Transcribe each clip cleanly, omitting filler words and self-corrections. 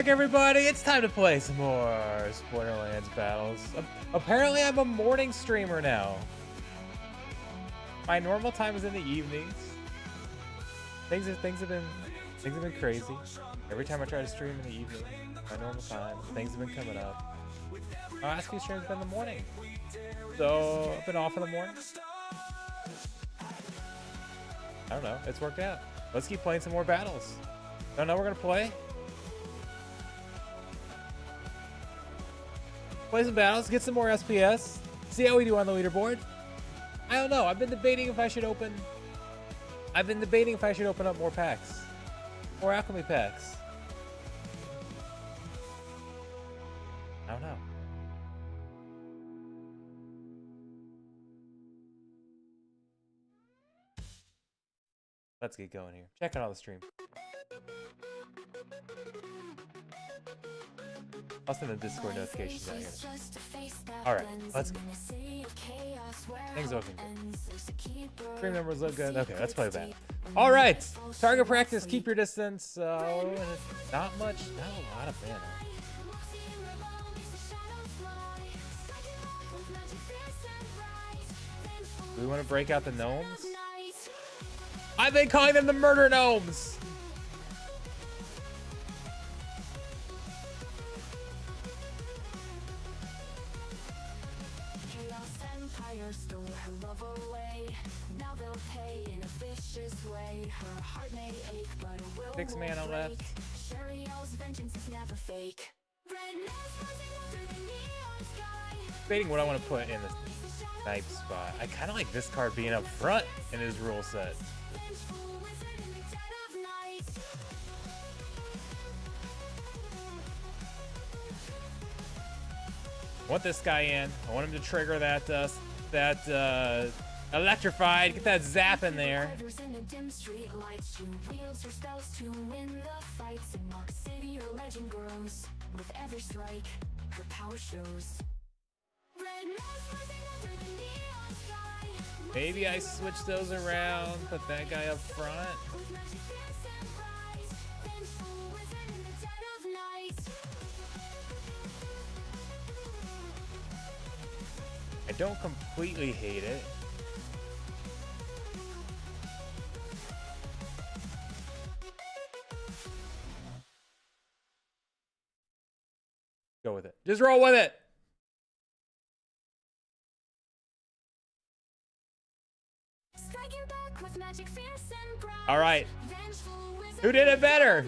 Everybody, it's time to play some more Borderlands battles. Apparently, I'm a morning streamer now. My normal time is in the evenings. Things have been crazy. Every time I try to stream in the evening, my normal time, things have been coming up. My last few streams have been in the morning, so I've been off in the morning. I don't know. It's worked out. Let's keep playing some more battles. Don't know we're gonna play. Play some battles, get some more SPS, see how we do on the leaderboard. I don't know. I've been debating if I should open up more packs. More alchemy packs. I don't know. Let's get going here. Check out all the stream. I'll send the Discord notifications out here. Alright, let's go. Things looking good. Stream numbers look good. Okay, let's play that. Alright! Target practice, keep your distance. Not much, not a lot of mana. Do we want to break out the gnomes? I've been calling them the murder gnomes! Six mana left. Debating what I want to put in the snipe spot. I kind of like this card being up front in his rule set. I want this guy in. I want him to trigger that electrified. Get that zap in there. Maybe I switch those around, put that guy up front. I don't completely hate it. Go with it. Just roll with it. All right. Who did it better?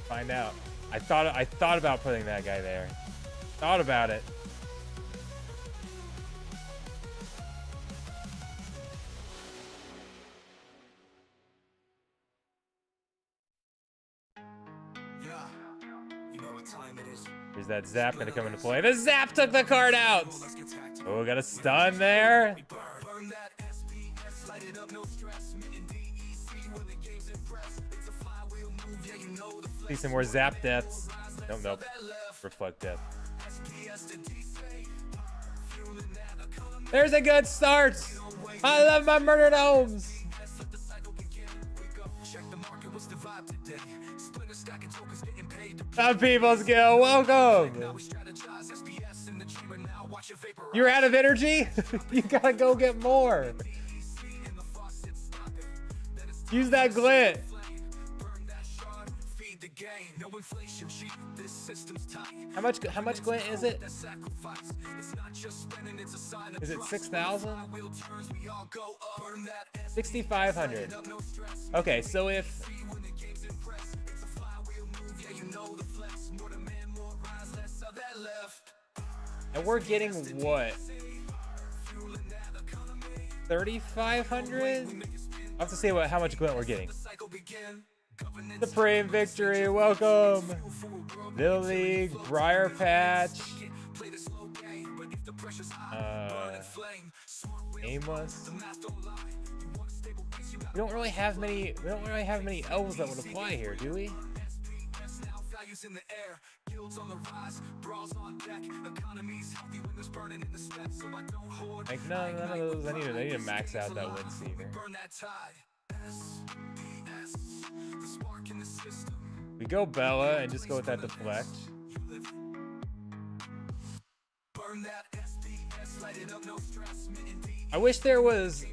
Find out. I thought about putting that guy there. Thought about it. Here's that zap gonna come into play. The zap took the card out. Oh, got a stun there. See some more zap deaths. Nope. Reflect death. There's a good start. I love my murder gnomes. Some people's guild, welcome. You're out of energy? You gotta go get more. Use that glit. How much glint is it? Is it 6,000? 6,500. Okay, so if and we're getting what? 3,500? I'll have to see how much glint we're getting. Supreme victory, welcome. Little League, Briar Patch. Aimless. We don't really have many elves that would apply here, do we? Like none of those. I need to max out that Windseeker. We go Bella and just go with that deflect. I wish there was.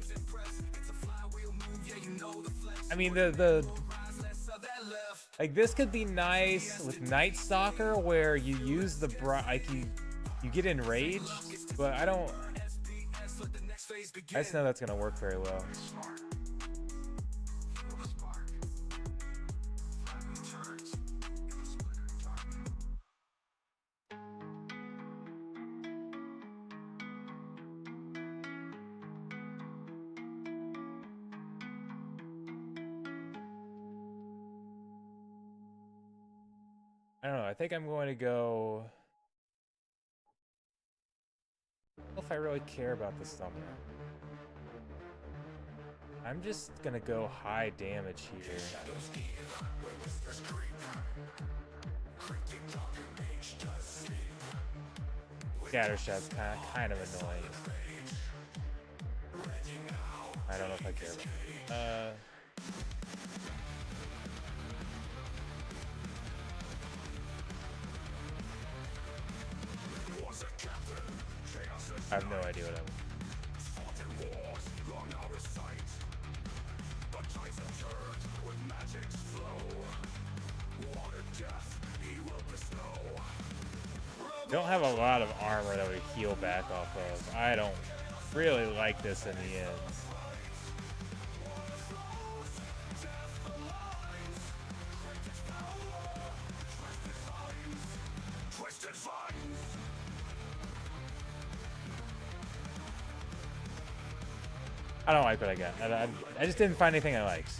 I mean, like this could be nice with Night Stalker, where you use the like you get enraged, but I just know that's gonna work very well. I don't know. I think I'm going to go. I don't know if I really care about the summoner. I'm just gonna go high damage here. Scattershot's kind of annoying. I don't know if I care about it. I have no idea what I want. Don't have a lot of armor that would heal back off of. I don't really like this in the end. I don't like what I got. I just didn't find anything I liked.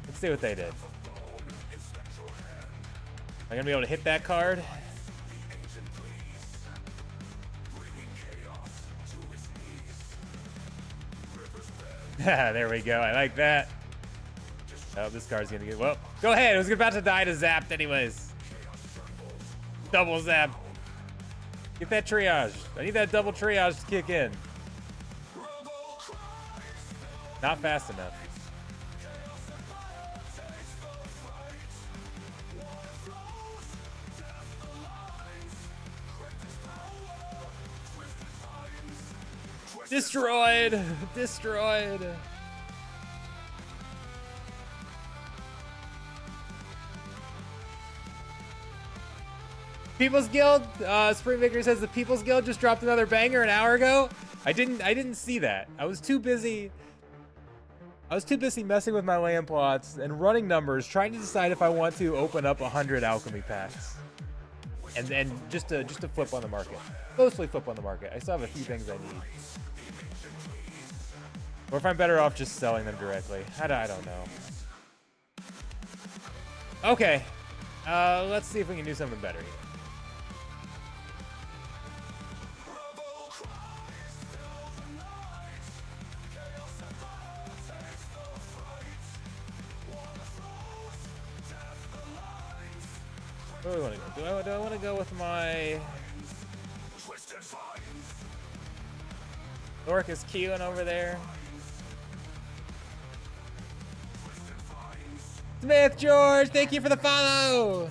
Let's see what they did. Am I gonna be able to hit that card? There we go. I like that. Oh, this card's gonna get. Well, go ahead. It was about to die to zapped, anyways. Double zap. Get that triage. I need that double triage to kick in. Not fast enough. Destroyed! Destroyed! People's Guild, Spring Victor says the People's Guild just dropped another banger an hour ago. I didn't see that. I was too busy messing with my land plots and running numbers, trying to decide if I want to open up 100 alchemy packs. And just to flip on the market. Mostly flip on the market. I still have a few things I need. Or if I'm better off just selling them directly. I don't know. Okay. Let's see if we can do something better here. Where do I want to go? Do I want to go with my Orcus Keelan over there? Smith George, thank you for the follow.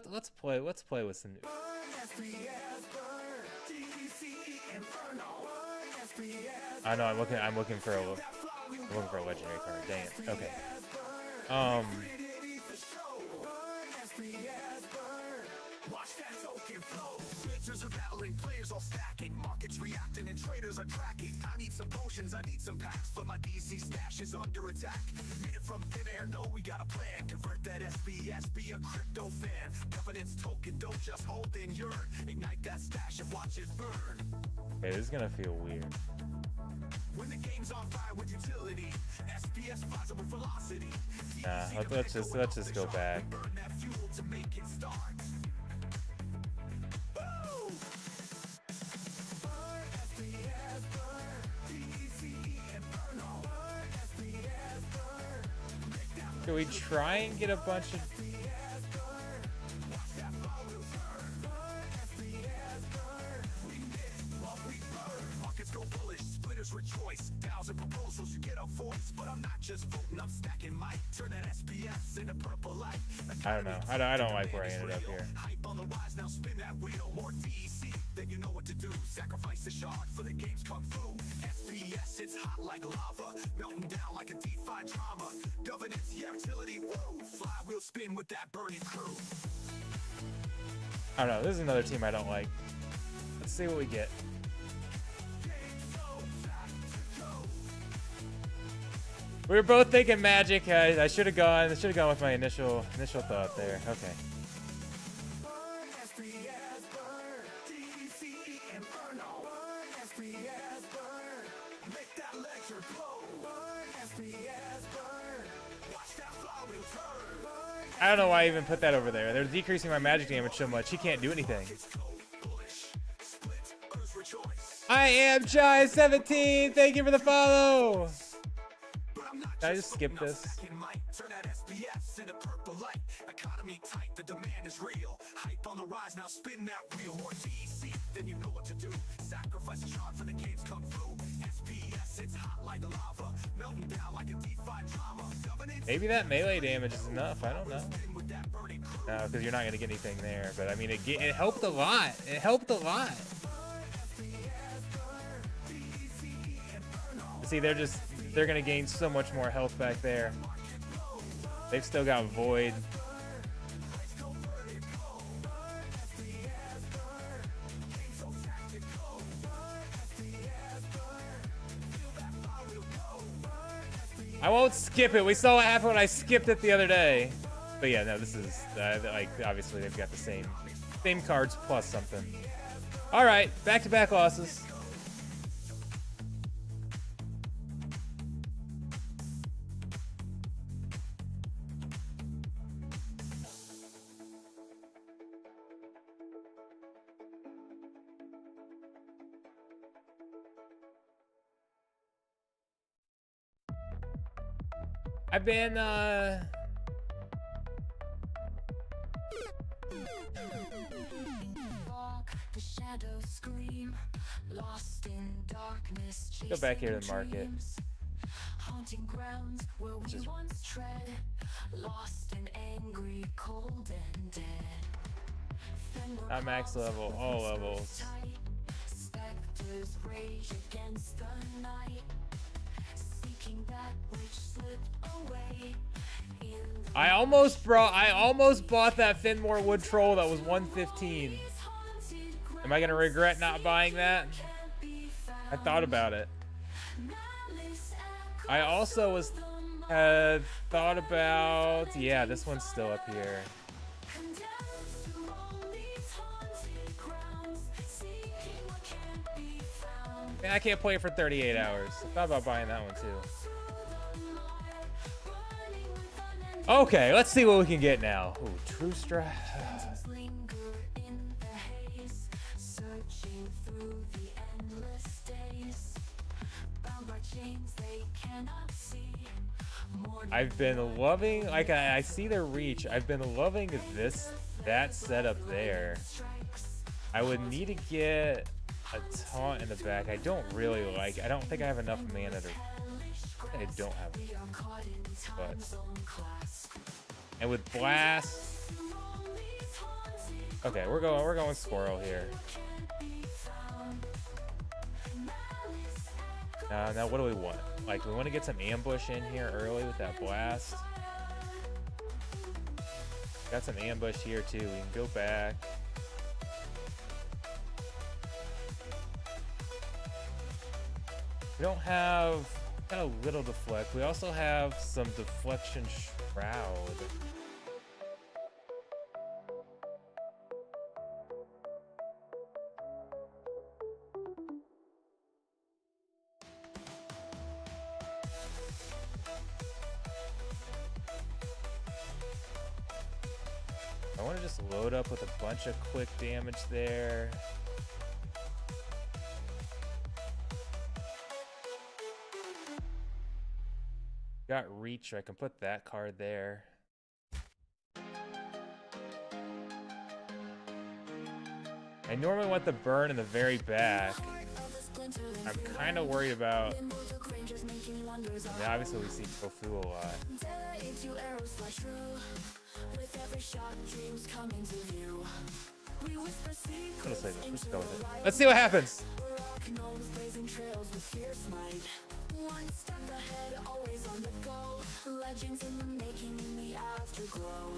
Let's play with some new. I know I'm looking for a legendary card. Dang it. Okay. Players all stacking, markets reacting, and traders are tracking. I need some potions, I need some packs, but my DC stash is under attack. Read it from thin air, no, we got a plan. Convert that SBS, be a crypto fan. Governance token, don't just hold in your. Ignite that stash and watch it burn. Okay, this is gonna feel weird. When the game's on fire with utility, SPS flies up with velocity. Nah, let's just go back. Burn that fuel to make it start. Can we try and get a bunch of... I don't know. I don't like where I ended up here. Then you know what to do. Sacrifice the shard for the game's kung fu. SPS, it's hot like lava, melting down like a deep-fried drama. Governance, yeah, utility, woo. Flywheel spin with that burning crew. I don't know. This is another team I don't like. Let's see what we get. We were both thinking magic. I should have gone. I should have gone with my initial thought there. Okay. I don't know why I even put that over there. They're decreasing my magic damage so much. He can't do anything. I am Chai17. Thank you for the follow. Can I just skip this? The demand is real. Hype on the rise, now spin that wheel. More DC, then you know what to do. Sacrifice a shot for the game's kung fu. SPS, it's hot like the lava, melting down like a deep-fried drama. Maybe that melee damage is enough. I don't know. No, because you're not going to get anything there. But I mean, it helped a lot. It helped a lot. See, they're going to gain so much more health back there. They've still got Void. I won't skip it. We saw what happened when I skipped it the other day. But yeah, no, this is like obviously they've got the same cards plus something. All right, back-to-back losses. I've been go back here to the market. Just not max level, all levels. I almost bought that Finmore Wood Troll that was 115. Am I gonna regret not buying that? I thought about it. I also thought about, yeah, this one's still up here. Man, I can't play it for 38 hours. I thought about buying that one too. Okay, let's see what we can get now. Ooh, True Strike. I've been loving, like I see their reach. I've been loving that setup there. I would need to get a taunt in the back. I don't think I have enough mana to. I don't have it. But and with blast. Okay, we're going squirrel here. Now what do we want? Like, we want to get some ambush in here early with that blast. Got some ambush here too. We can go back. We don't have, got a little deflect. We also have some deflection shroud. I want to just load up with a bunch of quick damage there. Got reach, so I can put that card there. I normally want the burn in the very back. I'm kind of worried about... Yeah, obviously we see Tofu a lot. Let's say this. Let's go with it. Let's see what happens. One step ahead, always on the go. Legends in the making in the afterglow.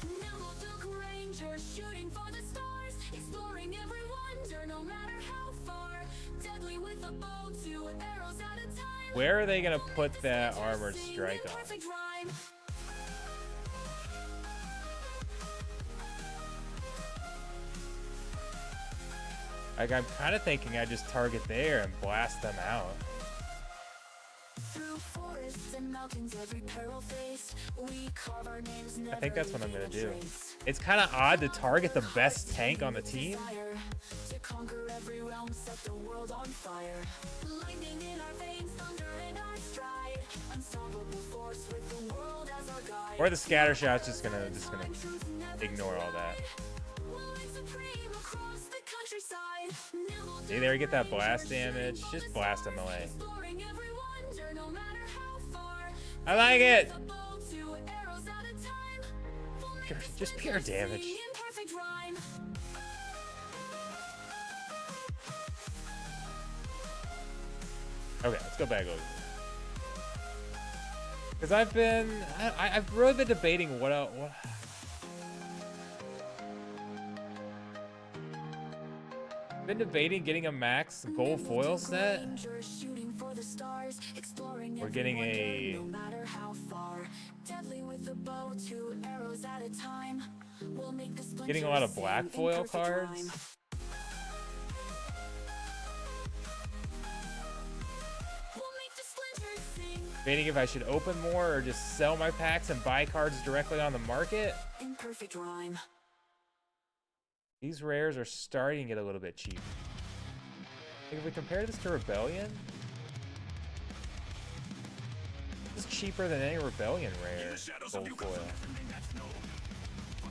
Nimble Duke Ranger shooting for the stars, exploring every wonder, no matter how far. Deadly with a bow, 2 arrows at a time. Where are they gonna put that armored strike on? Like, I'm kind of thinking I just target there and blast them out. I think that's what I'm gonna do. It's kind of odd to target the best tank on the team. Or the scatter shot's just gonna ignore all that. See, there you get that blast damage. Just blast them away. I like it. Just pure damage. Okay, let's go back over. Because I've really been debating what. I've been debating getting a max gold foil set. We're getting a a lot of black foil cards. Debating if I should open more or just sell my packs and buy cards directly on the market. These rares are starting to get a little bit cheap. Like if we compare this to Rebellion, this is cheaper than any Rebellion rare gold foil.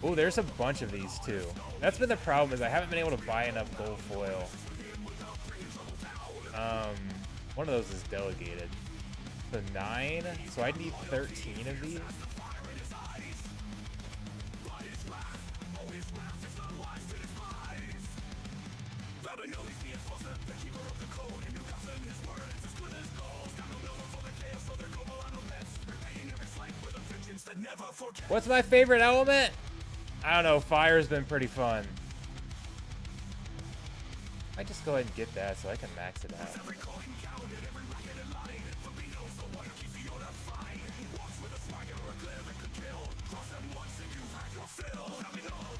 Oh, there's a bunch of these too. That's been the problem, is I haven't been able to buy enough gold foil. One of those is delegated. So 9, so I need 13 of these. What's my favorite element? I don't know. Fire's been pretty fun. I just go ahead and get that so I can max it out.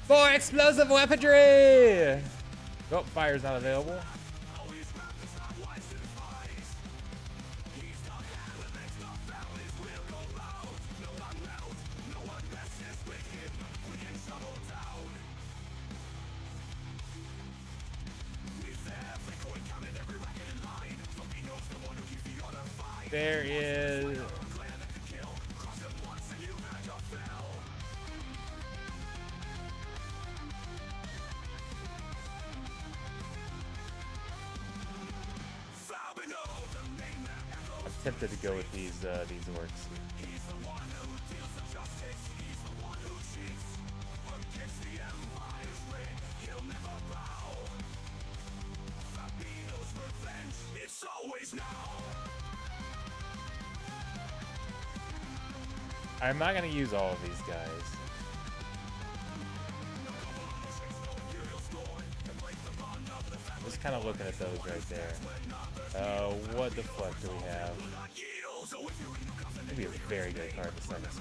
For explosive weaponry! Oh, fire's not available. There is... I'm tempted to go with these orcs. I'm not going to use all of these guys. Just kind of looking at those right there. What the fuck do we have? Maybe a very good card to send us.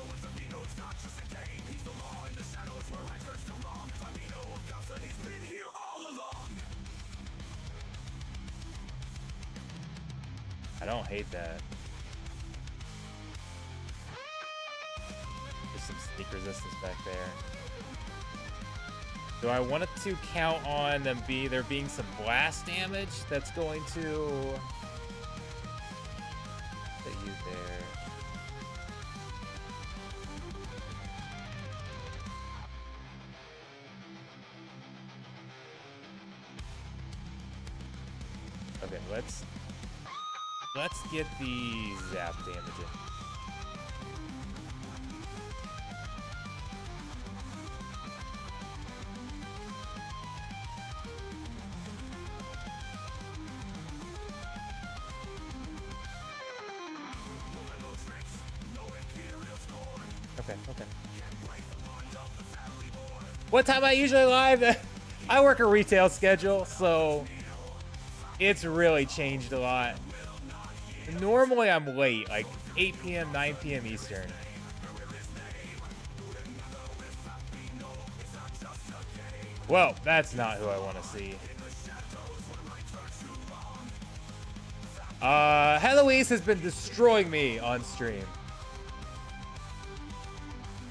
I don't hate that. Some sneak resistance back there. Do I want it to count on them there being some blast damage that's going to put you there? let's get the zap damage in. Okay. What time I usually live? I work a retail schedule, so it's really changed a lot. Normally I'm late, like 8 p.m., 9 p.m. Eastern. Well, that's not who I want to see. Heloise has been destroying me on stream.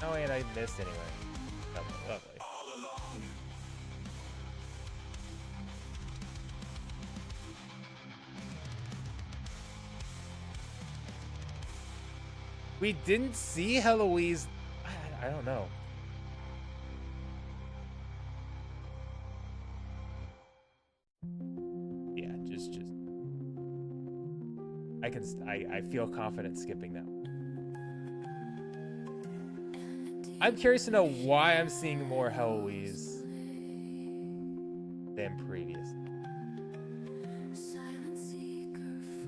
Oh, and I missed anyway. Lovely. We didn't see Heloise. I don't know. Yeah, just. I feel confident skipping that. I'm curious to know why I'm seeing more Heloise than previous.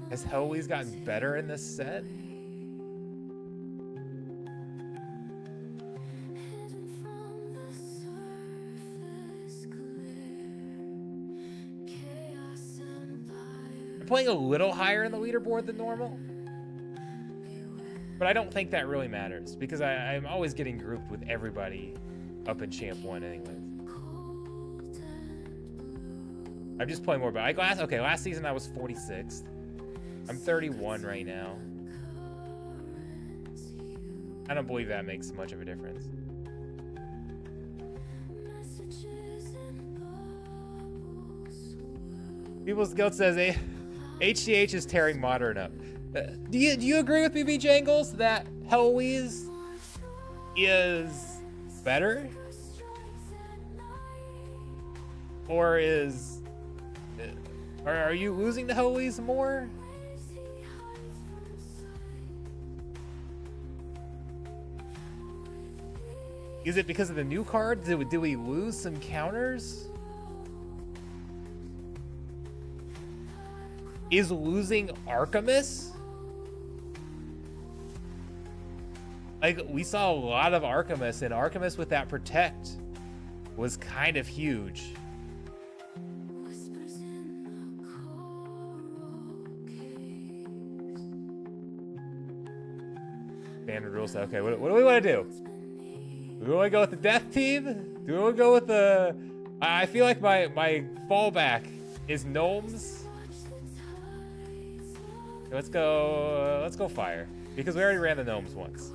Has Heloise gotten better in this set? I'm playing a little higher in the leaderboard than normal. But I don't think that really matters because I'm always getting grouped with everybody up in Champ 1 anyways. I'm just playing more, but last season I was 46th. I'm 31 right now. I don't believe that makes much of a difference. People's Guild says HCH is tearing modern up. Do you agree with me, B. Jangles, that Heloise is better? Or are you losing to Heloise more? Is it because of the new card? Did we lose some counters? Is losing Archimus? Like, we saw a lot of Archimus, and Archimus with that protect was kind of huge. Standard rules. Okay, what do we want to do? Do we want to go with the death team? Do we want to go with the... I feel like my fallback is gnomes. Let's go fire, because we already ran the gnomes once.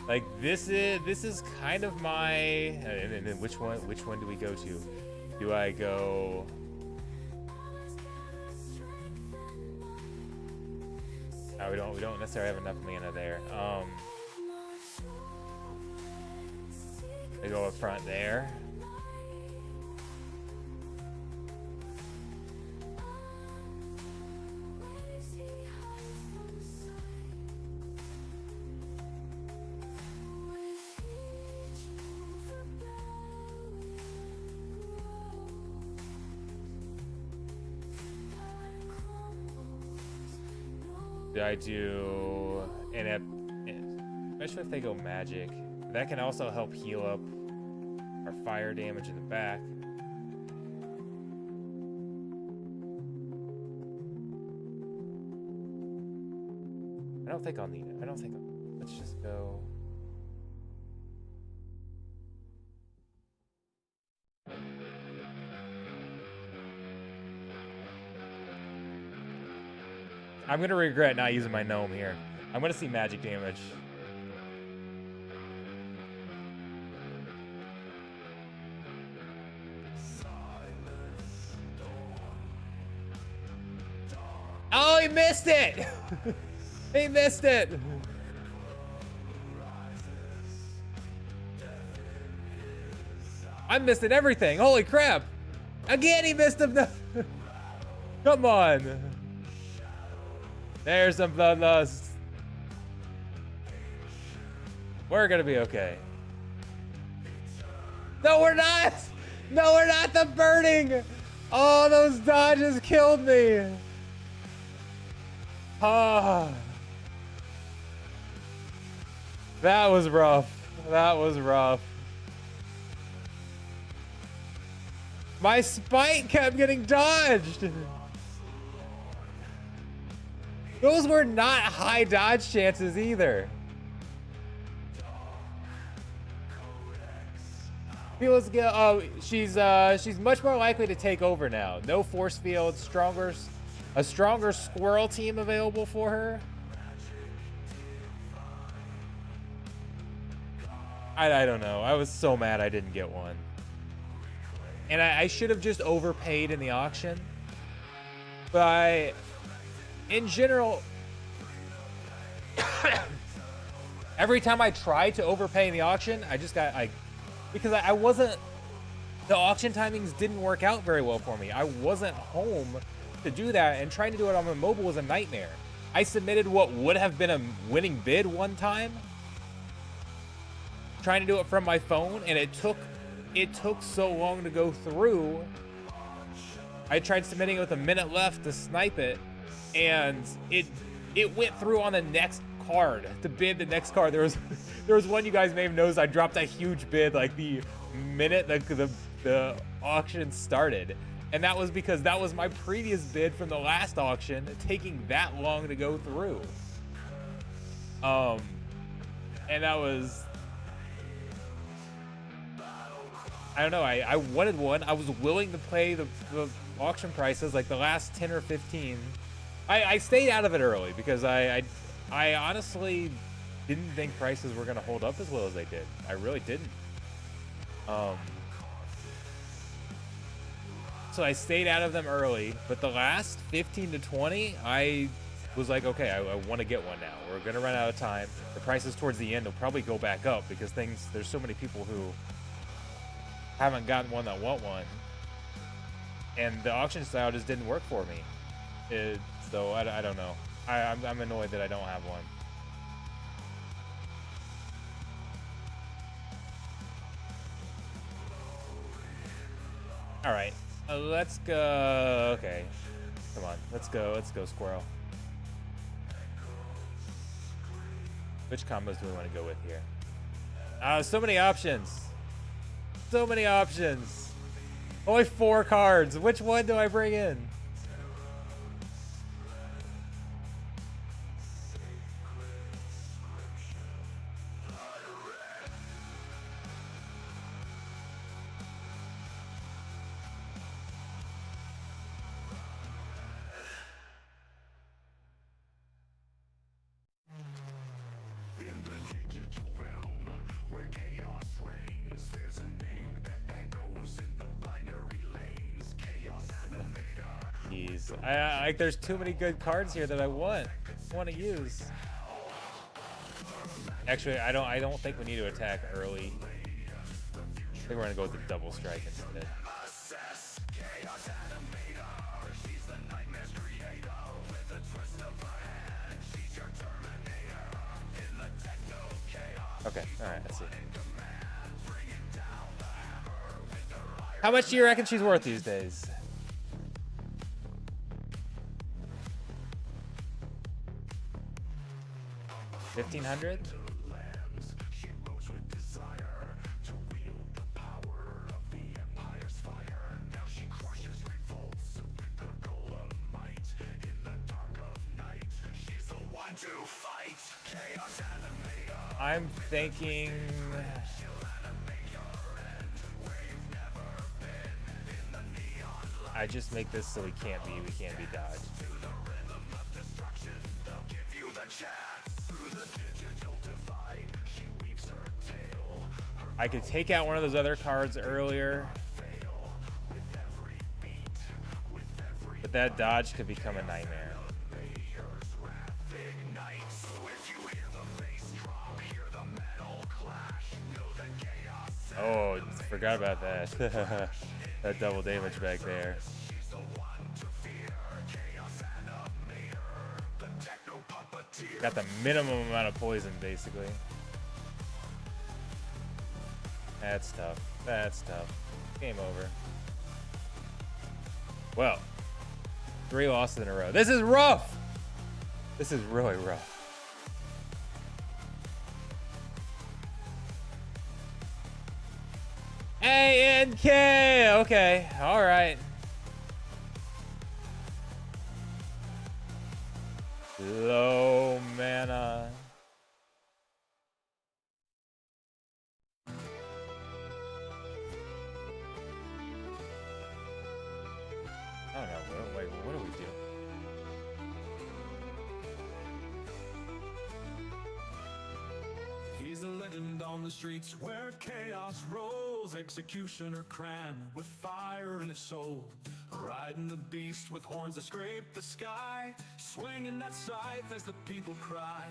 Like, this is kind of my, and then which one do we go to? Do I go? Oh, we don't necessarily have enough mana there. I go up front there. Do I do especially if they go magic? That can also help heal up our fire damage in the back. I don't think I'll need it. Let's just go. I'm gonna regret not using my gnome here. I'm gonna see magic damage. Oh, he missed it! He missed it! I'm missing everything. Holy crap. Again, he missed him. Come on. There's some bloodlust. We're gonna be okay. No, we're not. No, we're not. The burning. Oh, those dodges killed me. Ah. That was rough. That was rough. My spike kept getting dodged. Those were not high dodge chances either. She's much more likely to take over now. No force field, a stronger squirrel team available for her. I don't know. I was so mad I didn't get one. And I should have just overpaid in the auction. But in general, every time I tried to overpay in the auction, I just got because I wasn't, the auction timings didn't work out very well for me. I wasn't home to do that, and trying to do it on my mobile was a nightmare. I submitted what would have been a winning bid one time, trying to do it from my phone, and it took so long to go through. I tried submitting it with a minute left to snipe it, and it went through on the next card to bid the next card. There was one you guys may have noticed. I dropped a huge bid like the minute the auction started, and that was because that was my previous bid from the last auction taking that long to go through. And that was, I don't know, I wanted one. I was willing to pay the auction prices, like the last 10 or 15. I stayed out of it early because I honestly didn't think prices were going to hold up as well as they did. I really didn't. So I stayed out of them early, but the last 15 to 20, I was like, okay, I want to get one now. We're going to run out of time. The prices towards the end will probably go back up because there's so many people who haven't gotten one that want one. And the auction style just didn't work for me. So I don't know. I'm annoyed that I don't have one. All right, let's go. Okay, come on, let's go, Squirrel. Which combos do we want to go with here? So many options. So many options. Only 4 cards. Which one do I bring in? There's too many good cards here that I want to use. Actually, I don't think we need to attack early. I think we're gonna go with the double strike instead. Okay, all right, let's see. How much do you reckon she's worth these days? 1,500? I'm thinking I just make this so we can't be dodged. I could take out one of those other cards earlier, but that dodge could become a nightmare. Oh, forgot about that. That double damage back there. Got the minimum amount of poison, basically. That's tough. That's tough. Game over. Well, 3 losses in a row. This is rough! This is really rough. A-N-K! Okay, alright. Low mana. I don't know. Wait, what do we do? He's a legend on the streets where chaos rolls. Executioner Cran with fire in his soul. Riding the beast with horns that scrape the sky. Swinging that scythe as the people cry.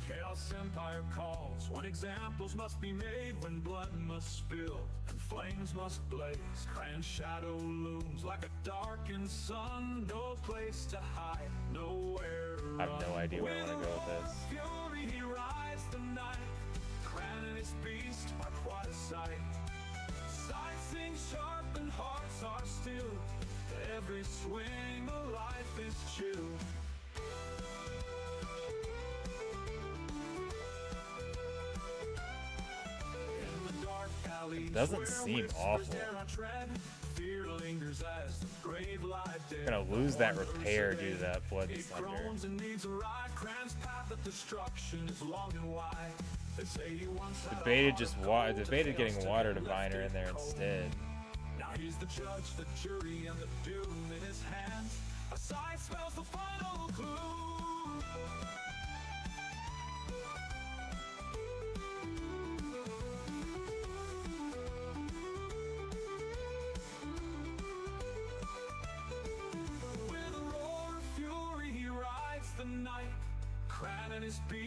Chaos Empire calls when examples must be made, when blood must spill and flames must blaze. Cran's shadow looms like a darkened sun. No place to hide, nowhere to run. I have no idea where I want to go with this. Fury, he rides the night. Cran and his beast are quite a sight. Sights sing sharp and hearts are still. Every swing of life is chill. It doesn't seem awful. Gonna lose that repair due to that blood and thunder. Debated getting water diviner in there instead. Now he's the judge, the jury, and the doom in his hands. A sigh spells the final clue.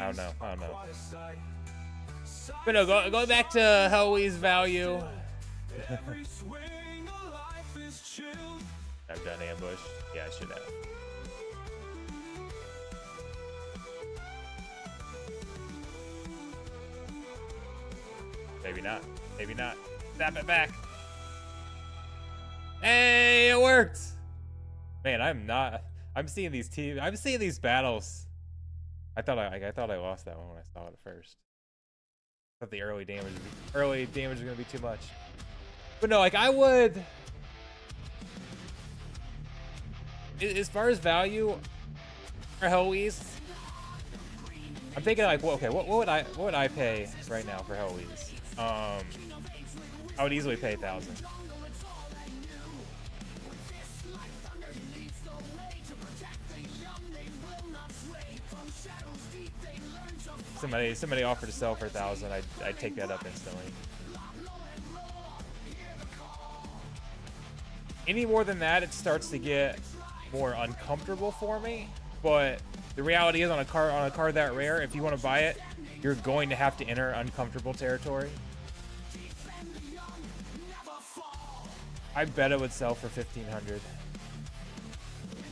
I don't know. But no, going back to Hellwee's value. I've done ambush. Yeah, I should have. Maybe not. Maybe not. Snap it back. Hey, it worked. Man, I'm seeing these teams. I'm seeing these battles. I thought I lost that one when I saw it first. I thought the early damage was gonna be too much. But no, like I would. As far as value for Hellwees, I'm thinking like, well, okay, what would I pay right now for Hellwees? I would easily pay 1,000. Somebody offered to sell for 1,000. I'd take that up instantly. Any more than that, it starts to get more uncomfortable for me. But the reality is, on a card that rare, if you want to buy it, you're going to have to enter uncomfortable territory. I bet it would sell for 1,500.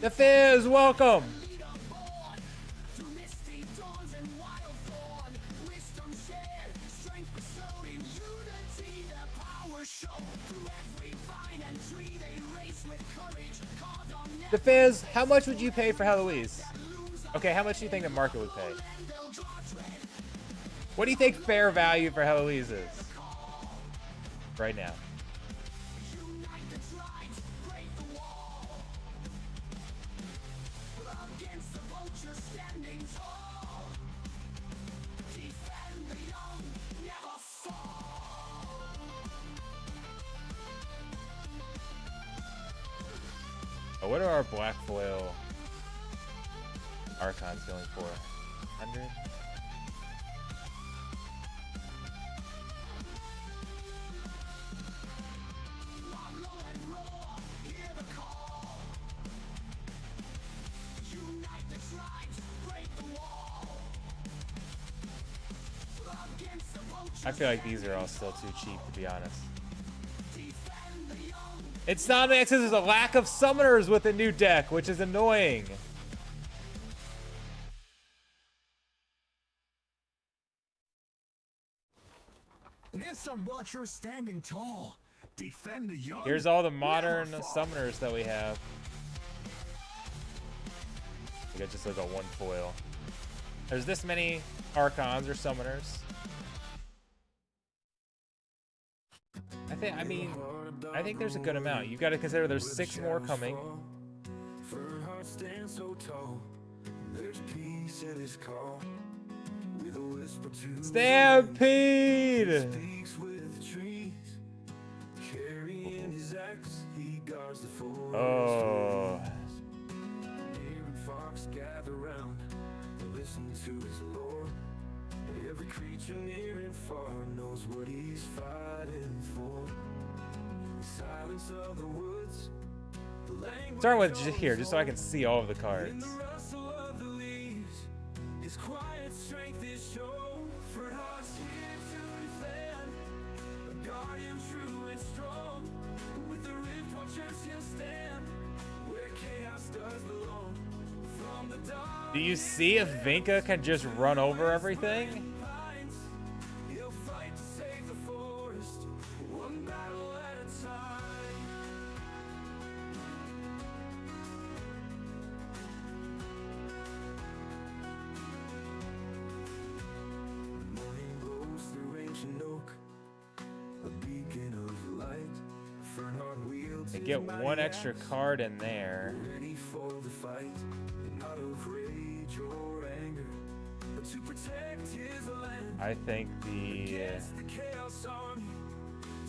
The Fizz, welcome. The Fizz, how much would you pay for Hellwees? Okay, how much do you think the market would pay? What do you think fair value for Hellwees is right now? Oh, what are our black foil Archons going for? 100? I feel like these are all still too cheap, to be honest. It's not that there's a lack of summoners with the new deck, which is annoying. There's some watchers standing tall. Defend the young. Here's all the modern summoners that we have. I think I just like a one foil. There's this many Archons or summoners. I think there's a good amount. You got to consider there's 6 more coming. Stampede! Oh. Every creature near and far knows what he's fighting for. Silence of the woods. Start with just here, just so I can see all of the cards. His quiet strength is shown for us here to defend. A guardian true and strong. With the rift watchers he'll stand. Where chaos does belong. From the dark. Do you see if Vinka can just run over everything? He'll fight to save the forest. One battle at a time. Morning glows through ancient oak, a beacon of light. Fernhard wields and get one extra card in there. Ready for the fight, not of rage or anger, but to protect his land. I think the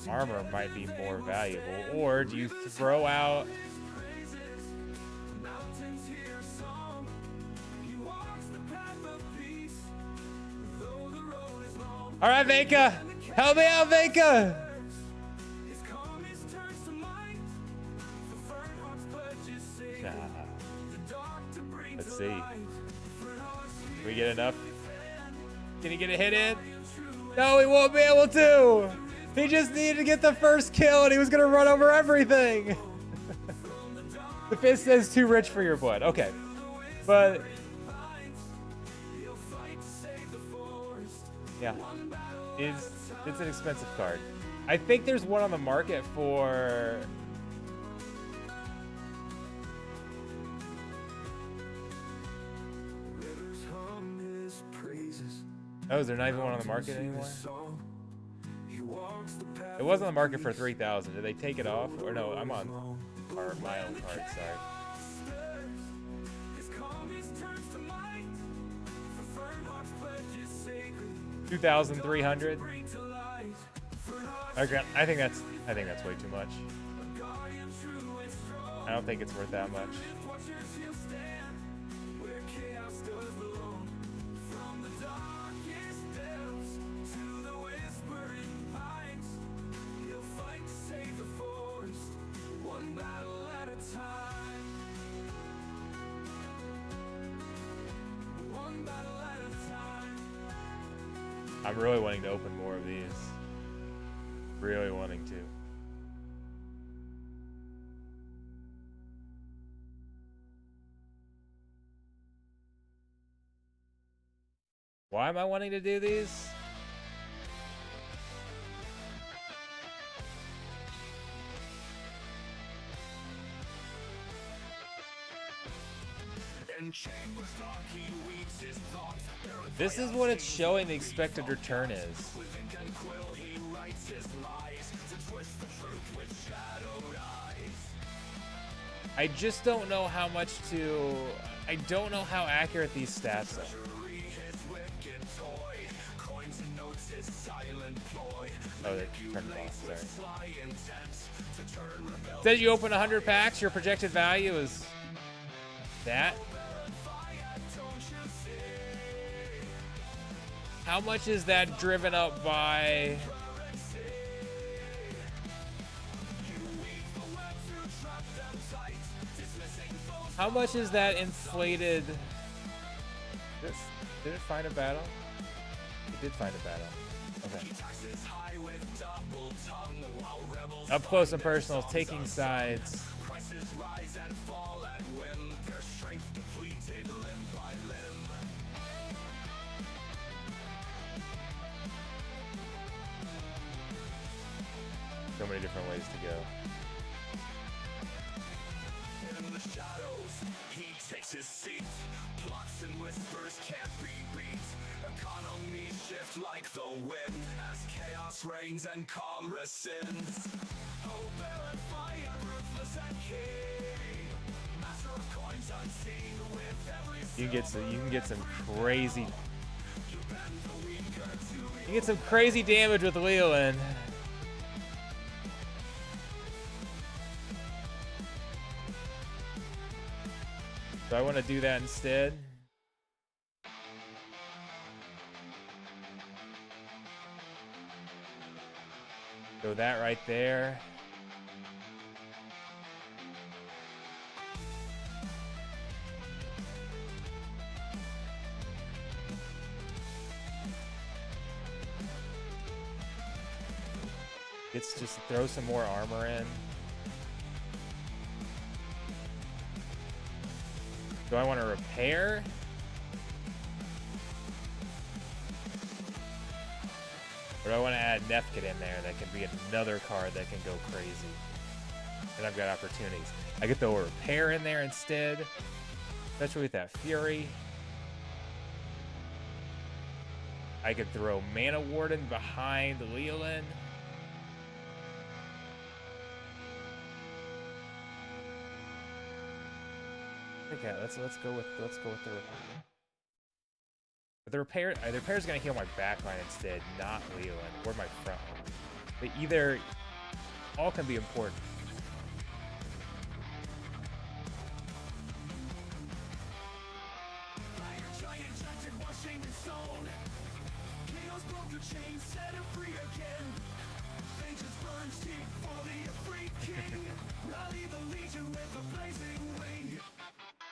armor might be more valuable, or do you throw out? All right, Venka, help me out, Venka. Let's see. Can we get enough? Can he get a hit in? No, he won't be able to. He just needed to get the first kill and he was going to run over everything. The fist says too rich for your blood. Okay. But yeah, it's an expensive card. I think there's one on the market for oh, is there not even one on the market anymore? It was on the market for 3,000. Did they take it off? Or no, I'm on my own card, sorry. 2,300. Okay, I think that's way too much. I don't think it's worth that much. I'm really wanting to open more of these. Really wanting to. Why am I wanting to do these? This is what it's showing the expected return is. I just don't know how much to... I don't know how accurate these stats are. Oh, they turned it off, sorry. Says you open 100 packs, your projected value is that. How much is that driven up by? How much is that inflated? Did it find a battle? It did find a battle. Okay. Up close and personal, taking sides. So many different ways to go. In the shadows, he takes his seat. Plots and whispers can't be beat. Economy shift like the wind as chaos reigns and calm rescinds. Hope and fire, ruthless and keen. Master of coins unseen with every. You can get some crazy. You get some crazy damage with Leland. So I want to do that instead. Go that right there. Let's just throw some more armor in. Do I want to repair? Or do I want to add Nefkit in there? That can be another card that can go crazy. And I've got opportunities. I could throw a repair in there instead. Especially with that Fury. I could throw Mana Warden behind Leolin. Okay, let's go with the repair. But the repair is gonna heal my backline instead, not Leland or my front line. But either all can be important.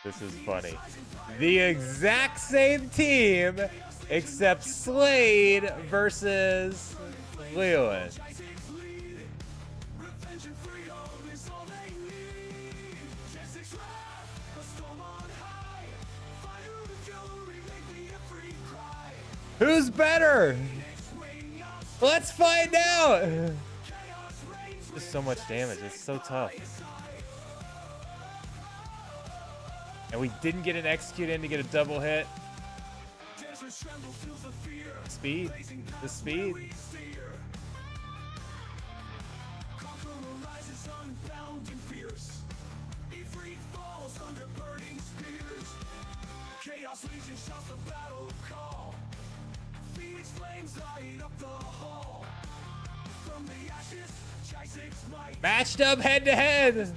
This is funny. The exact same team, except Slade versus Leland. Who's better? Let's find out. Just so much damage. It's so tough. And we didn't get an execute in to get a double hit. Speed. The speed. Matched up head to head.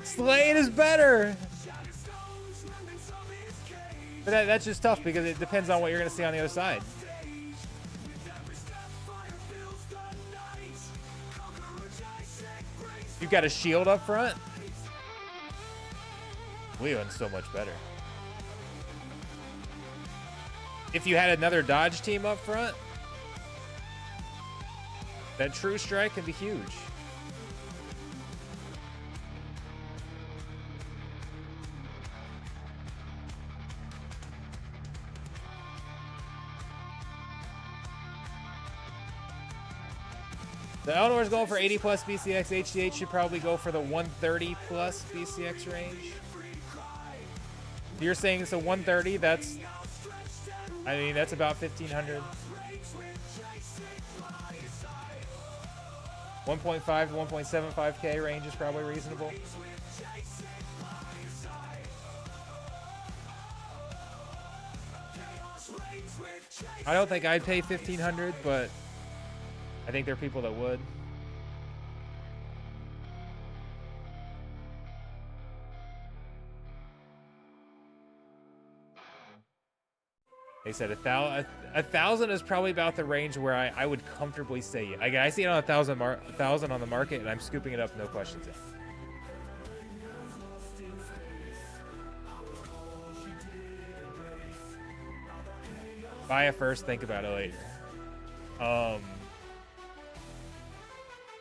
Slade is better. But that's just tough because it depends on what you're going to see on the other side. You've got a shield up front. Leland's so much better. If you had another dodge team up front, that true strike can be huge. The Elnor's going for 80 plus BCX. HDH should probably go for the 130 plus BCX range. You're saying it's a 130, that's, I mean, that's about 1,500. 1.5 to 1.75K range is probably reasonable. I don't think I'd pay 1,500, but I think there are people that would. They said 1,000 is probably about the range where I would comfortably say it. I see it on 1,000 on the market, and I'm scooping it up, no questions asked. Buy it first, think about it later.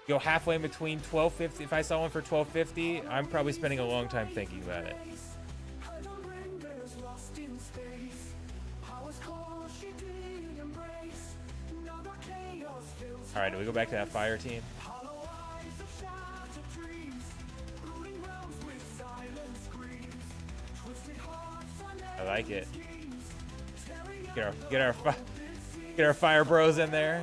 Go halfway in between 1250. If I saw one for 1250, I'm probably spending a long time thinking about it. All right, do we go back to that fire team? I like it. Get our fire bros in there.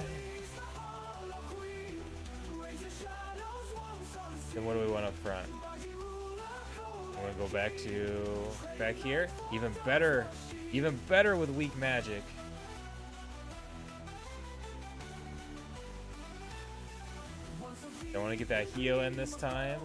Then what do we want up front? I'm gonna go back here. Even better with weak magic. Don't want to get that heal in this time.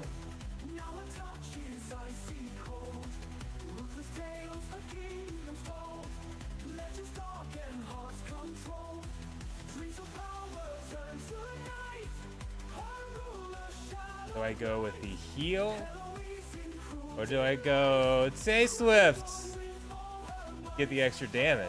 Do I go with the heal? Or do I go Stay Swift? Get the extra damage.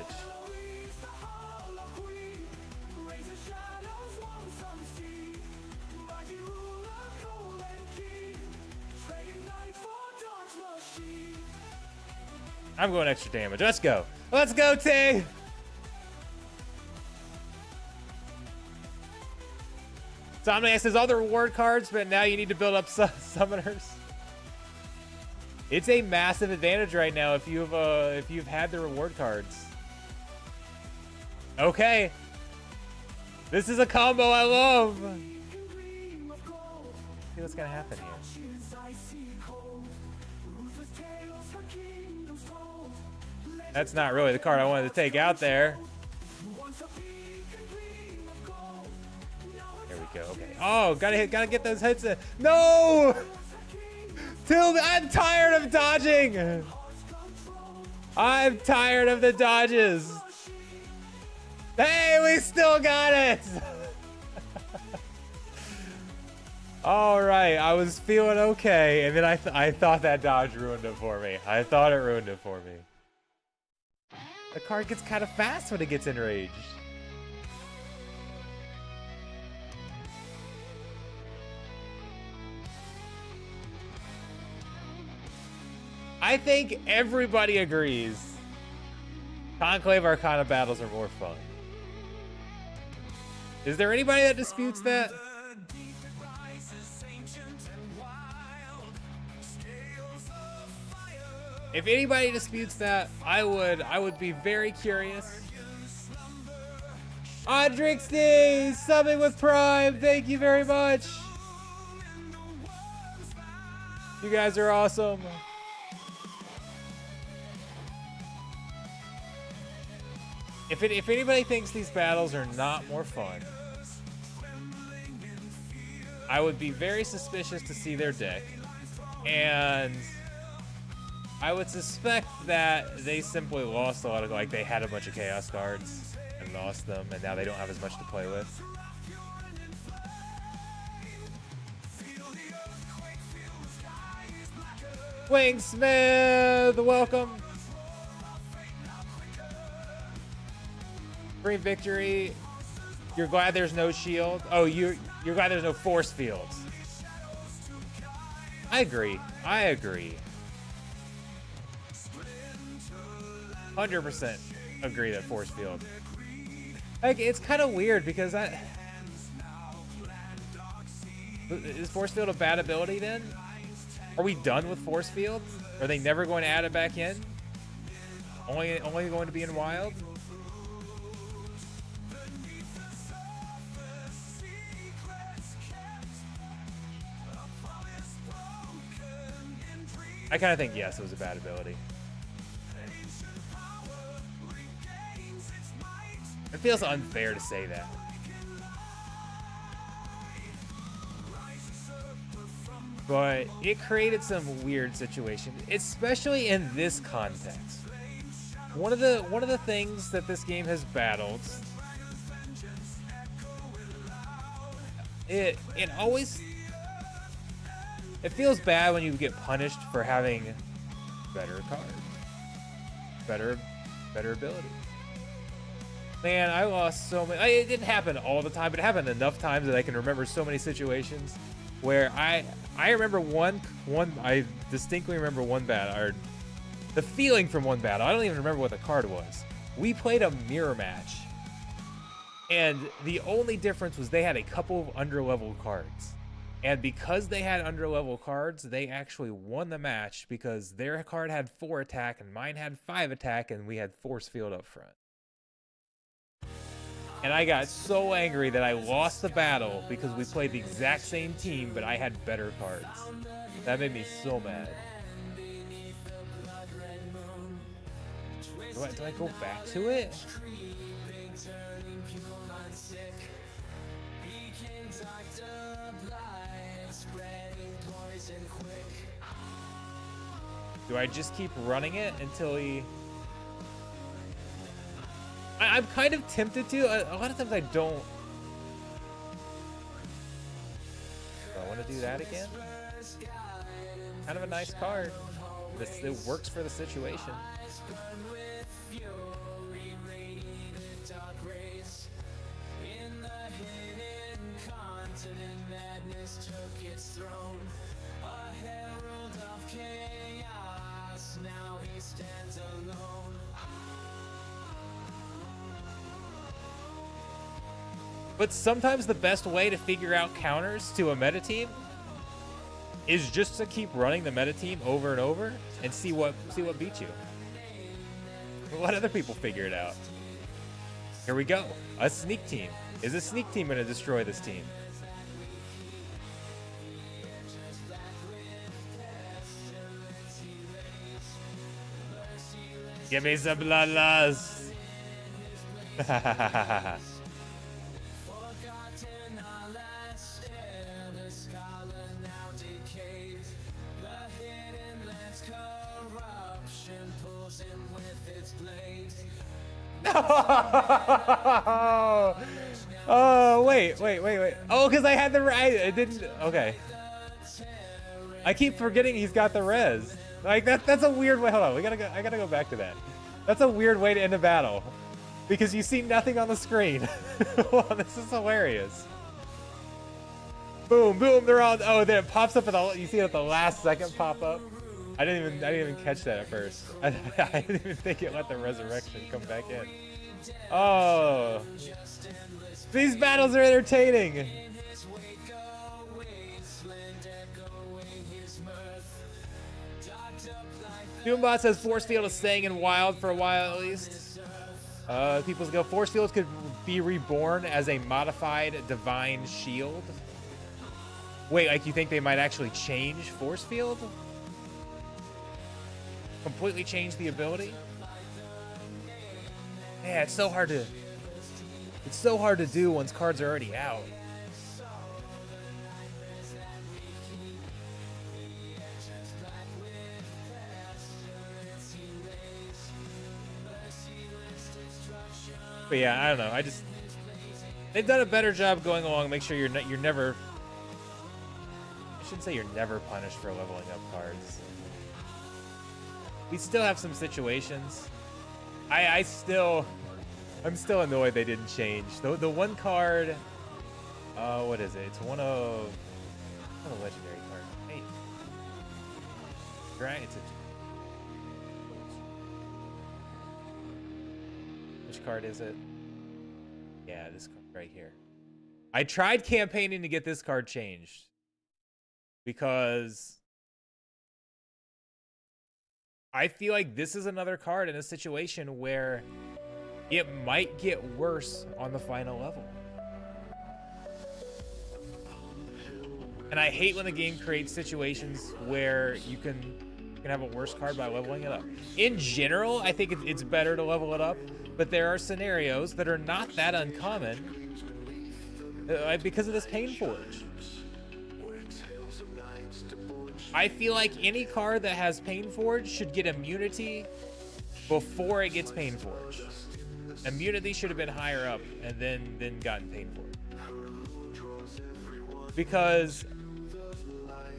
I'm going extra damage. Let's go. Let's go, Tay! Somniac says all the reward cards, but now you need to build up summoners. It's a massive advantage right now if you've had the reward cards. Okay. This is a combo I love. See what's gonna happen here. That's not really the card I wanted to take out there. There we go. Okay. Oh, gotta get those hits in. No! I'm tired of dodging. I'm tired of the dodges. Hey, we still got it. All right, I was feeling okay, and then I thought that dodge ruined it for me. I thought it ruined it for me. The card gets kind of fast when it gets enraged. I think everybody agrees Conclave Arcana battles are more fun. Is there anybody that disputes that? If anybody disputes that, I would be very curious. Audrixty, subbing with Prime, thank you very much. You guys are awesome. If anybody thinks these battles are not more fun, I would be very suspicious to see their deck, and I would suspect that they simply lost a lot of, like, they had a bunch of chaos cards and lost them, and now they don't have as much to play with. Wingsmith, welcome. Green victory. You're glad there's no shield. Oh, you're glad there's no force fields. I agree. 100% agree that force field. Like, it's kind of weird because is force field a bad ability then? Are we done with force field? Are they never going to add it back in? Only going to be in wild? I kind of think yes, it was a bad ability. It feels unfair to say that. But it created some weird situations, especially in this context. One of the things that this game has battled, it feels bad when you get punished for having better cards, better abilities. Man, I lost so many. It didn't happen all the time, but it happened enough times that I can remember so many situations where I remember one. I distinctly remember one battle, or the feeling from one battle. I don't even remember what the card was. We played a mirror match, and the only difference was they had a couple of underlevel cards. And because they had underlevel cards, they actually won the match because their card had 4 attack and mine had 5 attack, and we had force field up front. And I got so angry that I lost the battle because we played the exact same team, but I had better cards. That made me so mad. Do I go back to it? Do I just keep running it until he... I'm kind of tempted to. A lot of times I don't. Do I want to do that again? Kind of a nice card. It works for the situation. But sometimes the best way to figure out counters to a meta team is just to keep running the meta team over and over and see what beats you. Let other people figure it out. Here we go. A sneak team. Is a sneak team going to destroy this team? Give me some bloodlust. Oh, wait. Oh, because I had the right. I didn't. Okay. I keep forgetting he's got the res. Like that's a weird way. Hold on. I gotta go back to that. That's a weird way to end a battle because you see nothing on the screen. Well, this is hilarious. Boom, boom. They're all. Oh, then it pops up at the. You see it at the last second pop up. I didn't even catch that at first. I didn't even think it let the resurrection come back in. Oh, these battles are entertaining. Doombot says force field is staying in wild for a while at least. People's go force fields could be reborn as a modified divine shield. Wait, like you think they might actually change force field? Completely change the ability? Yeah, it's so hard to do once cards are already out. But yeah, I don't know. They've done a better job going along. Make sure you're never. I shouldn't say you're never punished for leveling up cards. We still have some situations. I'm still annoyed they didn't change. The one card, what is it? It's one of a legendary card. Hey, right? Which card is it? Yeah, this card right here. I tried campaigning to get this card changed because I feel like this is another card in a situation where it might get worse on the final level. And I hate when the game creates situations where you can have a worse card by leveling it up. In general, I think it's better to level it up, but there are scenarios that are not that uncommon because of this Pain Forge. I feel like any card that has Pain Forge should get immunity before it gets Pain Forge. Immunity should have been higher up and then gotten Pain Forge. Because,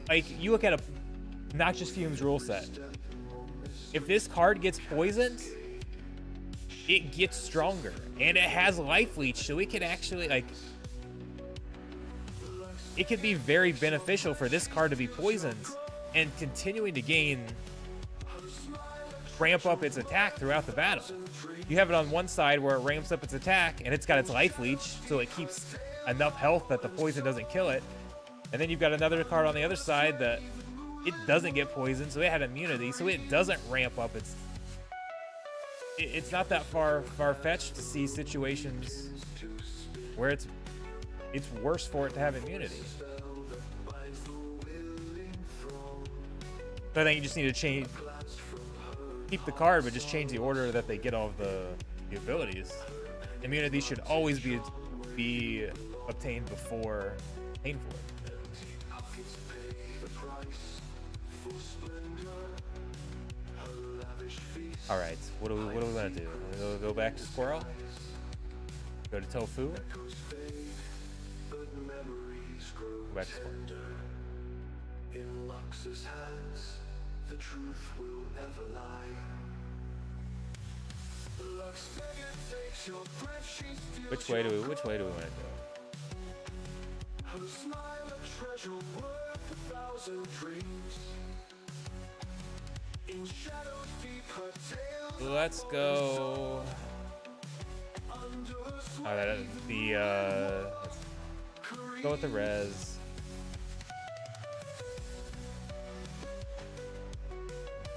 like, you look at a Noxious Fumes rule set. If this card gets poisoned, it gets stronger, and it has life leech, so it can actually, like, it could be very beneficial for this card to be poisoned and continuing to ramp up its attack throughout the battle. You have it on one side where it ramps up its attack and it's got its life leech, so it keeps enough health that the poison doesn't kill it. And then you've got another card on the other side that it doesn't get poisoned, so it had immunity, so it doesn't ramp up its... It's not that far-fetched to see situations where it's worse for it to have immunity. So I think you just need to keep the card, but just change the order that they get all of the abilities. Immunity should always be obtained before painful. All right, what do we want to do? Go back to Squirrel? Go to Tofu? Go back to Squirrel. In Lux's hands, the truth will never lie. Which way do we want to go? Her smile a treasure worth 1,000 dreams. In shadows deep her tail. Let's go. Let's go with the res.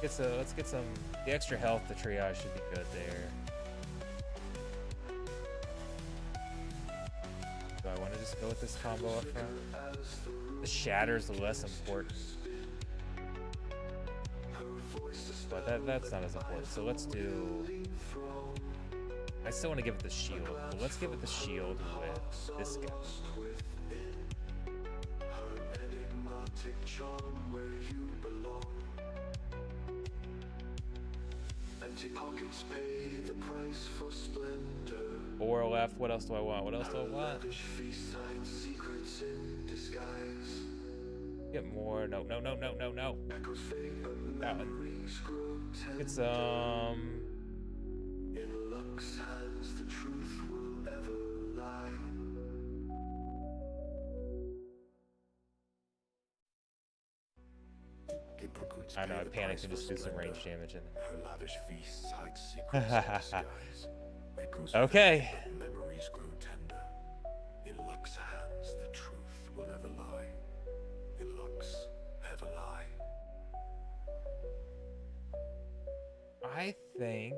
Let's get some the extra health. The triage should be good there. Do I want to just go with this combo up front? The shatter's less important, but that's not as important. So let's do. I still want to give it the shield, but let's give it the shield with this guy. Four left. What else do I want? Get more. No. That one. Get some. In Lux's hands, the truth will never lie. I know, I panicked and just do some range damage in it. Okay. Memories grow tender. In Lux's hands, the truth will never lie. In Lux, never lie. I think.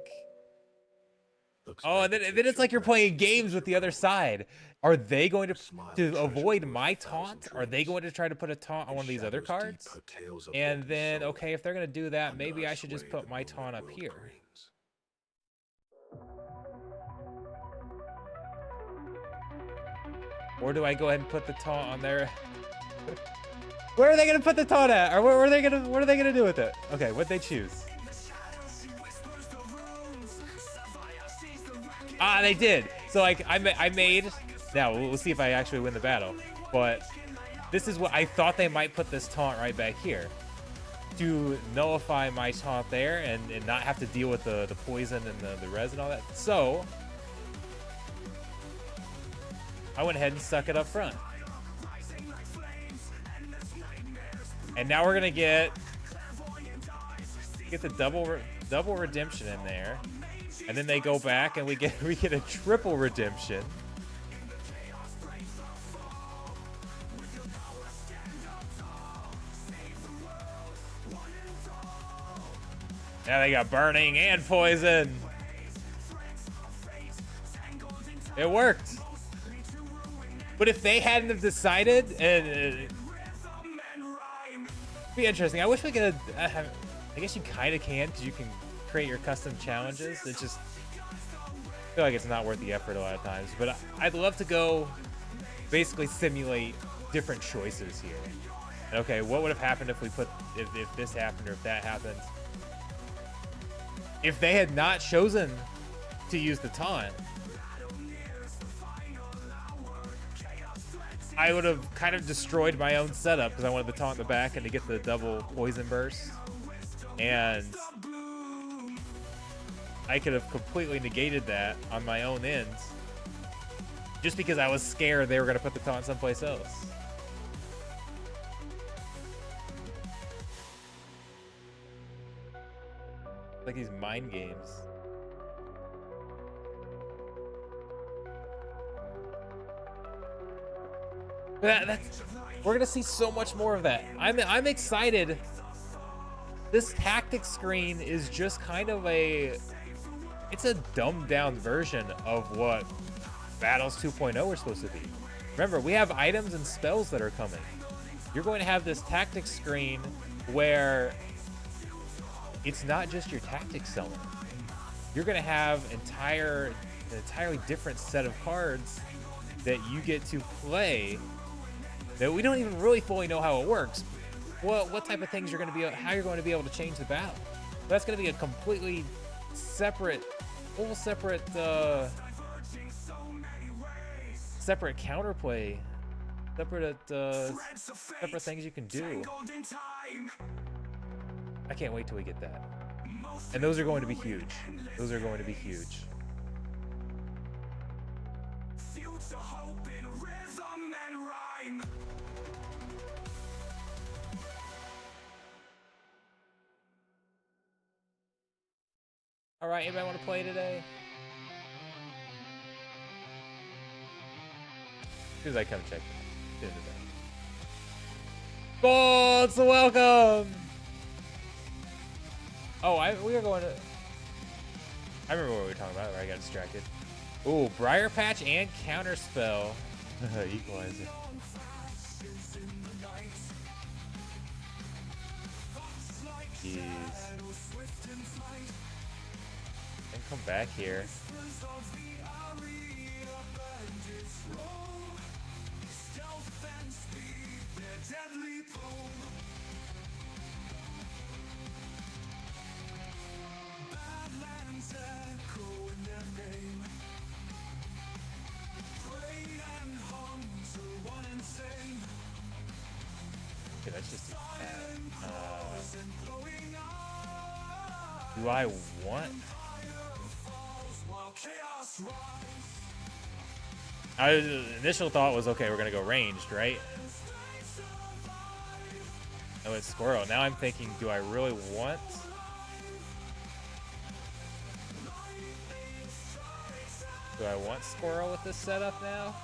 Oh, and then it's like you're playing games with the other side. Are they going to avoid my taunt? Are they going to try to put a taunt on one of these other cards? And then, okay, if they're going to do that, maybe I should just put my taunt up here. Or do I go ahead and put the taunt on there? Where are they going to put the taunt at? Or what are they going to do with it? Okay, what'd they choose? Ah, they did. So like I made. Now we'll see if I actually win the battle. But this is what I thought they might put this taunt right back here to nullify my taunt there and not have to deal with the poison and the res and all that. So I went ahead and stuck it up front. And now we're gonna get the double redemption in there. And then they go back and we get a triple redemption. Now they got burning and poison. It worked. But if they hadn't have decided, it'd be interesting. I wish we could I guess you kind of can, because you can create your custom challenges. It's just, I feel like it's not worth the effort a lot of times, but I'd love to go basically simulate different choices here. And okay, what would have happened if we put, if this happened or if that happened? If they had not chosen to use the taunt, I would have kind of destroyed my own setup because I wanted the taunt in the back and to get the double poison burst. And I could have completely negated that on my own ends. Just because I was scared they were going to put the taunt someplace else. Like these mind games. We're gonna see so much more of that. I'm excited. This tactics screen is just kind of it's a dumbed down version of what Battles 2.0 are supposed to be. Remember, we have items and spells that are coming. You're going to have this tactics screen where it's not just your tactics selling. You're gonna have an entirely different set of cards that you get to play that we don't even really fully know how it works. What type of things you're going to be, how you're going to be able to change the battle. That's going to be a completely separate, whole separate, separate counterplay, separate things you can do. I can't wait till we get that. And those are going to be huge. Those are going to be huge. All right, anybody want to play today? As soon as I come check it. Bolts, welcome! Oh, we are going to... I remember what we were talking about, where I got distracted. Ooh, Briar Patch and Counterspell. Equalizer. Jeez. And come back here. Okay, that's just do I want? Initial thought was, okay, we're gonna go ranged, right? Oh, it's Squirrel. Now I'm thinking, do I really want? Do I want Squirrel with this setup now?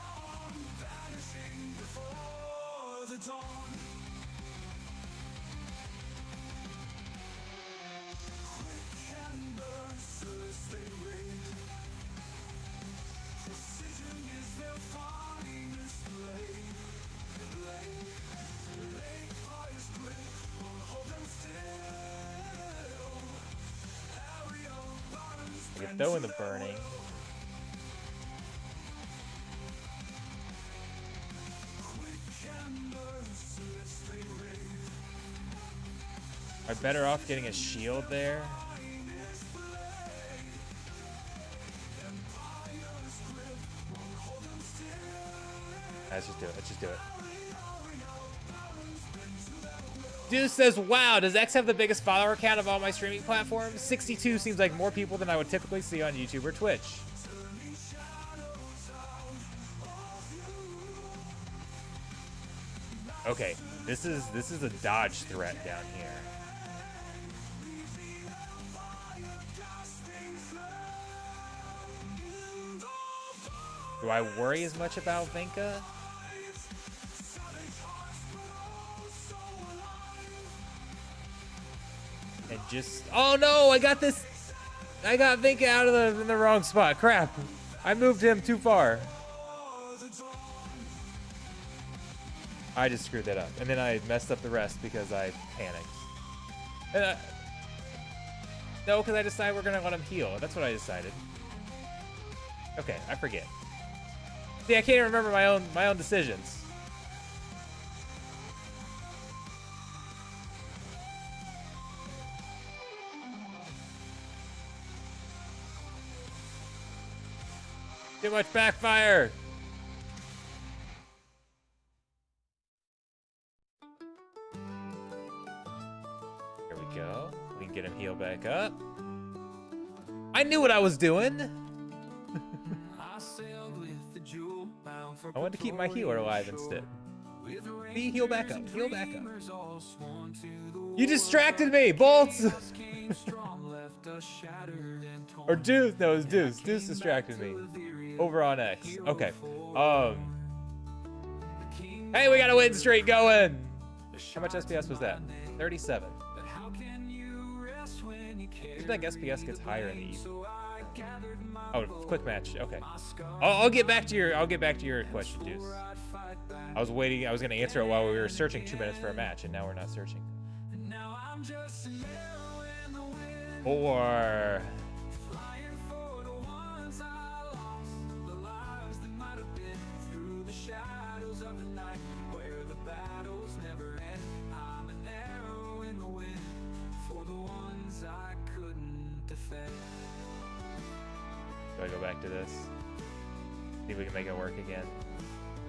I can throw in the burning. Am I better off getting a shield there? Let's just do it. Let's just do it. Dude says, wow, does X have the biggest follower count of all my streaming platforms? 62 seems like more people than I would typically see on YouTube or Twitch. Okay, this is a dodge threat down here. Do I worry as much about Vinka? And just, oh no, I got Vinka out of in the wrong spot. Crap, I moved him too far. I just screwed that up, and then I messed up the rest because I panicked. No, because I decided we're gonna let him heal. That's what I decided. Okay, I forget. See, I can't even remember my own decisions. Too much backfire. Here we go. We can get him healed back up. I knew what I was doing. I wanted to keep my healer alive instead. Me, heal back up. Heal back up. You distracted me, Bolts! Or Deuce. No, it was Deuce. Deuce distracted me. Over on X. Okay. Hey, we got a win streak going! How much SPS was that? 37. I think SPS gets higher in the evening. Oh, quick match. Okay. I'll get back to your question, Deuce. I was waiting. I was going to answer it while we were searching 2 minutes for a match, and now we're not searching. Or do I go back to this? See if we can make it work again.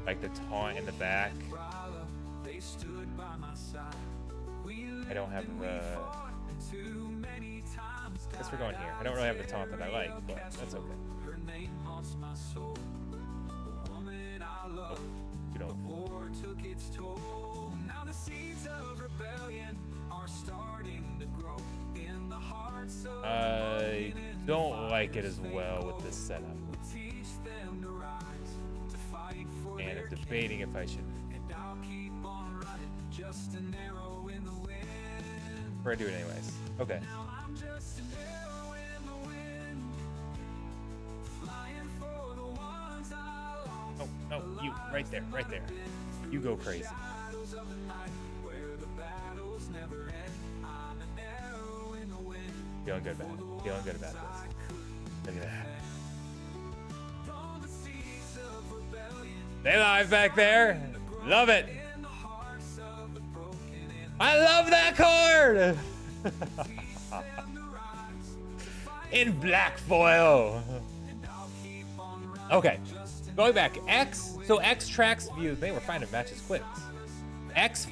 Like the taunt in the back. I don't have the... I guess we're going here. I don't really have the taunt that I like, but that's okay. Oh, you don't. I don't like it as well with this setup. And I'm debating if I should. We're gonna do it anyways. Okay. Oh, no, you, right there, right there. You go crazy. Feeling good about it. Feeling good about this. Look at that. Stay live back there. Love it. I love that card. In black foil. Okay. Going back. X. So X tracks views. Man, we're finding matches quick. X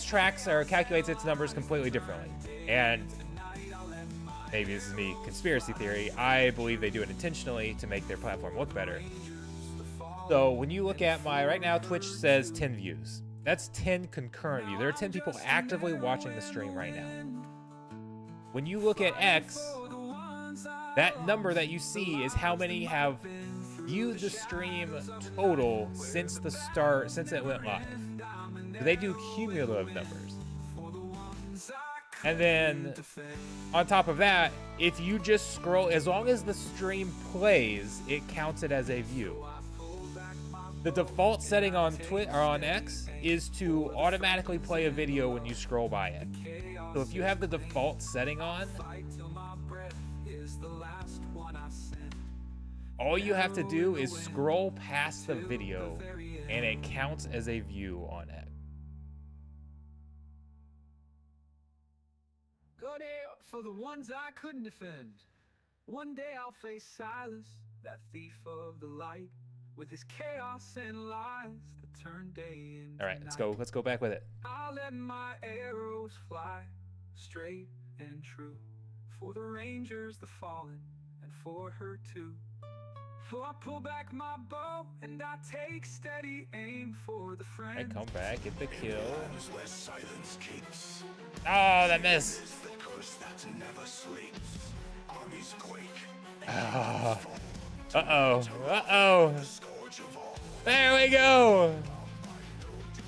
tracks or calculates its numbers completely differently. And maybe this is me conspiracy theory. I believe they do it intentionally to make their platform look better. So when you look at my, right now Twitch says 10 views. That's 10 concurrent views. There are 10 people actively watching the stream right now. When you look at X, that number that you see is how many have viewed the stream total since the start, since it went live. So they do cumulative numbers. And then on top of that, if you just scroll, as long as the stream plays, it counts it as a view. The default setting on Twitch or on X is to automatically play a video when you scroll by it. So if you have the default setting on, all you have to do is scroll past the video and it counts as a view on X. Go there for the ones I couldn't defend. One day I'll face Silas, that thief of the light, with his chaos and lies that turn day into All right, let's go back with it. I'll let my arrows fly straight and true for the Rangers, the fallen, and for her too. So I pull back my bow and I take steady aim for the friend. And come back, get the kill. Oh, that miss. Oh. Uh-oh. Uh-oh. There we go.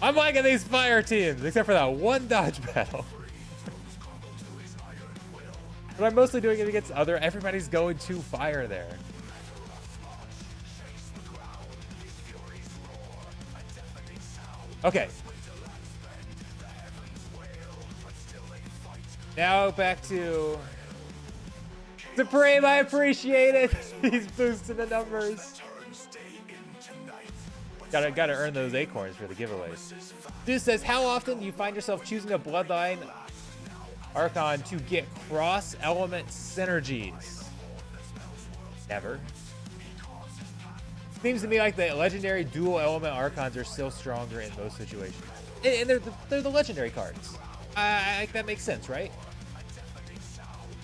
I'm liking these fire teams, except for that one dodge battle. But I'm mostly doing it against everybody's going to fire there. Okay. Now back to Supreme. I appreciate it. He's boosting the numbers. Gotta earn those acorns for the giveaways. Dude says, how often do you find yourself choosing a bloodline Archon to get cross-element synergies? Never. Seems to me like the legendary dual element Archons are still stronger in most situations. And they're the legendary cards. That makes sense, right?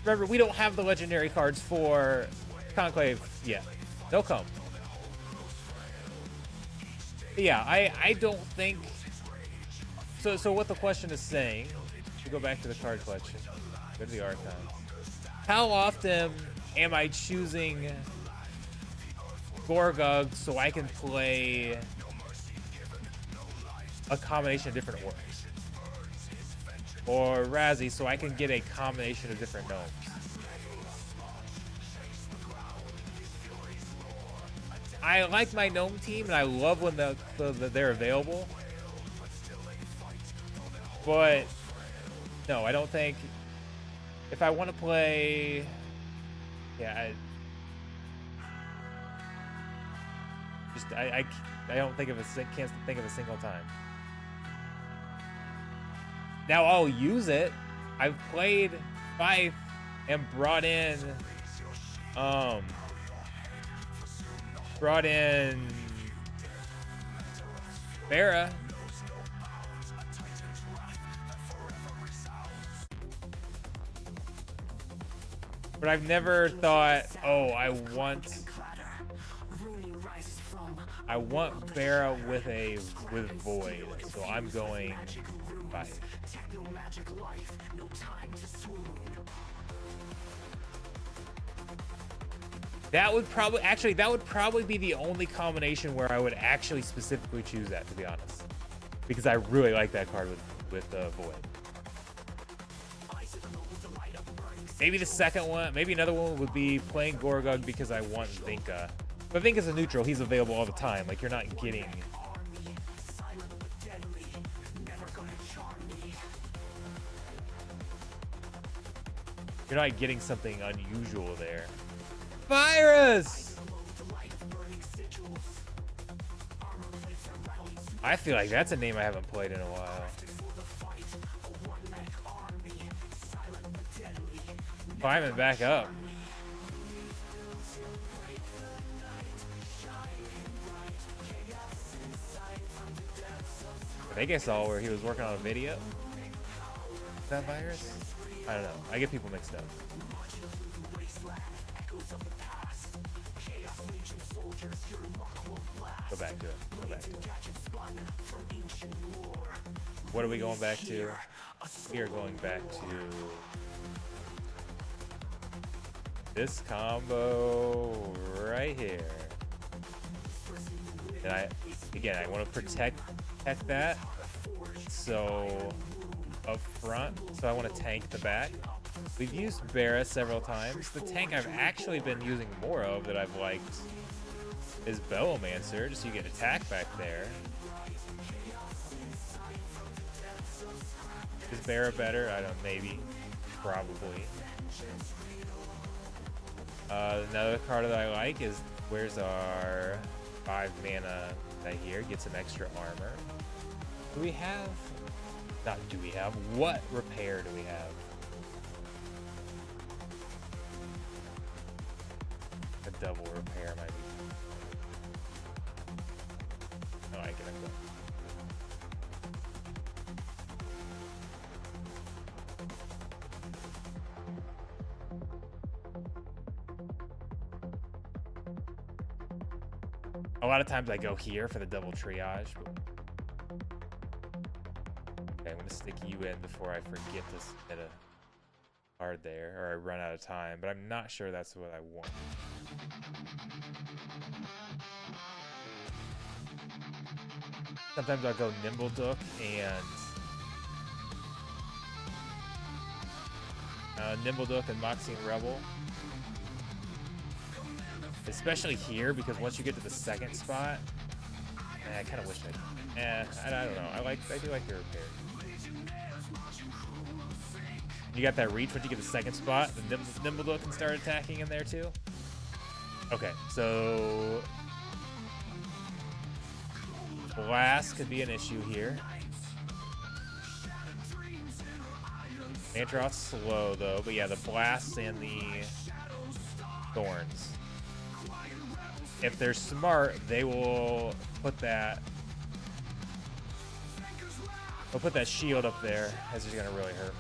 Remember, we don't have the legendary cards for Conclave yet. They'll come. Yeah, I don't think... So what the question is saying, to go back to the card collection, go to the Archon. How often am I choosing Gorgug so I can play a combination of different orcs? Or Razzie so I can get a combination of different gnomes? I like my gnome team and I love when they're available. But no, I don't think if I want to play, yeah, I don't think of can't think of a single time. Now I'll use it. I've played Fife and brought in Farah. But I've never thought, oh, I want Farah with Void, so I'm going Fife. That would probably be the only combination where I would actually specifically choose that, to be honest, because I really like that card with Void. Maybe the second one, maybe another one would be playing Gorgug because I want Vinka. But Vinka's a neutral, he's available all the time. Like, you're not getting... You're not getting something unusual there. Virus! I feel like that's a name I haven't played in a while. Climbing back up. I think I saw where he was working on a video. Is that Virus? I don't know. I get people mixed up. Go back to it. Go back to it. What are we going back to? We are going back to this combo right here. And I want to protect that. So up front, so I want to tank the back. We've used Barra several times. The tank I've actually been using more of that I've liked is Bellomancer, just so you get attack back there. Is Barra better? I don't know, maybe. Probably. Another card that I like is, where's our 5 mana right here? Get some extra armor. Do we have... Not do we have. What repair do we have? A double repair might be. Oh, I can equip. A lot of times I go here for the double triage. Okay, I'm gonna stick you in before I forget to hit a card there, or I run out of time, but I'm not sure that's what I want. Sometimes I'll go Nimbleduck and Moxie and Rebel. Especially here, because once you get to the second spot, I kind of wish I don't know. I do like your repair. You got that reach once you get the second spot. The Nimbleduck can start attacking in there too. Okay, so Blast could be an issue here. Mantroth's slow though, but yeah, the Blasts and the Thorns. If they're smart, they will put that shield up there, as it's gonna really hurt me.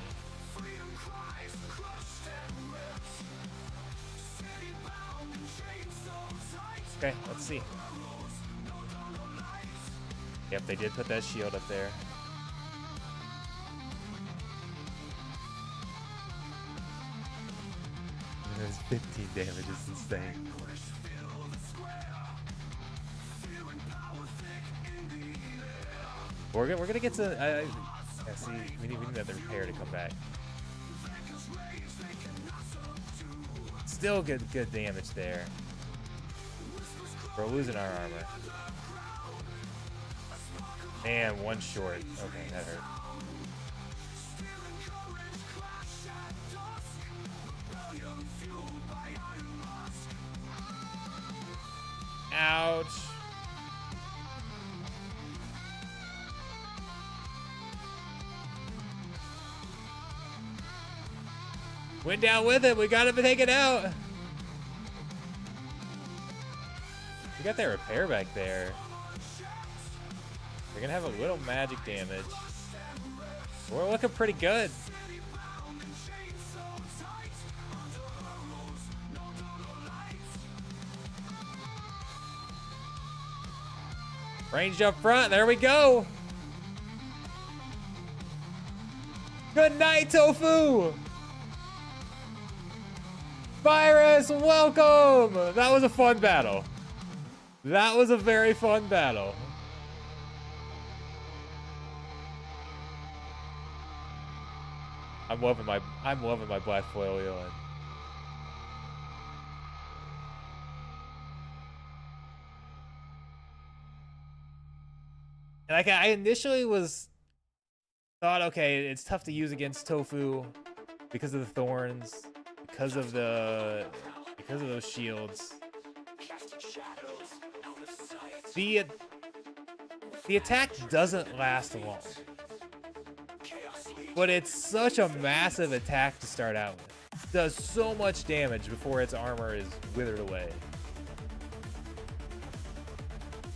Okay, let's see. Yep, they did put that shield up there. There's 15 damage, is insane. We're gonna get to. Yeah, see, we need the repair to come back. Still good damage there. We're losing our armor. Man, one short. Okay, that hurt. Ouch. Went down with it. We got him to take it out. We got that repair back there. We're gonna have a little magic damage. We're looking pretty good. Ranged up front. There we go. Good night, Tofu. Virus, welcome. That was a fun battle. That was a very fun battle. I'm loving my black foil wheel. And like I initially thought, okay, it's tough to use against Tofu because of the thorns, because of those shields. The attack doesn't last long, but it's such a massive attack to start out with. It does so much damage before its armor is withered away,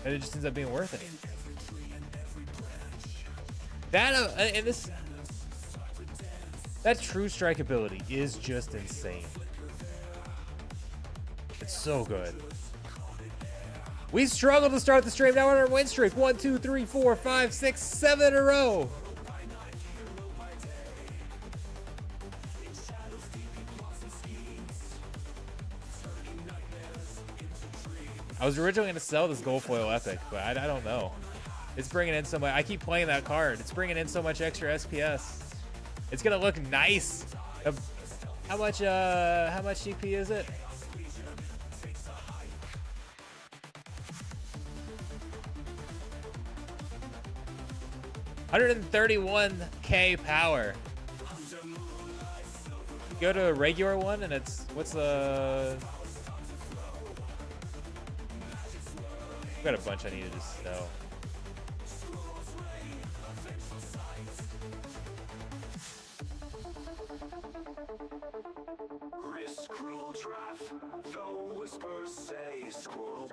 and it just ends up being worth it. That true strike ability is just insane. It's so good. We struggled to start the stream. Now we're on our win streak. 1, 2, 3, 4, 5, 6, 7 in a row. I was originally going to sell this gold foil epic, but I don't know. It's bringing in so much. I keep playing that card. It's bringing in so much extra SPS. It's gonna look nice. How much CP is it? $131K power. Go to a regular one, and it's what's the? I've got a bunch I needed to sell.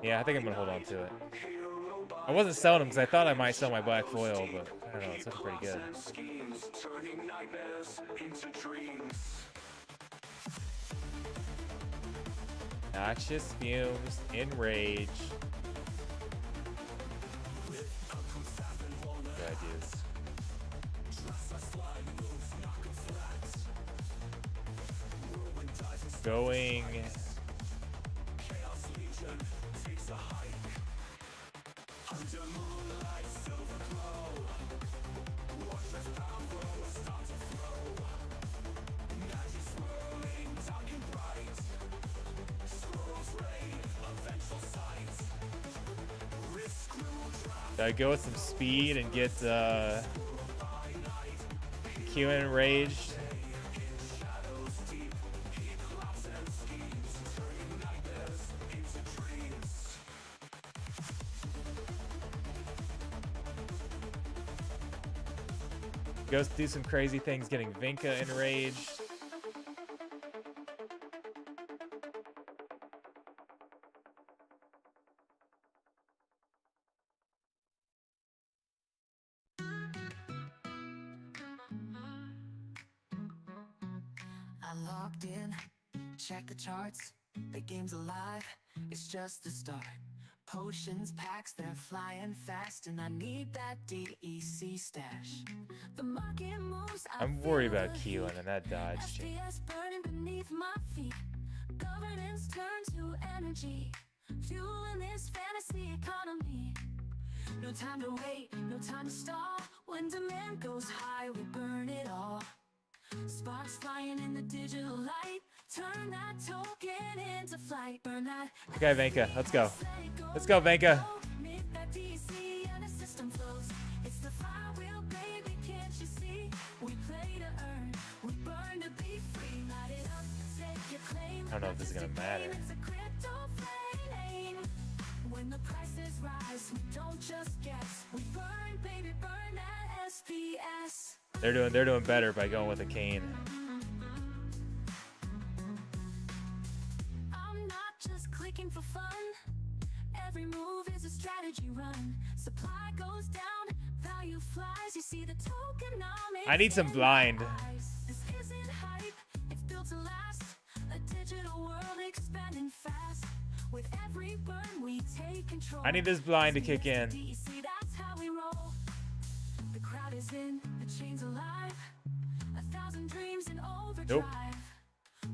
Yeah, I think I'm gonna hold on to it. I wasn't selling them because I thought I might sell my black foil, but I don't know, it's looking pretty good. Noxious fumes, enrage. What do I do? Going. Go with some speed and get Q enraged. Go do some crazy things, getting Vinka enraged. I'm locked in, check the charts, the game's alive, it's just the start. Potions, packs, they're flying fast, and I need that DEC stash. The market moves, I'm worried about Keelan and that dodge chain. FPS burning beneath my feet. Governance turn to energy, fueling this fantasy economy. No time to wait, no time to stall. When demand goes high, we burn it all. Sparks flying in the digital light. Turn that token into flight. Burn that. Okay, Venka, let's go. Let's go, Venka. Make that DC and the system flows. It's the flywheel, baby, can't you see? We play to earn, we burn to be free. Light it up, take your claim. I don't know if this is gonna matter. It's a crypto flame. When the prices rise, we don't just guess. We burn, baby, burn that SPS. They're doing better by going with a cane. I'm not just clicking for fun. Every move is a strategy run. Supply goes down, value flies. You see the tokenomics. I need some blind. This isn't hype, it's built to last. A digital world expanding fast. With every burn we take control. I need this blind to kick in. DEC, that's how we roll. The crowd is in, the chain's alive. 1,000 dreams in overdrive. Nope.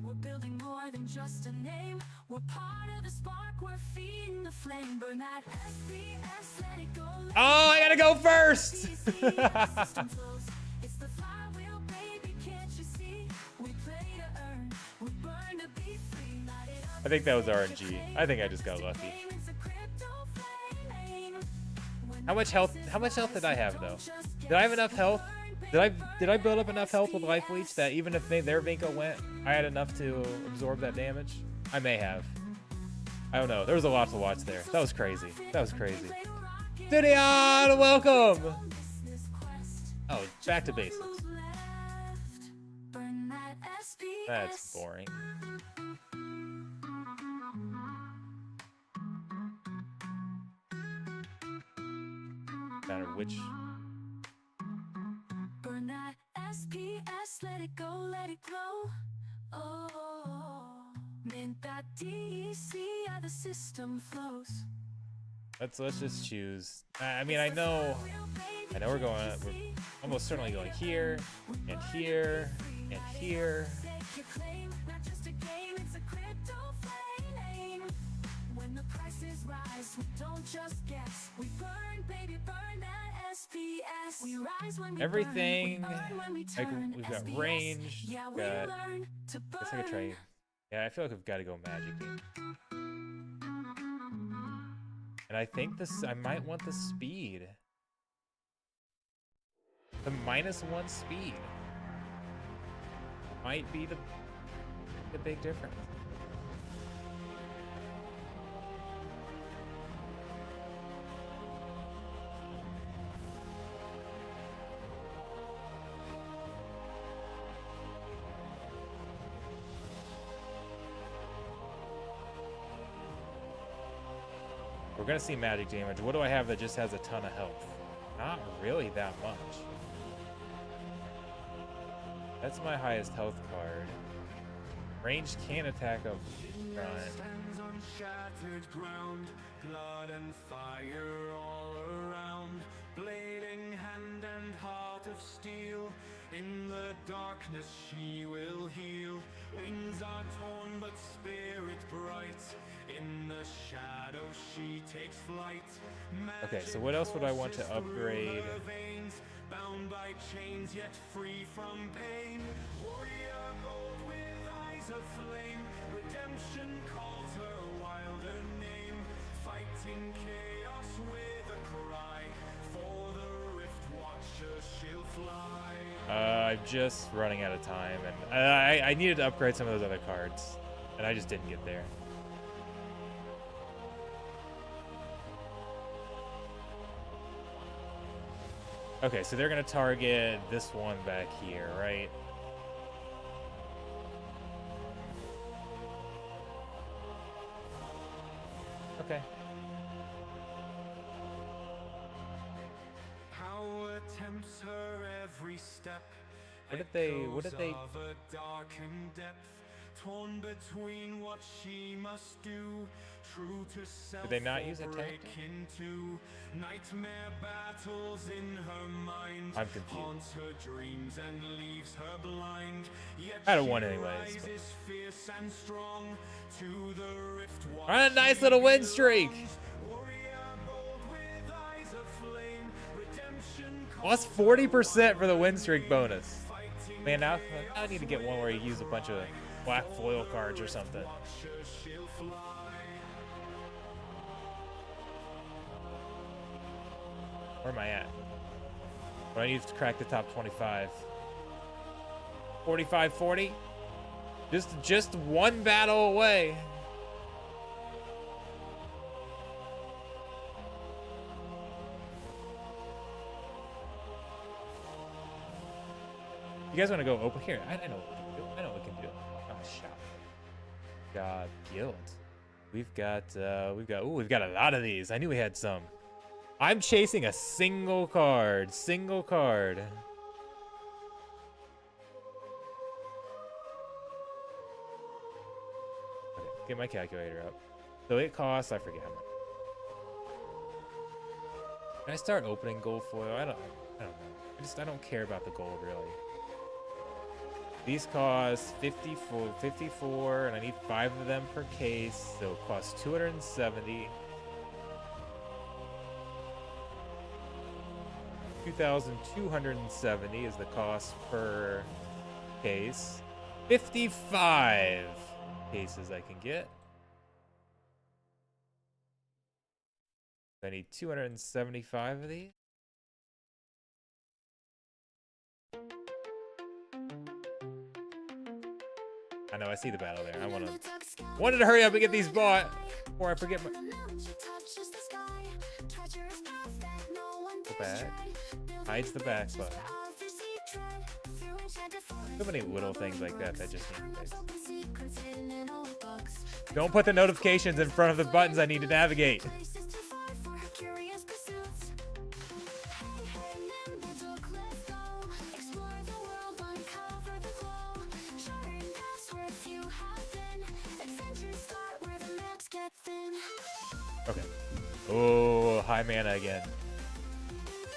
We're building more than just a name. We're part of the spark, we're feeding the flame. Burn that SBS, let it go. Oh, I gotta go first. System flows. It's the flywheel, baby, can't you see? We play to earn, we burn to be free. Light it up. I think that was RNG. I think I just got lucky. It's a crypto flame. When How much health did I have though? Did I have enough health? Did I build up enough health with Life Leech that even if their Vinko went, I had enough to absorb that damage? I may have. I don't know. There was a lot to watch there. That was crazy. That was crazy. Didion, welcome! Oh, back to basics. Burn that SPS. That's boring. Matter which. Burn that SPS, let it go, let it glow. Oh, mint that DEC, yeah, the system flows. Let's just choose. I mean, I know we're almost certainly going here and here and here. Take your claim, not just a game, it's a crypto flame. When the prices rise, we don't just guess. We burn, baby, burn that SPS. We rise when we Everything, burn, we burn when we like turn. we've got SPS. range, Yeah, we got, learn to burn. guess I could try, yeah, I feel like I've got to go magic game. And I think I might want the speed. The -1 speed might be the big difference. We're gonna see magic damage. What do I have that just has a ton of health? Not really that much. That's my highest health card. Ranged can attack up front. Stands on shattered ground, blood and fire all around, blading hand and heart of steel. In the darkness she will heal. Wings are torn but spirit bright. In the shadow she takes flight. Okay, so what else would I want to upgrade? Veins, bound by chains yet free from pain. Warrior gold with eyes of flame. Redemption calls her wilder name. Fighting chaos with a cry. For the Rift Watcher she'll fly. I'm just running out of time, and I needed to upgrade some of those other cards, and I just didn't get there. Okay, so they're gonna target this one back here, right? Okay. Power tempts her every step. What did they- Echoes of a darkened depth. torn between what she must do. True to self, Did they not use a tactic? into nightmare battles in her mind. I'm confused. Haunts her dreams and leaves her blind. Yet I don't want anyways. she rises fierce and strong to the rift. On a nice little win streak. Plus 40% for the win streak bonus. Man, now I need to get one where you use a bunch of black foil cards or something. Where am I at? But I need to crack the top 25. 45-40. Just one battle away. You guys want to go open here? I know what we can do. I know what we can do. Oh, shop. God, guild. We've got a lot of these. I knew we had some. I'm chasing a single card. Single card. Okay, get my calculator up. So it costs, I forget how much. Can I start opening gold foil? I don't know. I don't care about the gold really. These cost 54, and I need 5 of them per case, so it costs 270. 2,270 is the cost per case. 55 cases I can get. I need 275 of these. I know, I see the battle there. I wanted to hurry up and get these bought before I forget my... The back. Hides the back button. So many little things like that that just need to fix. Don't put the notifications in front of the buttons I need to navigate. Okay. Oh, high mana again.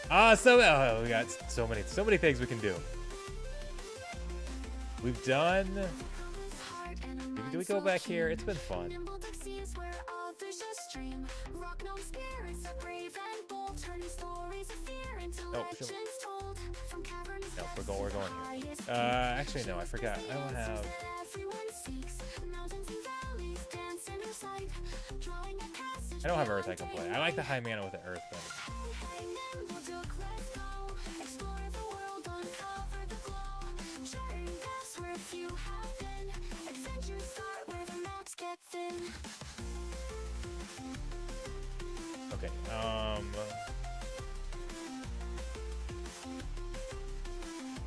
We got so many things we can do. We've done. Do we go back here? It's been fun. Nope. Nope, we're going here. Actually no, I forgot. I don't have. I don't have Earth I can play. I like the high mana with the Earth better. Okay,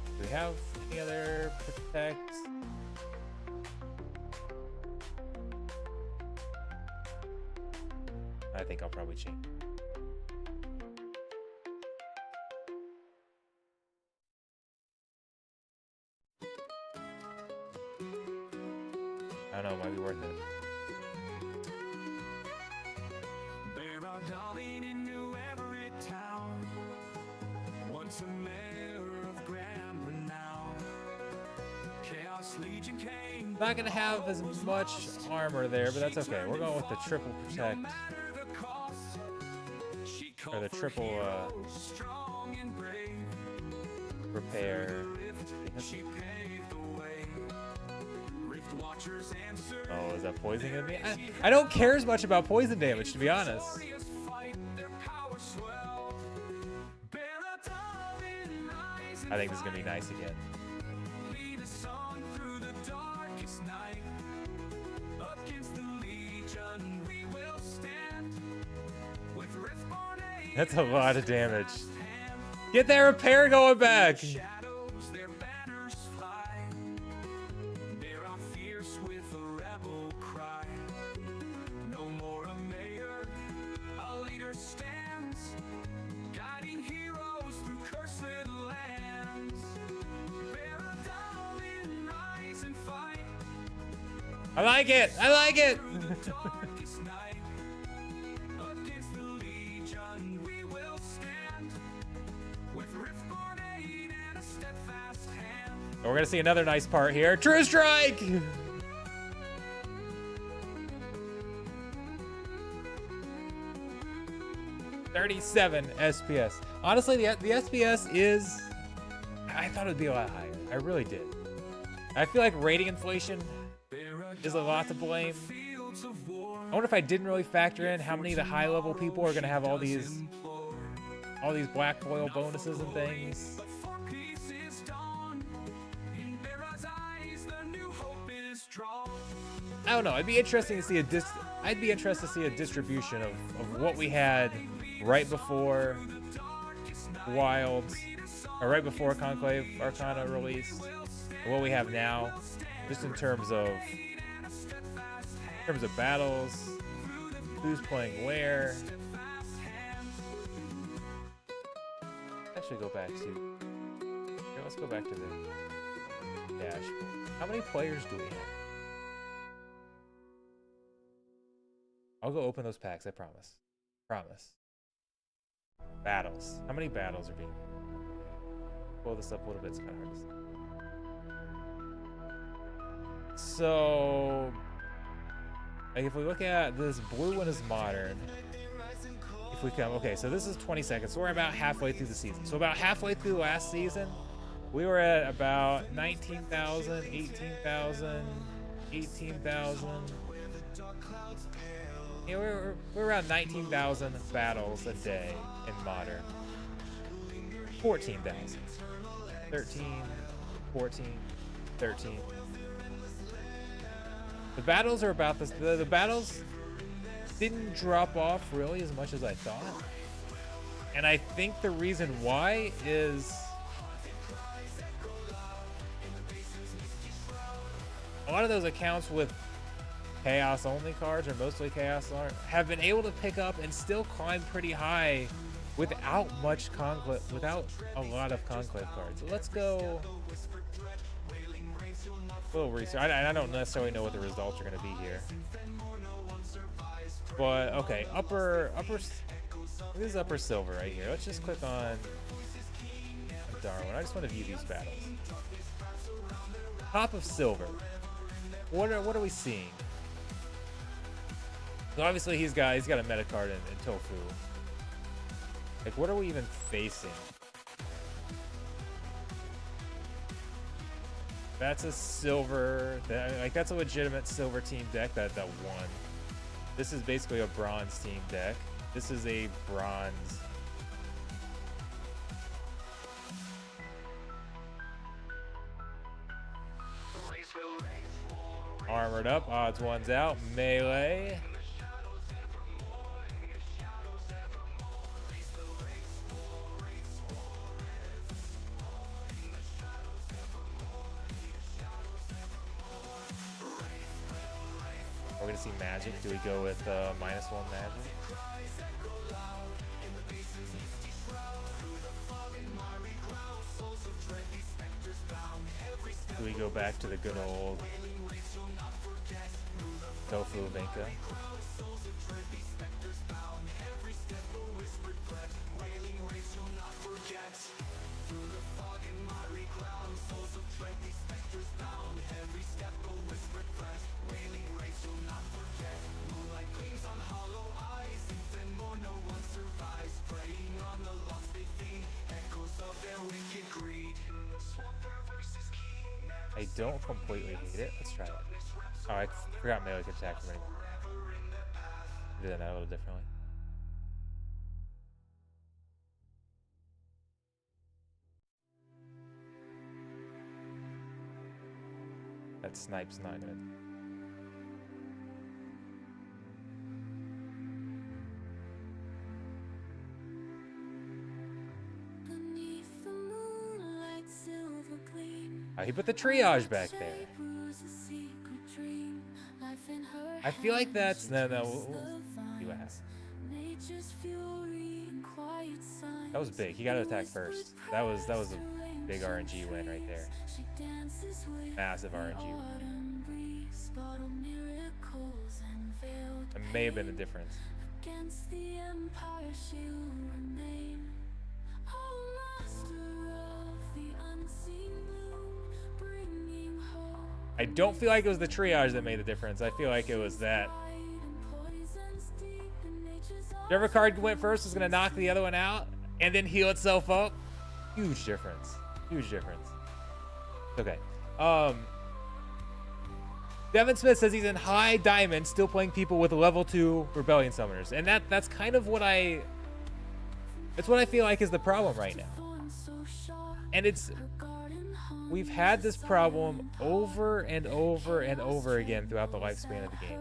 do we have any other protect? I think I'll probably change. I don't know, it might be worth it. There are darling in New Everett town, once a mayor of grand renown. Chaos Legion came. Not gonna have as much armor there, but that's okay. We're going with the triple protect. Or the triple repair. Oh, is that poisoning me? I don't care as much about poison damage, to be honest. I think this is gonna be nice again. That's a lot of damage. Get that repair going back. I like it. I like it. We're gonna see another nice part here. True strike. 37 SPS. Honestly, the SPS is, I thought it'd be a lot higher. I really did. I feel like rating inflation is a lot to blame. I wonder if I didn't really factor in how many of the high level people are gonna have all these black foil bonuses and things. I don't know. I'd be interested to see a distribution of what we had right before Wilds, or right before Conclave Arcana released, and what we have now, just in terms of battles, who's playing where. Actually, go back to here. Let's go back to the dashboard. How many players do we have? I'll go open those packs, I promise. Promise. Battles. How many battles are being... Pull this up a little bit, it's kind of hard to see. So... like if we look at this blue one is modern. If we come... Okay, so this is 20 seconds. So we're about halfway through the season. So about halfway through last season, we were at about 19,000, 18,000, 18,000... Yeah, we're around 19,000 battles a day in modern. 14,000. 13, 14, 13. The battles are about this. The battles didn't drop off really as much as I thought. And I think the reason why is a lot of those accounts with Chaos only cards, or mostly Chaos, have been able to pick up and still climb pretty high without much Conclave, without a lot of Conclave cards. So let's go a little research. I don't necessarily know what the results are going to be here, but okay, upper. This is upper silver right here. Let's just click on Darwin. I just want to view these battles. Top of silver. What are we seeing? So obviously he's got a meta card in Tofu. Like, what are we even facing? That's a silver. That's a legitimate silver team deck that won. This is basically a bronze team deck. This is a bronze. Armored up. Odds one's out. Melee. We're gonna see magic. Do we go with -1 magic? Do we go back to the good old Tofu Vinka? I don't completely hate it. Let's try it. Oh, I forgot melee could attack from anymore. Do that a little differently. That snipe's not gonna. Oh, he put the triage back there. I feel like that's no. We'll see what happens. That was big. He got to attack first. That was a big RNG win right there. Massive RNG win. may have been the difference. Against the empire she will remain. Oh, master of the unseen gloom, bringing hope. I don't feel like it was the triage that made the difference. I feel like it was that. Whichever card went first was going to knock the other one out and then heal itself up. Huge difference. Huge difference. Okay. Devin Smith says he's in high diamond, still playing people with level 2 rebellion summoners. And that's kind of what it's what I feel like is the problem right now. And we've had this problem over and over and over again throughout the lifespan of the game.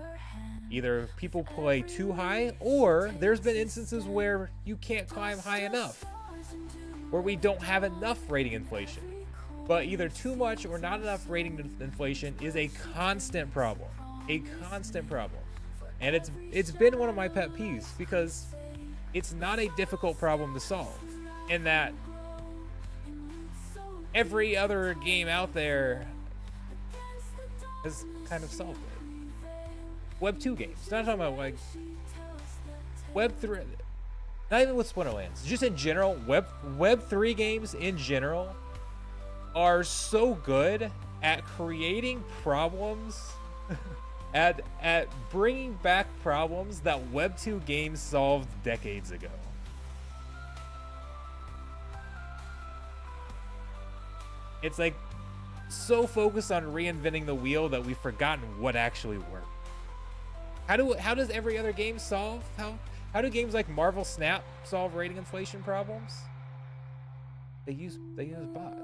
Either people play too high, or there's been instances where you can't climb high enough, where we don't have enough rating inflation. But either too much or not enough rating inflation is a constant problem. A constant problem. And it's been one of my pet peeves, because it's not a difficult problem to solve, in that every other game out there has kind of solved it. Web 2 games, not talking about like Web 3, not even with Splinterlands, just in general, Web 3 games in general are so good at creating problems, at bringing back problems that Web 2 games solved decades ago. It's like so focused on reinventing the wheel that we've forgotten what actually worked. How does every other game solve? How do games like Marvel Snap solve rating inflation problems? They use bots.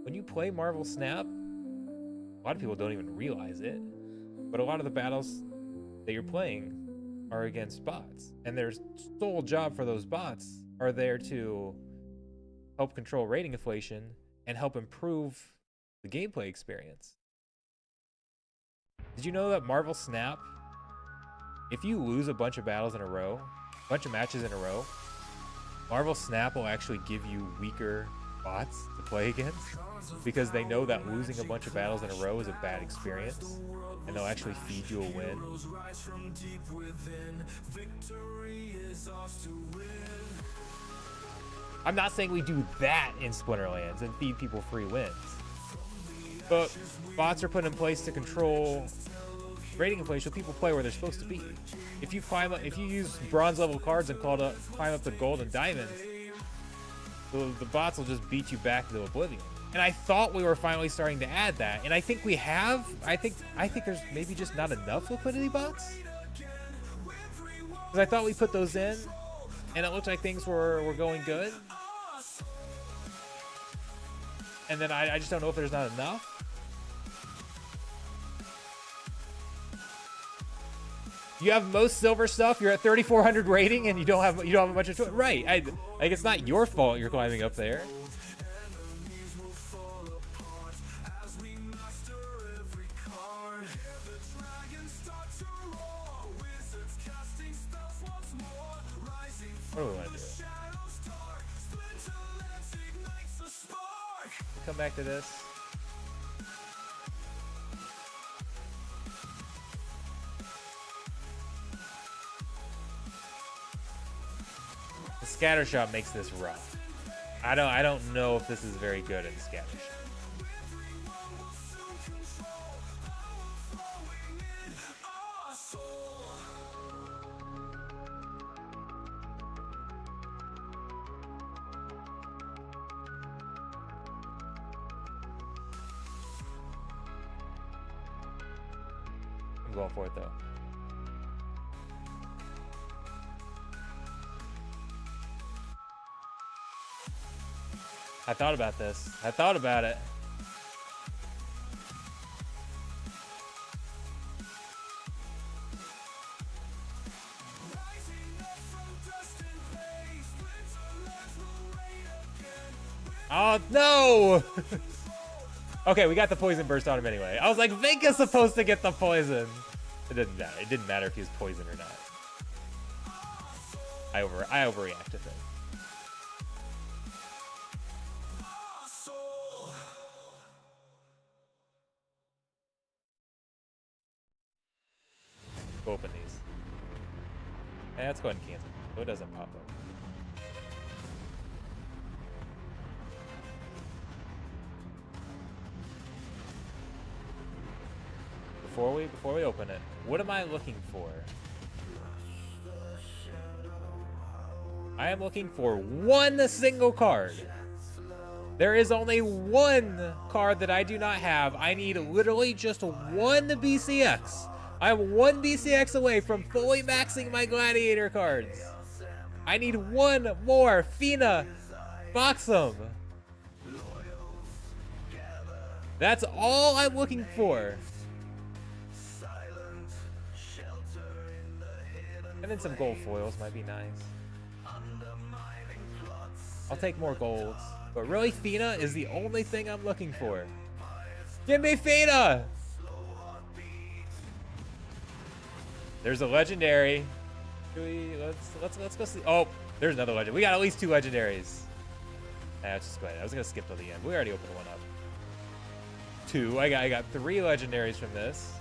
When you play Marvel Snap, a lot of people don't even realize it, but a lot of the battles that you're playing are against bots, and their sole job for those bots are there to help control rating inflation and help improve the gameplay experience. Did you know that Marvel Snap, if you lose a bunch of battles in a row, a bunch of matches in a row, Marvel Snap will actually give you weaker bots to play against, because they know that losing a bunch of battles in a row is a bad experience, and they'll actually feed you a win. I'm not saying we do that in Splinterlands and feed people free wins, but bots are put in place to control rating inflation so people play where they're supposed to be. If you use bronze level cards and climb up to gold and diamonds, the bots will just beat you back to oblivion. And I thought we were finally starting to add that, and I think we have. I think there's maybe just not enough liquidity bots, because I thought we put those in, and it looked like things were going good. And then I just don't know if there's not enough. You have most silver stuff. You're at 3,400 rating, and you don't have a bunch of choice. Right? Like, it's not your fault you're climbing up there. What do we want to do? Come back to this. The scatter shot makes this rough. I don't know if this is very good in scatter shot. I'm going for it though. I thought about this. I thought about it. Oh no! Okay, we got the poison burst on him anyway. I was like, Vinka's supposed to get the poison. It didn't matter. It didn't matter if he was poisoned or not. I overreact to things. Let's go ahead and cancel so it doesn't pop up. Before we open it, what am I looking for? I am looking for one single card. There is only one card that I do not have. I need literally just one BCX. I'm one BCX away from fully maxing my Gladiator cards. I need one more Fina Boxum. That's all I'm looking for. And then some gold foils might be nice. I'll take more golds. But really, Fina is the only thing I'm looking for. Give me Fina! There's a legendary. Let's go see. Oh, there's another legend. We got at least 2 legendaries. Let's just go ahead. I was gonna skip till the end. We already opened one up. 2. I got 3 legendaries from this.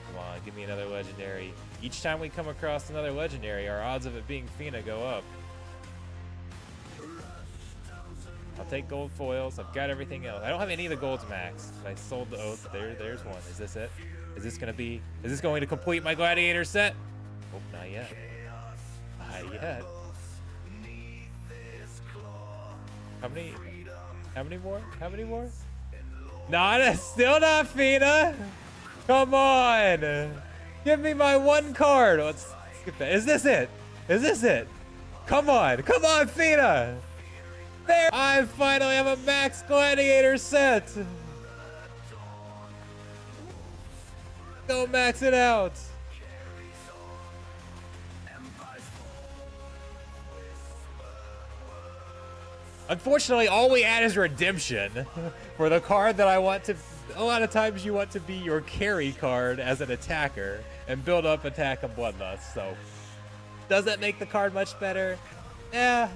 Come on, give me another legendary. Each time we come across another legendary, our odds of it being Fina go up. I'll take gold foils. I've got everything else. I don't have any of the golds maxed. I sold the oath. There's one. Is this it? Is this going to complete my Gladiator set? Oh, not yet. Not yet. How many more? How many more? Still not Fina. Come on. Give me my one card. Let's skip that. Is this it? Is this it? Come on. Come on, Fina. There. I finally have a max Gladiator set. Go max it out. Unfortunately, all we add is redemption for the card that I want to. A lot of times you want to be your carry card as an attacker and build up attack and bloodlust. So does that make the card much better? Yeah.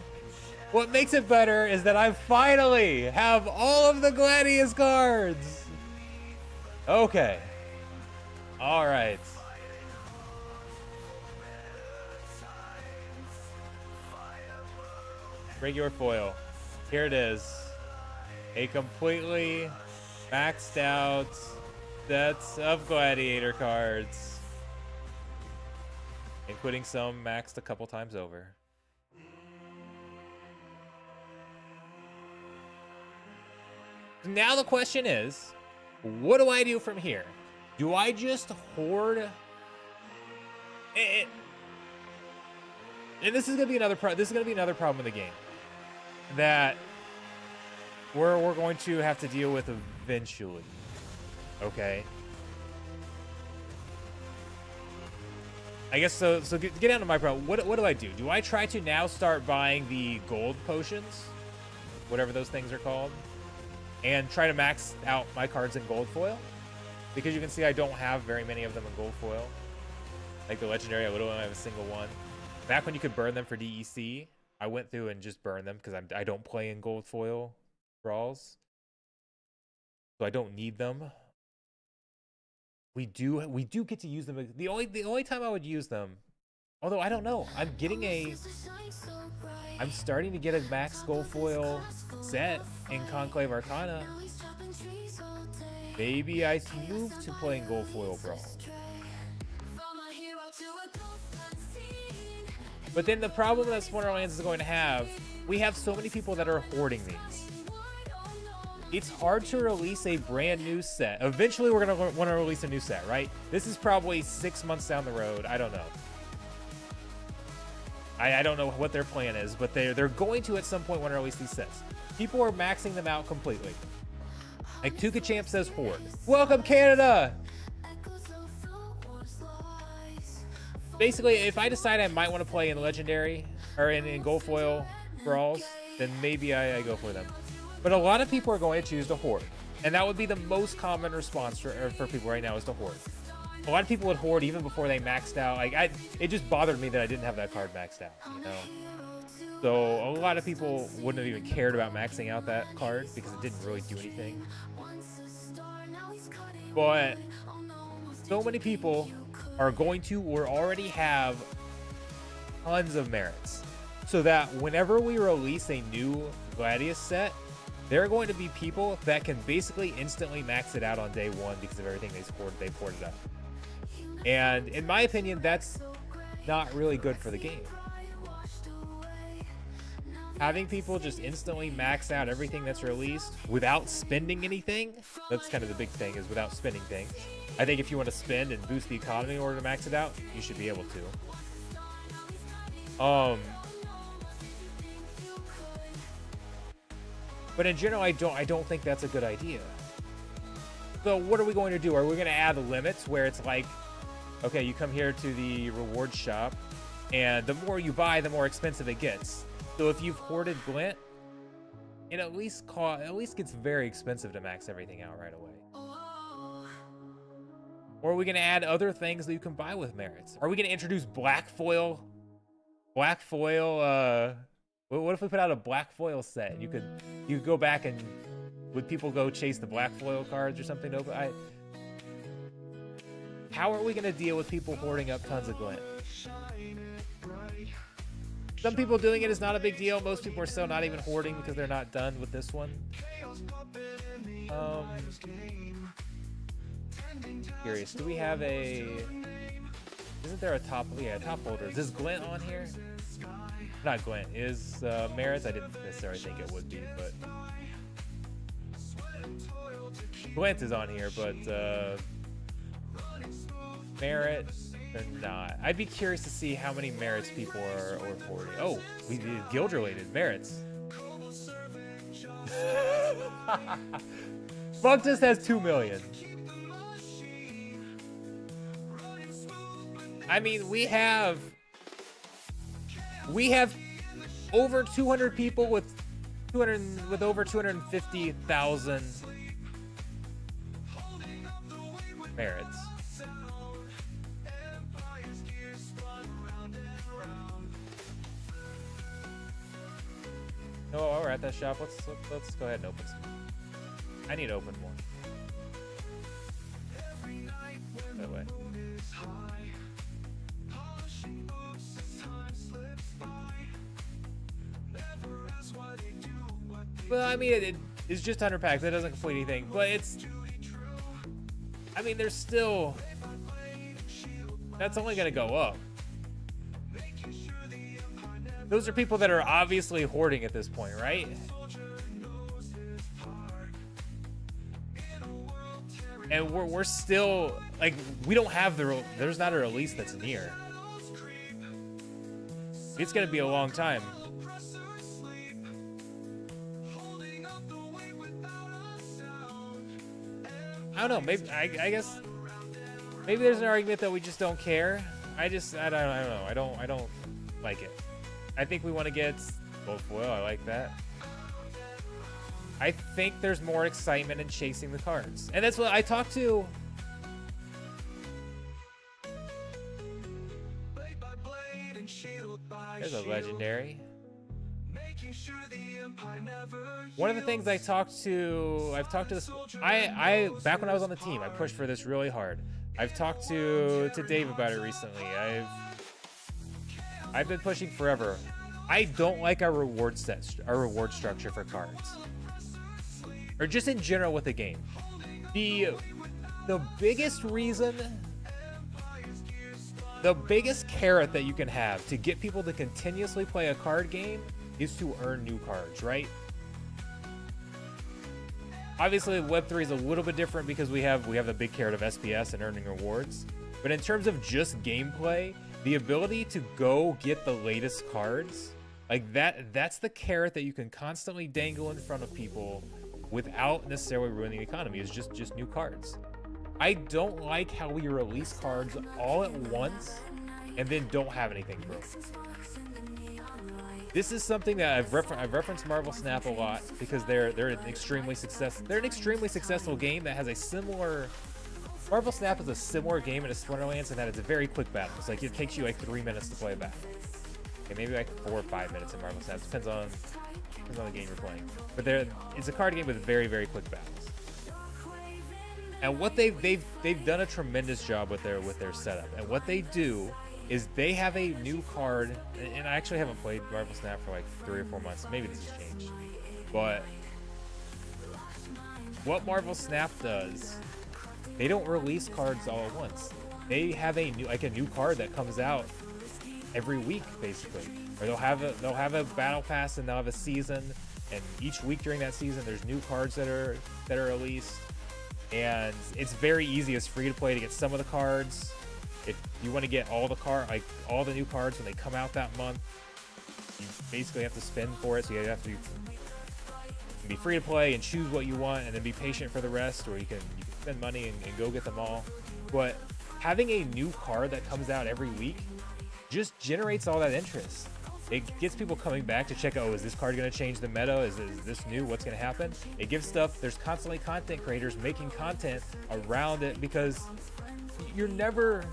What makes it better is that I finally have all of the Gladius cards. Okay. All right. Regular foil. Here it is. A completely maxed out set of Gladiator cards, including some maxed a couple times over. Now the question is, what do I do from here? Do I just hoard? And this is gonna be another problem in the game that we're going to have to deal with eventually. Okay. I guess so. So get down to my problem. What do I do? Do I try to now start buying the gold potions, whatever those things are called, and try to max out my cards in gold foil? Because you can see I don't have very many of them in gold foil. Like the legendary, I literally only have a single one. Back when you could burn them for DEC, I went through and just burned them because I don't play in gold foil brawls, so I don't need them. We do get to use them. The only time I would use them, although I don't know, I'm starting to get a max gold foil set in Conclave Arcana. Maybe I move to playing gold foil brawls. But then the problem that Splinterlands is going to have, we have so many people that are hoarding these. It's hard to release a brand new set. Eventually, we're going to want to release a new set, right? This is probably 6 months down the road. I don't know. I don't know what their plan is, but they're going to at some point want to release these sets. People are maxing them out completely. Like Tuka Champ says, hoard. Welcome, Canada! Basically, if I decide I might want to play in Legendary or in gold foil brawls, then maybe I go for them. But a lot of people are going to choose to hoard, and that would be the most common response for people right now is to hoard. A lot of people would hoard even before they maxed out. Like it just bothered me that I didn't have that card maxed out, you know. So a lot of people wouldn't have even cared about maxing out that card because it didn't really do anything. But so many people are going to or already have tons of merits, so that whenever we release a new Gladius set, there are going to be people that can basically instantly max it out on day one because of everything they ported up. And in my opinion, that's not really good for the game. Having people just instantly max out everything that's released without spending anything, that's kind of the big thing, is without spending things. I think if you want to spend and boost the economy in order to max it out, you should be able to. But in general, I don't think that's a good idea. So what are we going to do? Are we going to add limits where it's like, okay, you come here to the reward shop, and the more you buy, the more expensive it gets. So if you've hoarded glint, it at least gets very expensive to max everything out right away. Or are we going to add other things that you can buy with merits? Are we going to introduce black foil? What if we put out a black foil set? You could go back and would people go chase the black foil cards or something? How are we going to deal with people hoarding up tons of glint? Some people doing it is not a big deal. Most people are still not even hoarding because they're not done with this one. Curious, do we have isn't there a top, top holders? Is glint on here? Not glint, is merits? I didn't necessarily think it would be, but glint is on here, but merit, they're not. I'd be curious to see how many merits people are hoarding. Oh, we did guild related merits. Bug just has 2 million. I mean, we have over 200 people with over 250,000 merits. Oh, we're at that shop. Let's go ahead and open some. I need to open more. That way. Well, I mean, it's just 100 packs. That doesn't complete anything, but I mean, there's still. That's only gonna go up. Those are people that are obviously hoarding at this point, right? And we're still, like, we don't have there's not a release that's near. It's gonna be a long time. I don't know, maybe, I guess, maybe there's an argument that we just don't care. I don't know, I don't like it. I think we want to get gold foil. I like that. I think there's more excitement in chasing the cards, and that's what I talked to. There's a legendary. One of the things I've talked to this. I back when I was on the team, I pushed for this really hard. I've talked to Dave about it recently. I've been pushing forever. I don't like our reward structure for cards, or just in general with the game. The biggest reason, the biggest carrot that you can have to get people to continuously play a card game is to earn new cards, right? Obviously, Web3 is a little bit different because we have the big carrot of SPS and earning rewards. But in terms of just gameplay, the ability to go get the latest cards, like that's the carrot that you can constantly dangle in front of people without necessarily ruining the economy, is just new cards. I don't like how we release cards all at once and then don't have anything for them. This is something that I've referenced Marvel Snap a lot because they're an extremely successful game that has a similar. Marvel Snap is a similar game in a Splinterlands in that it's a very quick battle. It's like it takes you like 3 minutes to play a battle. Okay, maybe like 4 or 5 minutes in Marvel Snap. Depends on the game you're playing. But it's a card game with very, very quick battles. And what they've done a tremendous job with their setup. And what they do is they have a new card, and I actually haven't played Marvel Snap for like 3 or 4 months. Maybe this has changed. But what Marvel Snap does, they don't release cards all at once. They have a new card that comes out every week, basically. Or they'll have a battle pass, and they'll have a season, and each week during that season there's new cards that are released. And it's very easy as free to play to get some of the cards. If you want to get all the new cards when they come out that month, you basically have to spend for it. So you have to be free to play and choose what you want, and then be patient for the rest, or you can spend money and go get them all. But having a new card that comes out every week just generates all that interest. It gets people coming back to check out, is this card going to change the meta? Is this new? What's going to happen? It gives stuff. There's constantly content creators making content around it, because you're never,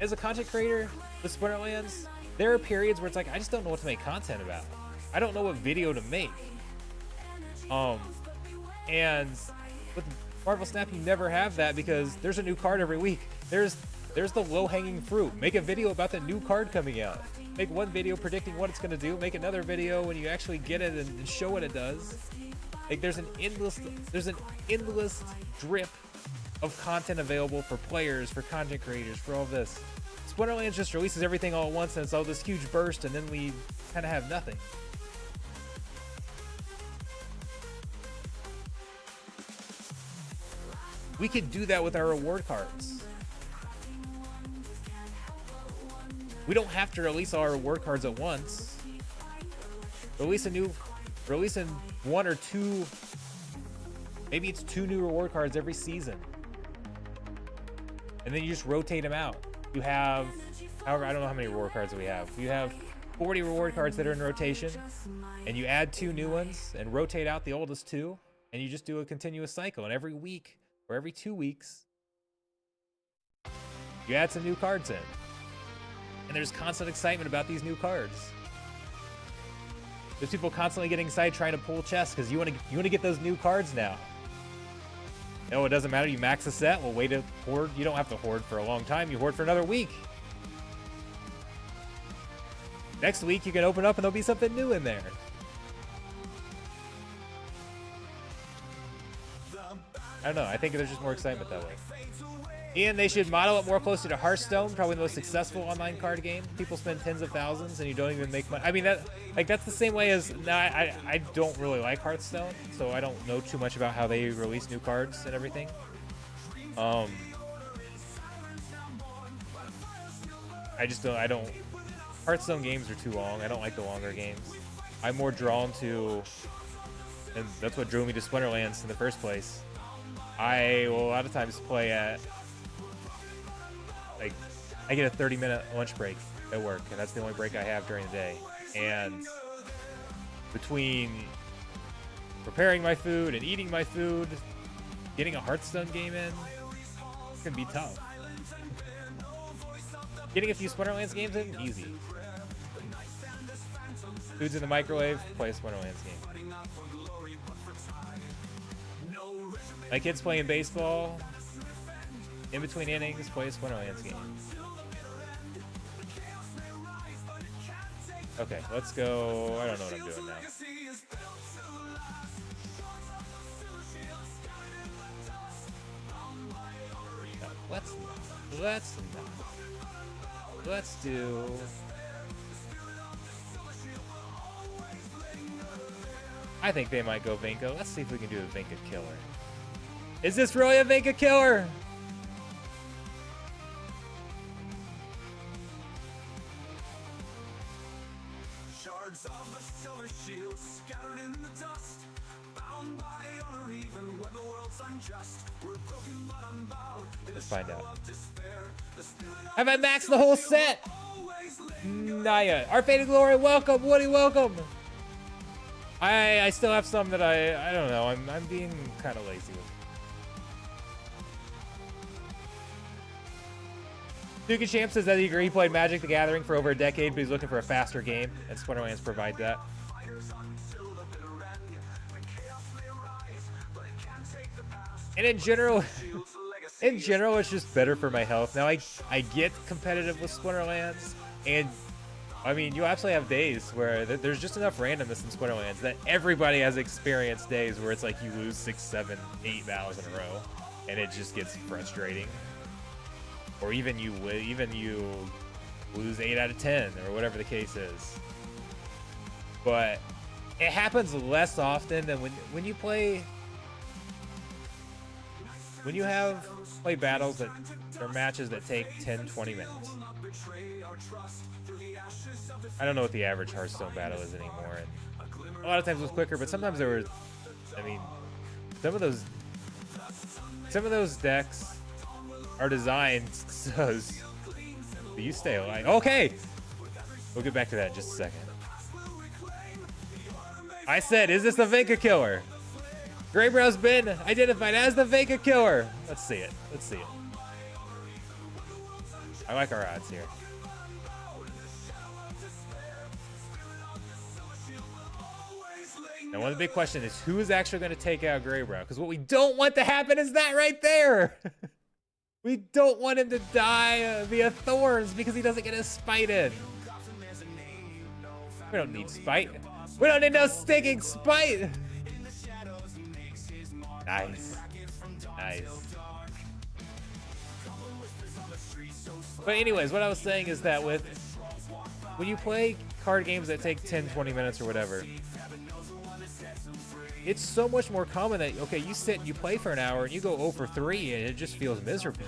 as a content creator with Splinterlands, there are periods where it's like, I just don't know what to make content about. I don't know what video to make. And with Marvel Snap, you never have that, because there's a new card every week. There's the low-hanging fruit. Make a video about the new card coming out. Make one video predicting what it's going to do. Make another video when you actually get it and show what it does. Like, there's an endless drip of content available for players, for content creators, for all this. Splinterlands just releases everything all at once, and it's all this huge burst, and then we kind of have nothing. We could do that with our reward cards. We don't have to release all our reward cards at once. Release 1 or 2, maybe it's 2 new reward cards every season. And then you just rotate them out. You have, however, I don't know how many reward cards we have. You have 40 reward cards that are in rotation, and you add 2 new ones and rotate out the oldest 2, and you just do a continuous cycle. And every week or every 2 weeks, you add some new cards in. And there's constant excitement about these new cards. There's people constantly getting excited trying to pull chests because you want to get those new cards now. No, it doesn't matter. You max a set. Well, wait to hoard. You don't have to hoard for a long time. You hoard for another week. Next week you can open up and there'll be something new in there. I don't know. I think there's just more excitement that way. And they should model it more closely to Hearthstone, probably the most successful online card game. People spend tens of thousands and you don't even make money. I mean, that's the same way as, I don't really like Hearthstone, so I don't know too much about how they release new cards and everything. I don't, Hearthstone games are too long. I don't like the longer games. I'm more drawn to, and that's what drew me to Splinterlands in the first place. I will a lot of times play at, like, I get a 30-minute lunch break at work, and that's the only break I have during the day. And between preparing my food and eating my food, getting a Hearthstone game in, it's gonna be tough. Getting a few Splinterlands games in, easy. Food's in the microwave, play a Splinterlands game. My kid's playing baseball. In between innings, play a Splinterlands game. Okay, let's go. I don't know what I'm doing now. No, let's do. I think they might go Vinka. Let's see if we can do a Vinka killer. Is this really a Vinka killer? Shards of a silver shield scattered in the dust, bound by honor even when the world's unjust. We're broken but unbowed. Let's find out. Have I maxed the whole set? Naya. Our Faded Glory, welcome. Woody, welcome. I still have some that I don't know. I'm being kind of lazy with. Duke Champ says that he agreed he played Magic the Gathering for over a decade, but he's looking for a faster game, and Splinterlands provides that. And in general, it's just better for my health. Now I get competitive with Splinterlands, and I mean, you absolutely have days where there's just enough randomness in Splinterlands that everybody has experienced days where it's like you lose 6, 7, 8 battles in a row, and it just gets frustrating. Or even you lose 8 out of 10, or whatever the case is. But it happens less often than when you play. When you play battles that or matches that take 10, 20 minutes. I don't know what the average Hearthstone battle is anymore, and a lot of times it was quicker, but sometimes there were, I mean, some of those decks are designed so you stay alive. Okay, we'll get back to that in just a second. I said, is this the Vinka killer? Greybrow's been identified as the Vinka killer. Let's see it. Let's see it. I like our odds here. Now, one of the big questions is who is actually going to take out Greybrow? Because what we don't want to happen is that right there. We don't want him to die via thorns because he doesn't get his spite in. We don't need spite. We don't need no stinking spite. Nice. Nice. But anyways, what I was saying is that when you play card games that take 10, 20 minutes or whatever, it's so much more common that, okay, you sit and you play for an hour and you go 0 for 3 and it just feels miserable.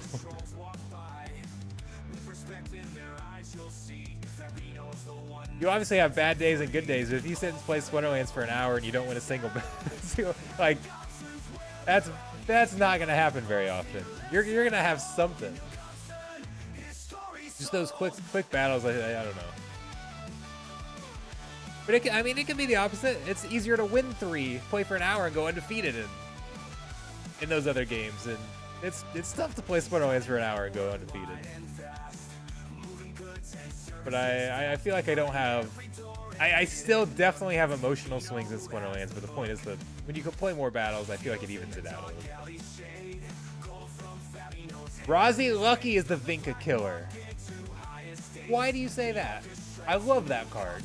You obviously have bad days and good days, but if you sit and play Splinterlands for an hour and you don't win a single like, that's not gonna happen very often. You're gonna have something. Just those quick battles, I don't know. But it can be the opposite. It's easier to win 3, play for an hour, and go undefeated in those other games. And it's tough to play Splinterlands for an hour and go undefeated. But I feel like I don't have. I still definitely have emotional swings in Splinterlands. But the point is that when you can play more battles, I feel like it evens it out a little bit. Rozzy Lucky is the Vinka killer. Why do you say that? I love that card.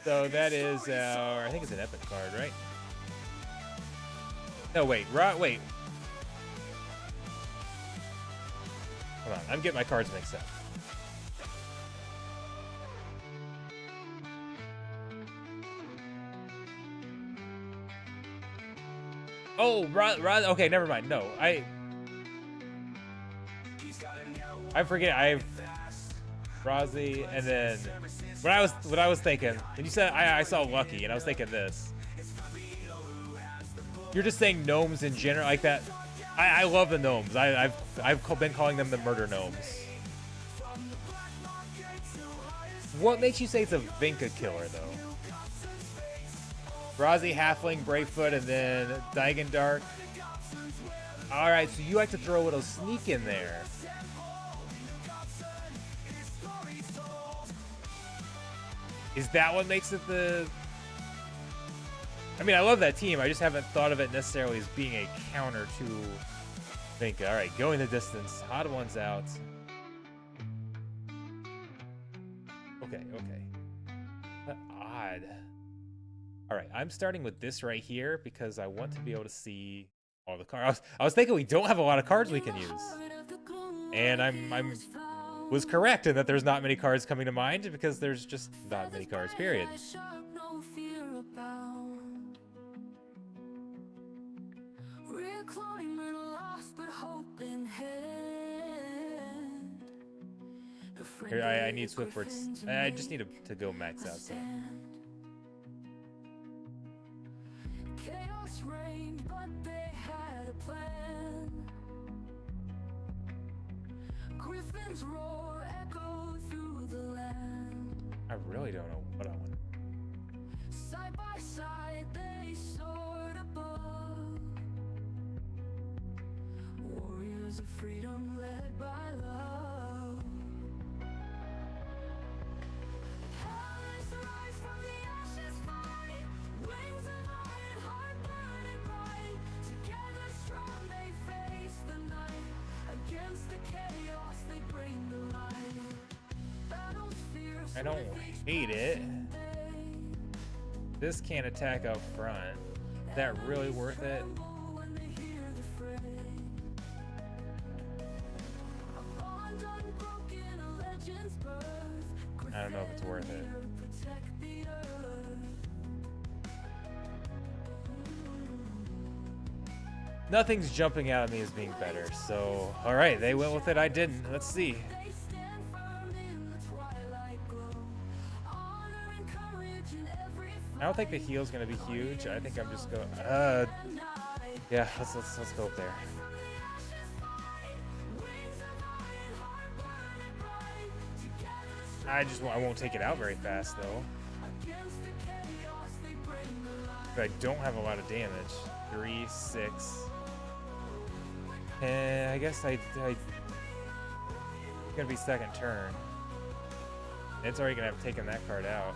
So that is our, I think it's an epic card, right? No, wait, wait. Hold on, I'm getting my cards mixed up. Oh, okay, never mind. No, I forget. I've Rozzy, and then what I was thinking when you said I saw Lucky, and I was thinking this. You're just saying gnomes in general, like that. I love the gnomes. I've been calling them the murder gnomes. What makes you say it's a Vinka killer though? Rozzy, Halfling, Bravefoot, and then Daigon Dark. Alright, so you like to throw a little sneak in there. Is that what makes it the... I mean, I love that team. I just haven't thought of it necessarily as being a counter to Vinka. Alright, going the distance. Odd one's out. Okay. Odd. All right, I'm starting with this right here because I want to be able to see all the cards. I was thinking we don't have a lot of cards we can use, and I was correct in that there's not many cards coming to mind because there's just not many cards. Period. Here, I need Swiftwords. I just need to go max out. So. Rained, but they had a plan. Griffin's roar echoed through the land. I really don't know what I want. Side by side they soared above. Warriors of freedom led by love. I don't hate it. This can't attack up front. Is that really worth it? I don't know if it's worth it. Nothing's jumping out at me as being better, so alright, they went with it, I didn't. Let's see. I don't think the heal's gonna be huge. I think I'm just going yeah, let's go up there. I won't take it out very fast though. But I don't have a lot of damage. 3, 6. I guess it's gonna be second turn. It's already gonna have taken that card out.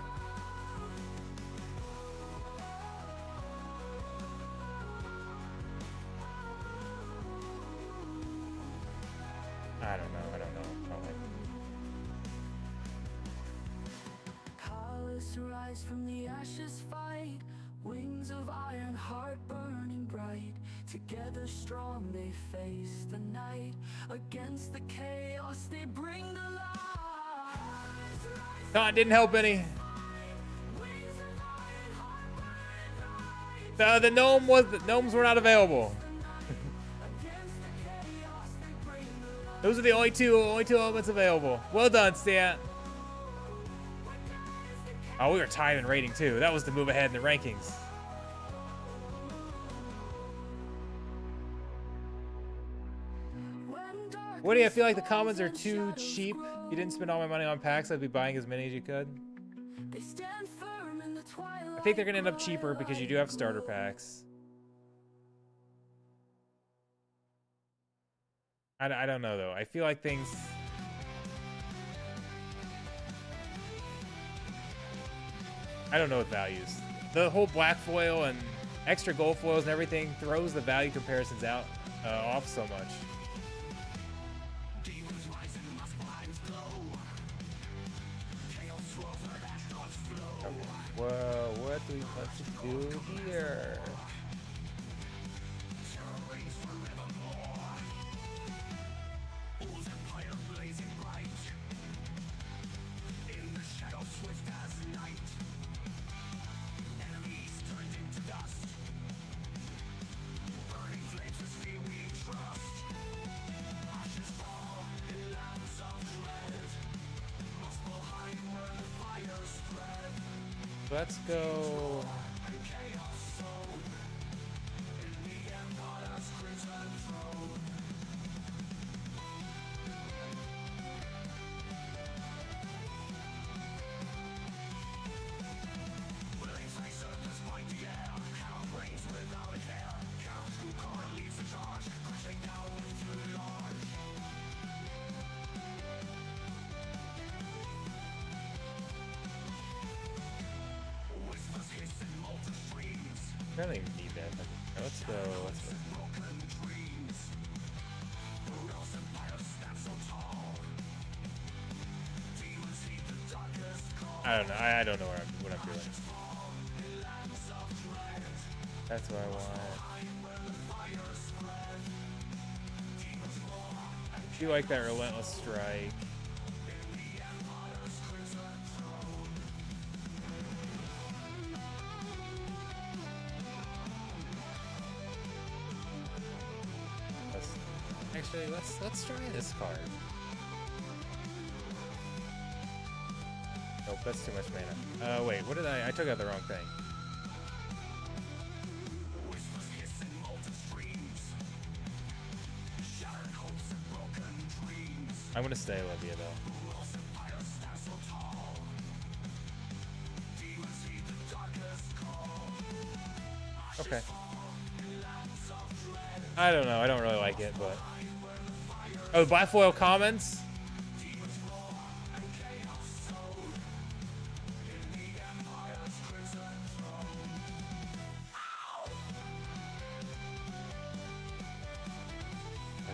I don't know. Rise from the ashes, fight. Wings of iron, heart burning bright. Together strong they face the night. Against the chaos they bring the light. That didn't help any. The gnomes were not available. Those are the only two elements available. Well done, Stan. Oh, we were tied in rating too. That was the move ahead in the rankings. Woody, I feel like the commons are too cheap. You didn't spend all my money on packs. I'd be buying as many as you could. I think they're gonna end up cheaper because you do have starter packs. I don't know though. I feel like things. I don't know what values. The whole black foil and extra gold foils and everything throws the value comparisons out off so much. Okay. Whoa, what do we want to do here? Let's go. I don't even need that. Let's go. I don't know. I don't know what I'm doing. That's what I want. Do you like that relentless strike? Actually, let's try this card. Nope, that's too much mana. Wait, what did I took out the wrong thing. I'm gonna stay Olivia though. Okay. I don't know. I don't really like it, but. Oh, bifoil commons?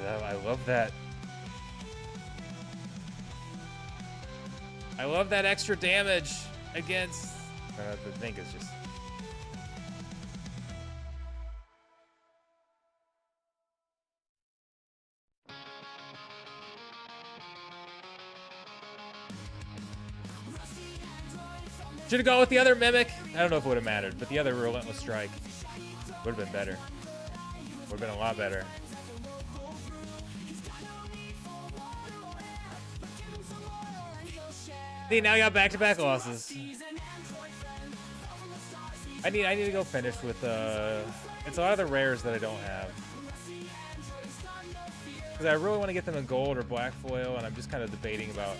I love that. I love that extra damage against the thing is just. Should have gone with the other mimic. I don't know if it would have mattered, but the other relentless strike would have been better. Would have been a lot better. See, now you got back-to-back losses. I need to go finish with it's a lot of the rares that I don't have. Because I really want to get them in gold or black foil, and I'm just kind of debating about.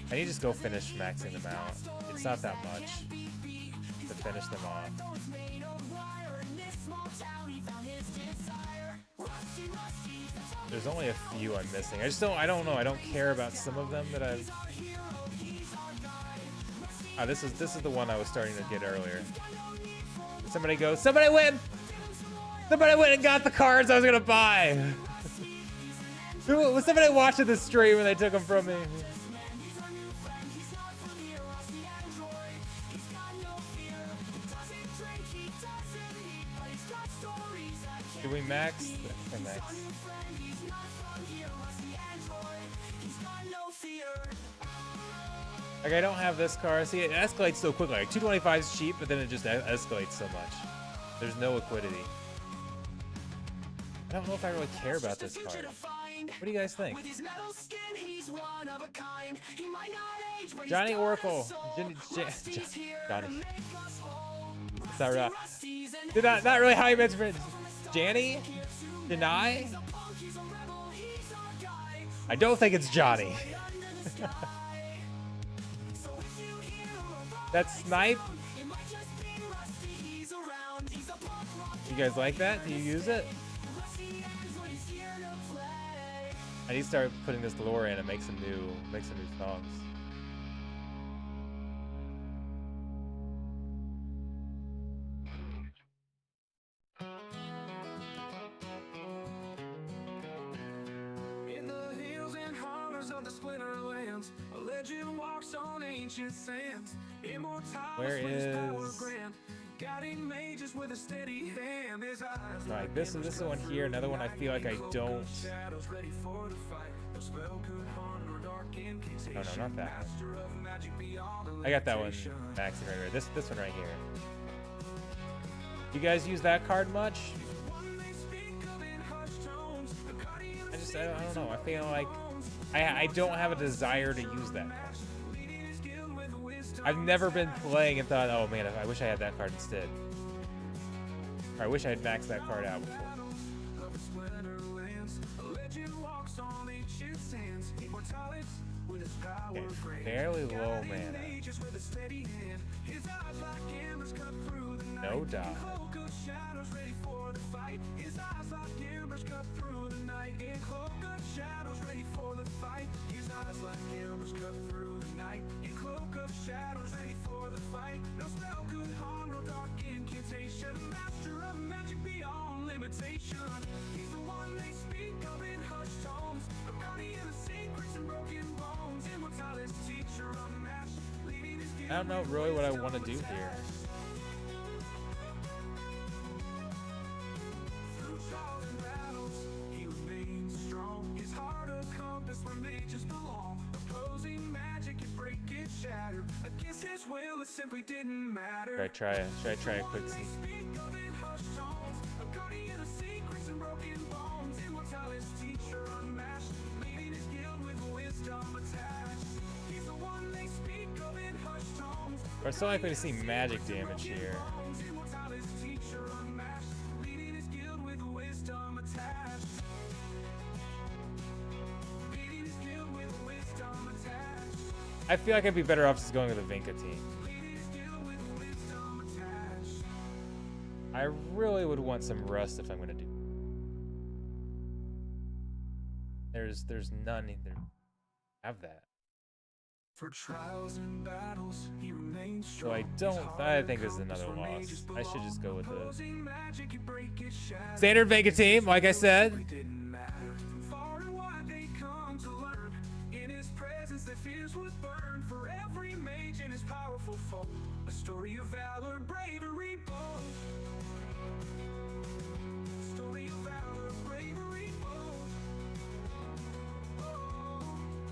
I need to just go finish maxing them out. It's not that much to finish them off. There's only a few I'm missing. I don't know. I don't care about some of them that I've. Oh, this is the one I was starting to get earlier. Somebody win! Somebody went and got the cards I was gonna buy. Was somebody watching the stream when they took them from me? Do we max? Okay, max. Like, I don't have this car. See, it escalates so quickly. Like, 225 is cheap, but then it just escalates so much. There's no liquidity. I don't know if I really care about this card. What do you guys think? Johnny Oracle. Johnny. It's not right. Not really how you mentioned it. Janny? Deny? I don't think it's Johnny. That's Snipe. You guys like that? Do you use it? I need to start putting this lore in and make some new songs. In the hills and hollers of the splinter lands, a legend walks on ancient sands. Where is guiding mages with a steady hand. His eyes like this is one here, another one I feel like I don't. Oh no, not that one. I got that one maxing right here. This one right here. You guys use that card much? I don't know. I feel like I don't have a desire to use that card. I've never been playing and thought, oh man, I wish I had that card instead. Or I wish I had maxed that card out before. Okay, fairly low mana. No dodge. Shadows ready for the fight. No spell could harm, no dark incantation. Master of magic beyond limitation. He's the one they speak of in hushed tones. The guardian of secrets and broken bones. Immortalist teacher unmatched. Leading his I don't know really what I want to do here. Through trials and battles, he remains strong. His heart a compass where mages belong. Opposing magic, you break it, shatter. Against his will, it simply didn't matter. Should I try a quick scene? We're still likely to see magic damage here. I feel like I'd be better off just going with the Vinka team. I really would want some rust if I'm gonna do. There's none either. Have that. For trials and battles, he remains strong. So I don't. I think this is another loss. I should just go with the standard Vinka team, like I said. lands that fears would burn for every mage and his powerful foe. A story of valor, bravery, bold. Story of valor, bravery, bold.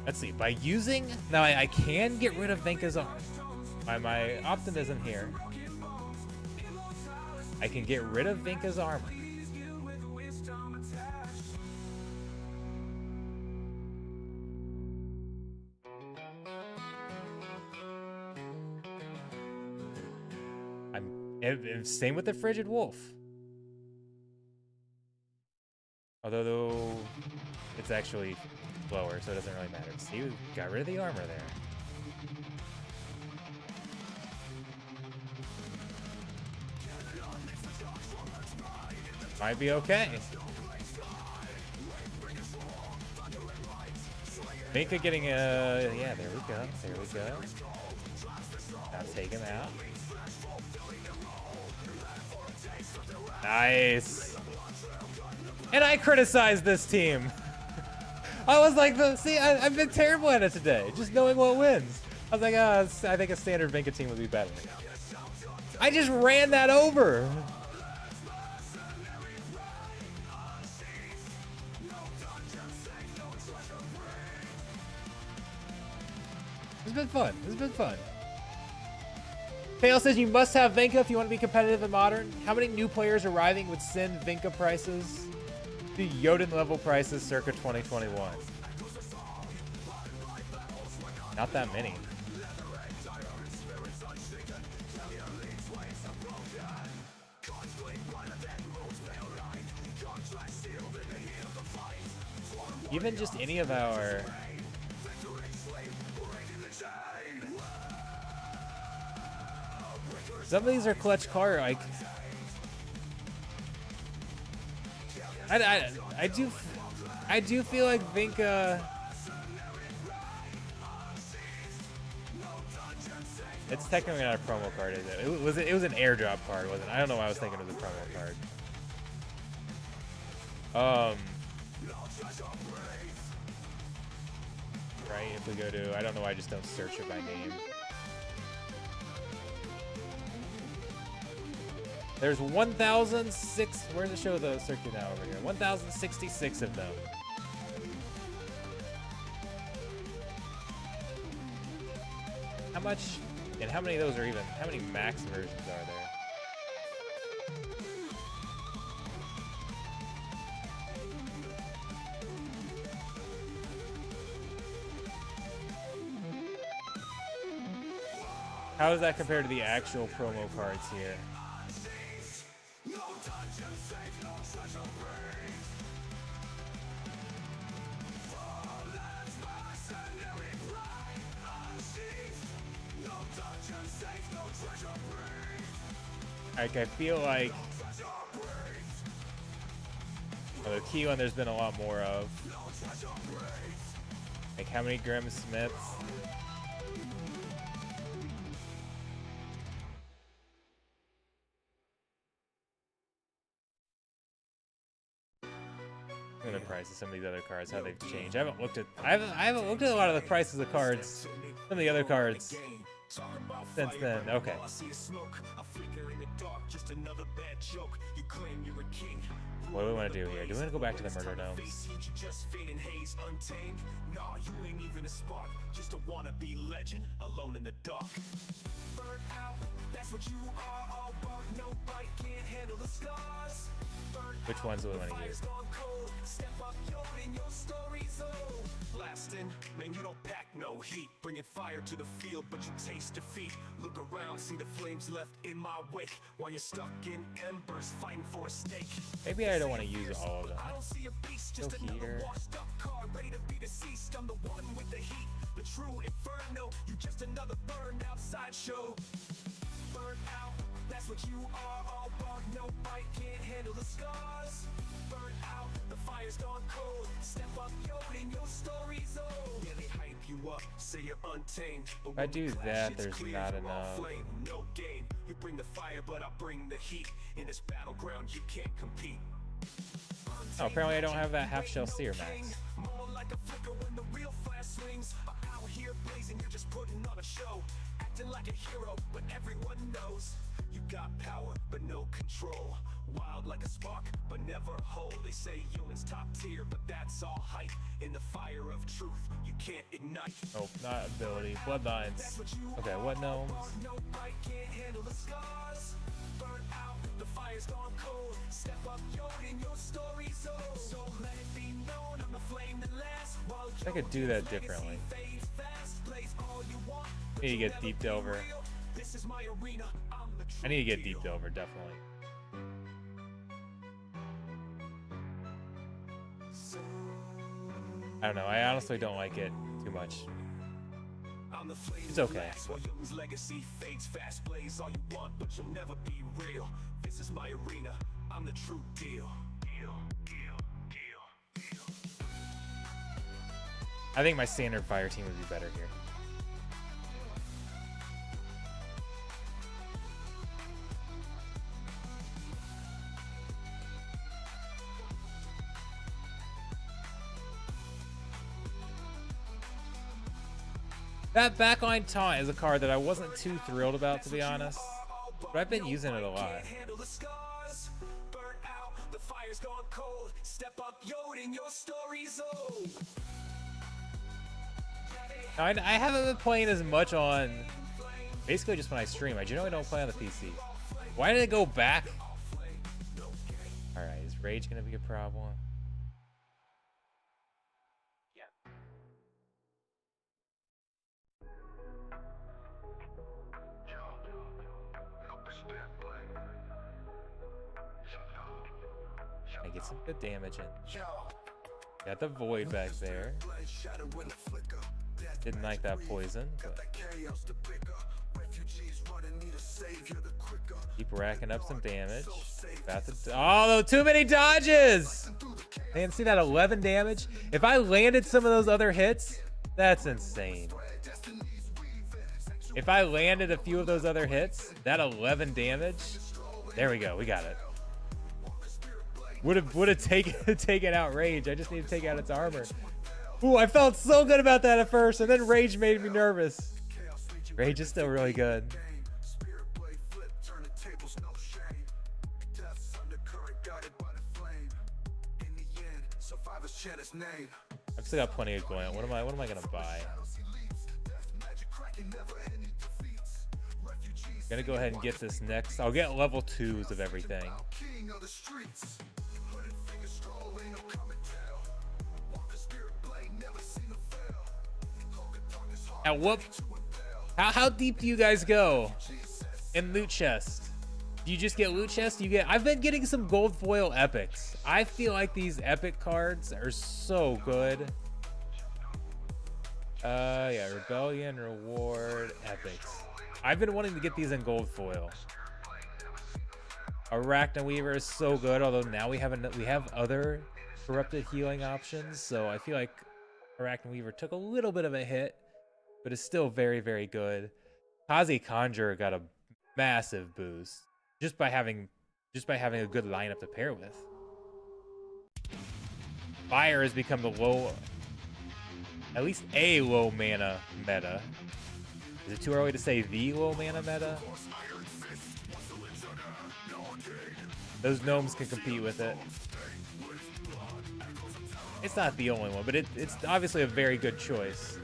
Let's see. By using now, I can get rid of Vinka's arm. By my optimism here, I can get rid of Vinka's armor. And same with the Frigid Wolf. Although though it's actually lower, so it doesn't really matter. See, we got rid of the armor there. Might be okay. Vinka getting a yeah. There we go. There we go. Now take him out. Nice. And I criticized this team. I was like, I've been terrible at it today. Just knowing what wins. I was like, I think a standard Vinka team would be better. I just ran that over. It's been fun. It's been fun. Pale says you must have Vinka if you want to be competitive in Modern. How many new players arriving would send Vinka prices to Jotun level prices circa 2021? Not that many. Even just any of our... Some of these are clutch car, like... I do feel like Vinka... It's technically not a promo card, is it? It was an airdrop card, wasn't it? I don't know why I was thinking it was a promo card. Right, if we go to... I don't know why I just don't search it by name. There's 1,006... Where's the show the circuit now over here? 1,066 of them. How much... And how many of those are even... How many max versions are there? How does that compare to the actual promo cards here? Like, I feel like the key one there's been a lot more of. Like, how many Grim Smiths? I'm gonna price some of these other cards, how they've changed. I haven't looked at a lot of the prices of cards, some of the other cards since then. Okay. What do we want to do here? Do we want to go back to the murder domes? Which ones do we want to use? Man, you don't pack no heat, bringing fire to the field, but you taste defeat. Look around, see the flames left in my wake, while you're stuck in embers, fighting for a stake. Maybe I don't want to use all of them. Go here. I'm the one with the heat, the true inferno. You just another burned out sideshow. Burnt out, that's what you are. All bark, no bite, can't handle the scars. Burnt out, the fire's gone cold. Step up, yo, in your story's old. Yeah, they hype you up, say you're untamed. If I do that, there's not enough. No game. You bring the fire, but I bring the heat. In this battleground, you can't compete. Oh, apparently I don't have that half shell seer max. here blazing, you're just putting on a show. Acting like a hero, but everyone knows you got power, but no control. Wild like a spark, but never whole. They say humans top tier, but that's all hype. In the fire of truth, you can't ignite. Oh, not ability. Bloodlines. Okay, what gnomes? No bite can't handle the scars. Burn out, the fire's gone cold. Step up, yo, in your story's old. So let it be known, I'm the flame that lasts. I could do that differently. I need to get Deep Delver. This is my arena. I need to get Deep Delver, definitely. I don't know. I honestly don't like it too much. It's okay. Legacy fades fast, blaze all you want, but you'll never be real. This is my arena. I'm the true deal. I think my standard fire team would be better here. That backline taunt is a card that I wasn't too thrilled about, to be honest, but I've been using it a lot. Now, I haven't been playing as much on, basically just when I stream. I generally don't play on the PC. Why did it go back? Alright, is Rage going to be a problem? I get some good damage in. Got the Void back there. Didn't like that poison, but keep racking up some damage. About to, oh, too many dodges! Man, see that 11 damage? If I landed some of those other hits, that's insane. If I landed a few of those other hits, that 11 damage, there we go, we got it. Would have taken out Rage. I just need to take out its armor. Ooh, I felt so good about that at first, and then Rage made me nervous. Rage is still really good. I've still got plenty of coin. What am I gonna buy? Gonna go ahead and get this next. I'll get level 2s of everything. Now, how deep do you guys go in loot chest? Do you just get loot chest? I've been getting some gold foil epics. I feel like these epic cards are so good. Yeah, Rebellion, Reward, epics. I've been wanting to get these in gold foil. Arachna Weaver is so good, although now we have other corrupted healing options, so I feel like Arachna Weaver took a little bit of a hit, but is still very, very good. Kazi Conjurer got a massive boost just by having a good lineup to pair with. Fire has become the at least a low mana meta. Is it too early to say the low mana meta? Those gnomes can compete with it. It's not the only one, but it's obviously a very good choice.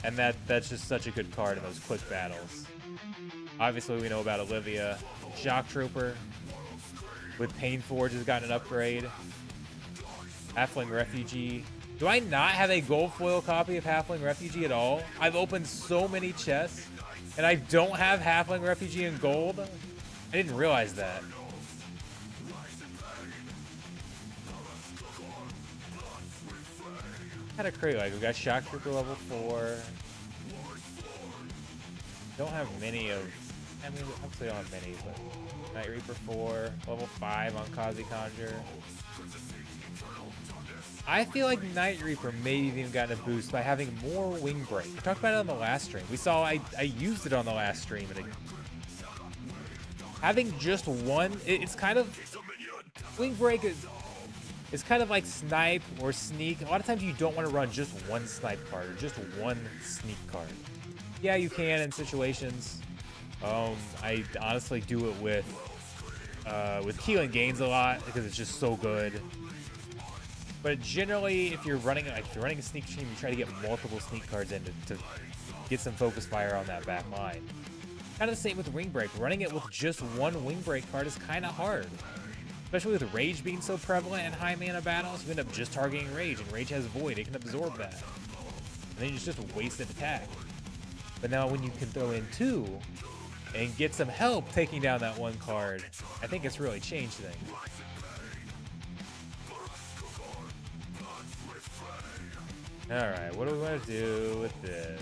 And that's just such a good card in those quick battles. Obviously, we know about Olivia. Shock Trooper with Painforge has gotten an upgrade. Halfling Refugee. Do I not have a gold foil copy of Halfling Refugee at all? I've opened so many chests, and I don't have Halfling Refugee in gold. I didn't realize that. Kind of crazy. Like, we got Shock Trooper level 4. Don't have many of. I mean, obviously don't have many, but Night Reaper 4, level 5 on Kazi Conjure. I feel like Night Reaper may have even gotten a boost by having more Wing Break. We talked about it on the last stream. We saw I used it on the last stream, and having just one, it's kind of Wing Break is It's kind of like snipe or sneak. A lot of times you don't want to run just one snipe card or just one sneak card. Yeah, you can in situations. I honestly do it with Keelan Gaines a lot because it's just so good. But generally, if you're running a sneak team, you try to get multiple sneak cards in to get some focus fire on that back line. Kind of the same with Wing Break. Running it with just one Wing Break card is kind of hard. Especially with Rage being so prevalent in high mana battles, you end up just targeting Rage, and Rage has Void. It can absorb that. And then you just wasted attack. But now when you can throw in two and get some help taking down that one card, I think it's really changed things. Alright, what do we want to do with this?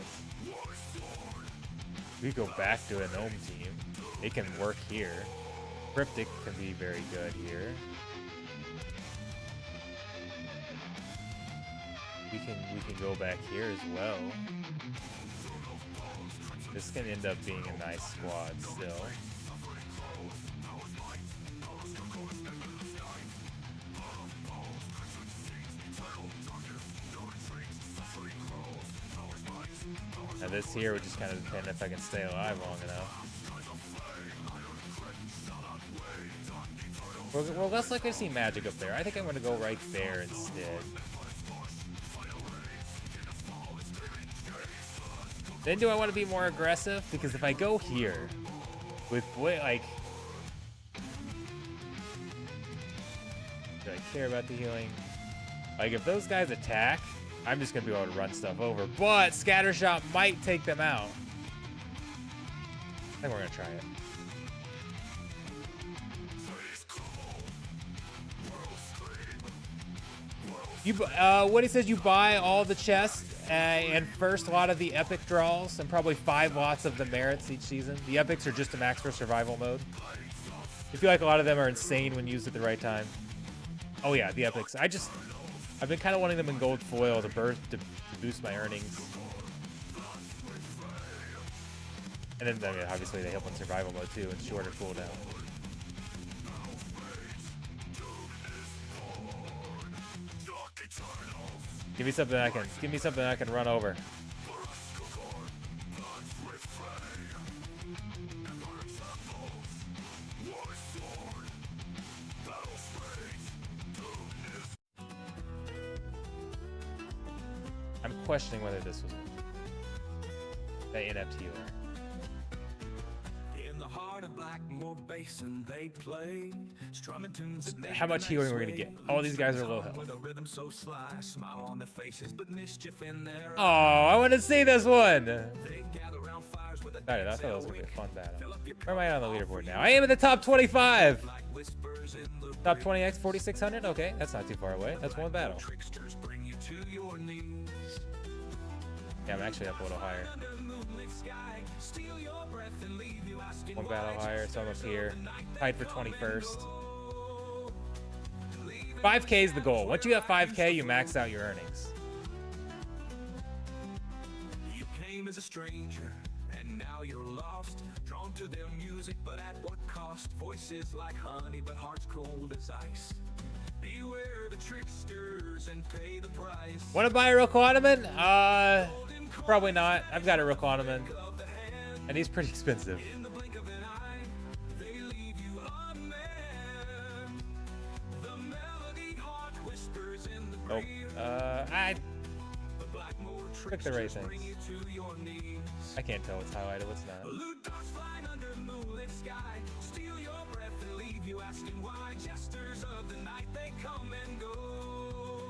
We go back to a Gnome team. It can work here. Cryptic can be very good here. We can go back here as well. This can end up being a nice squad still. Now this here would just kind of depend if I can stay alive long enough. We're less likely to see magic up there. I think I'm going to go right there instead. Then do I want to be more aggressive? Because if I go here with like, do I care about the healing? Like if those guys attack, I'm just going to be able to run stuff over. But Scattershot might take them out. I think we're going to try it. What he says, you buy all the chests and first lot of the epic draws and probably 5 lots of the merits each season. The epics are just a max for survival mode. I feel like a lot of them are insane when used at the right time. Oh yeah, the epics. I've been kind of wanting them in gold foil to boost my earnings. And then, I mean, obviously they help in survival mode too and shorter cooldown. Give me something I can run over. I'm questioning whether this was the NFT or. How much healing we're gonna get? All these guys are low health. Oh, I want to see this one. Sorry, I thought it was gonna be a fun battle. Where am I on the leaderboard now? I am in the top 25. Top 20x 4600. Okay, that's not too far away. That's one battle. Yeah, I'm actually up a little higher. One battle higher, so I'm up here. Tied for 21st. 5K is the goal. Once you got 5K, you max out your earnings. You came as a stranger, and now you're lost. Drawn to their music, but at what cost? Voices like honey, but hearts cold as ice. Beware the tricksters and pay the price. Want to buy a Requanimant? Probably not. I've got a Requanimant, and he's pretty expensive. Nope. I pick the right things. I can't tell what's highlighted, what's not.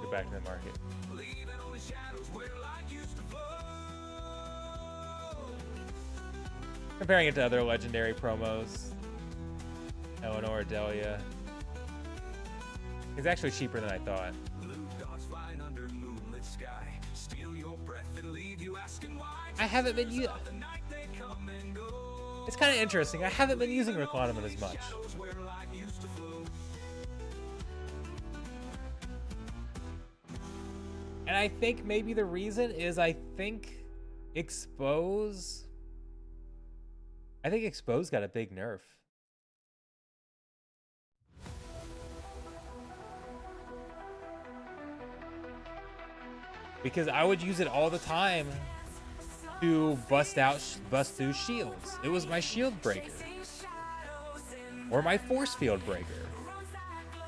Go back to the market. Comparing it to other legendary promos. Eleanor, Delia. It's actually cheaper than I thought. I haven't been using. It's kind of interesting. I haven't been using Requanimant as much. And I think maybe the reason is I think Expose got a big nerf. because I would use it all the time to bust through shields. It was my shield breaker or my force field breaker.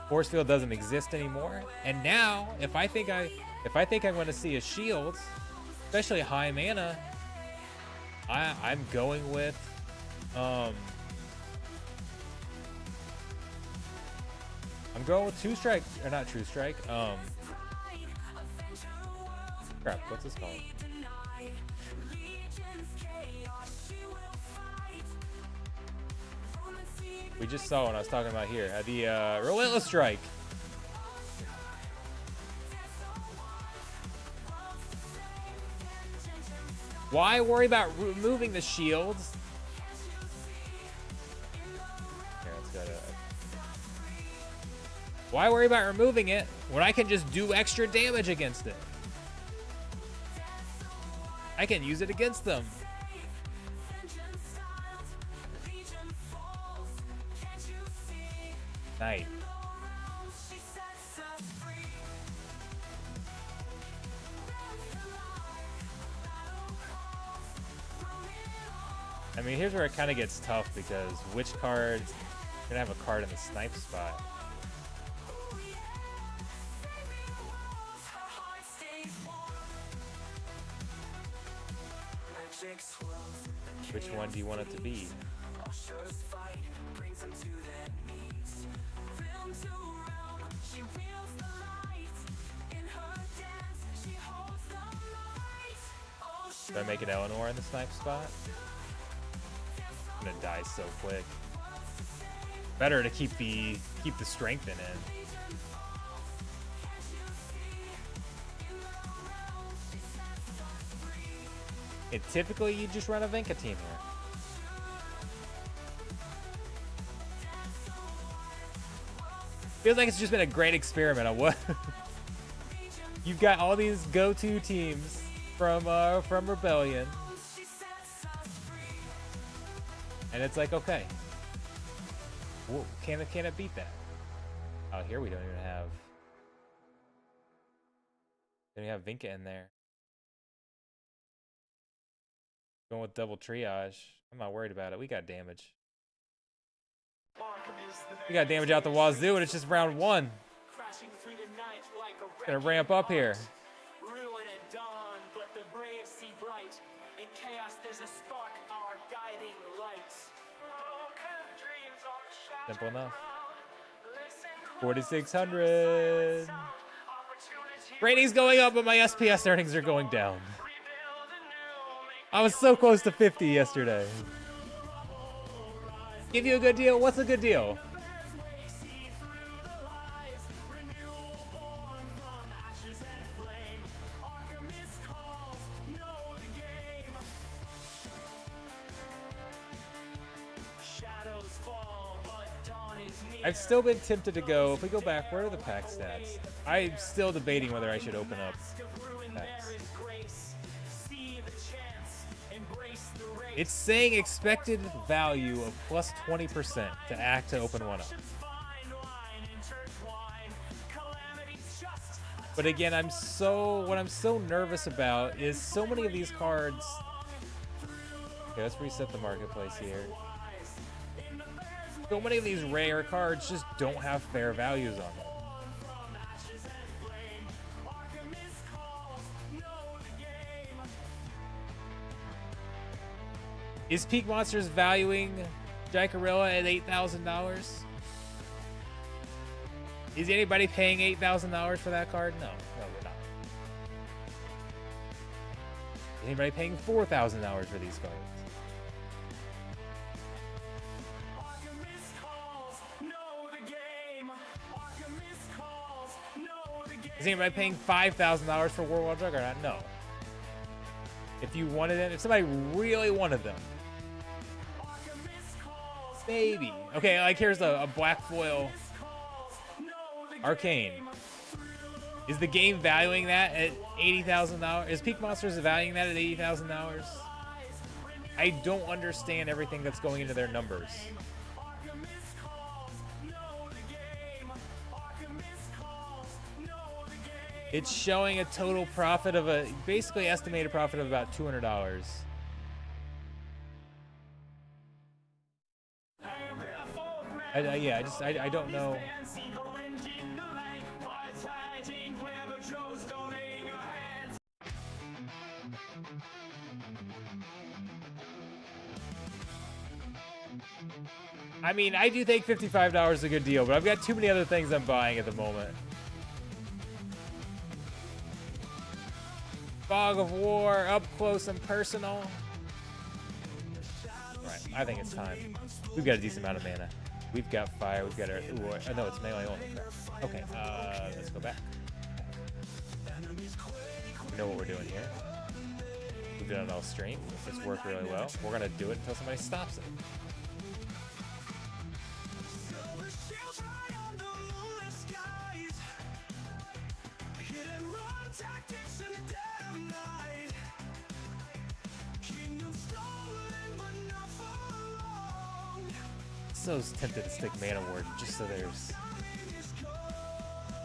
Force field doesn't exist anymore, and now if I think I'm going to see a shield, especially high mana, I'm going with I'm going with True Strike, or not True Strike. Crap, what's this called? We just saw what I was talking about here. The Relentless Strike. Why worry about removing the shields? Here, let's go to it. Why worry about removing it when I can just do extra damage against it? I can use it against them. Nice. I mean, here's where it kind of gets tough because which cards gonna have a card in the snipe spot. Which one do you want it to be? Should I make it Eleanor in the snipe spot? I'm gonna die so quick. Better to keep the strength in it. And typically you just run a Vinka team here. Feels like it's just been a great experiment on what you've got all these go-to teams from Rebellion. And it's like, okay. Whoa, can it beat that? Oh, here we don't even have Vinka in there. Going with double triage. I'm not worried about it. We got damage. We got damage out the wazoo, and it's just round one. Gonna ramp up here. Ruin at dawn, but the brave see bright. In chaos, there's a spark, our guiding lights. Simple enough. 4,600. Rating's going up, but my SPS earnings are going down. I was so close to 50 yesterday. Give you a good deal? What's a good deal? I've still been tempted to go. If we go back, where are the pack stats? I'm still debating whether I should open up packs. It's saying expected value of plus 20% to act to open one up. But again, what I'm so nervous about is so many of these cards. Okay, let's reset the marketplace here. So many of these rare cards just don't have fair values on them. Is Peak Monsters valuing Jicarilla at $8,000? Is anybody paying $8,000 for that card? No, they're not. Is anybody paying $4,000 for these cards? Is anybody paying $5,000 for War World Juggernaut? No. If you wanted them, if somebody really wanted them, maybe. Okay, like here's a black foil Arcane. Is the game valuing that at $80,000? Is Peak Monsters valuing that at $80,000? I don't understand everything that's going into their numbers. It's showing a total profit of basically estimated profit of about $200. I don't know. I mean, I do think $55 is a good deal, but I've got too many other things I'm buying at the moment. Fog of War, up close and personal. Right, I think it's time. We've got a decent amount of mana. We've got fire, we've got our... Ooh, no, it's melee only. Okay, let's go back. We know what we're doing here. We've done it all stream. It's worked really well. We're gonna do it until somebody stops it. So tempted to stick mana ward just so there's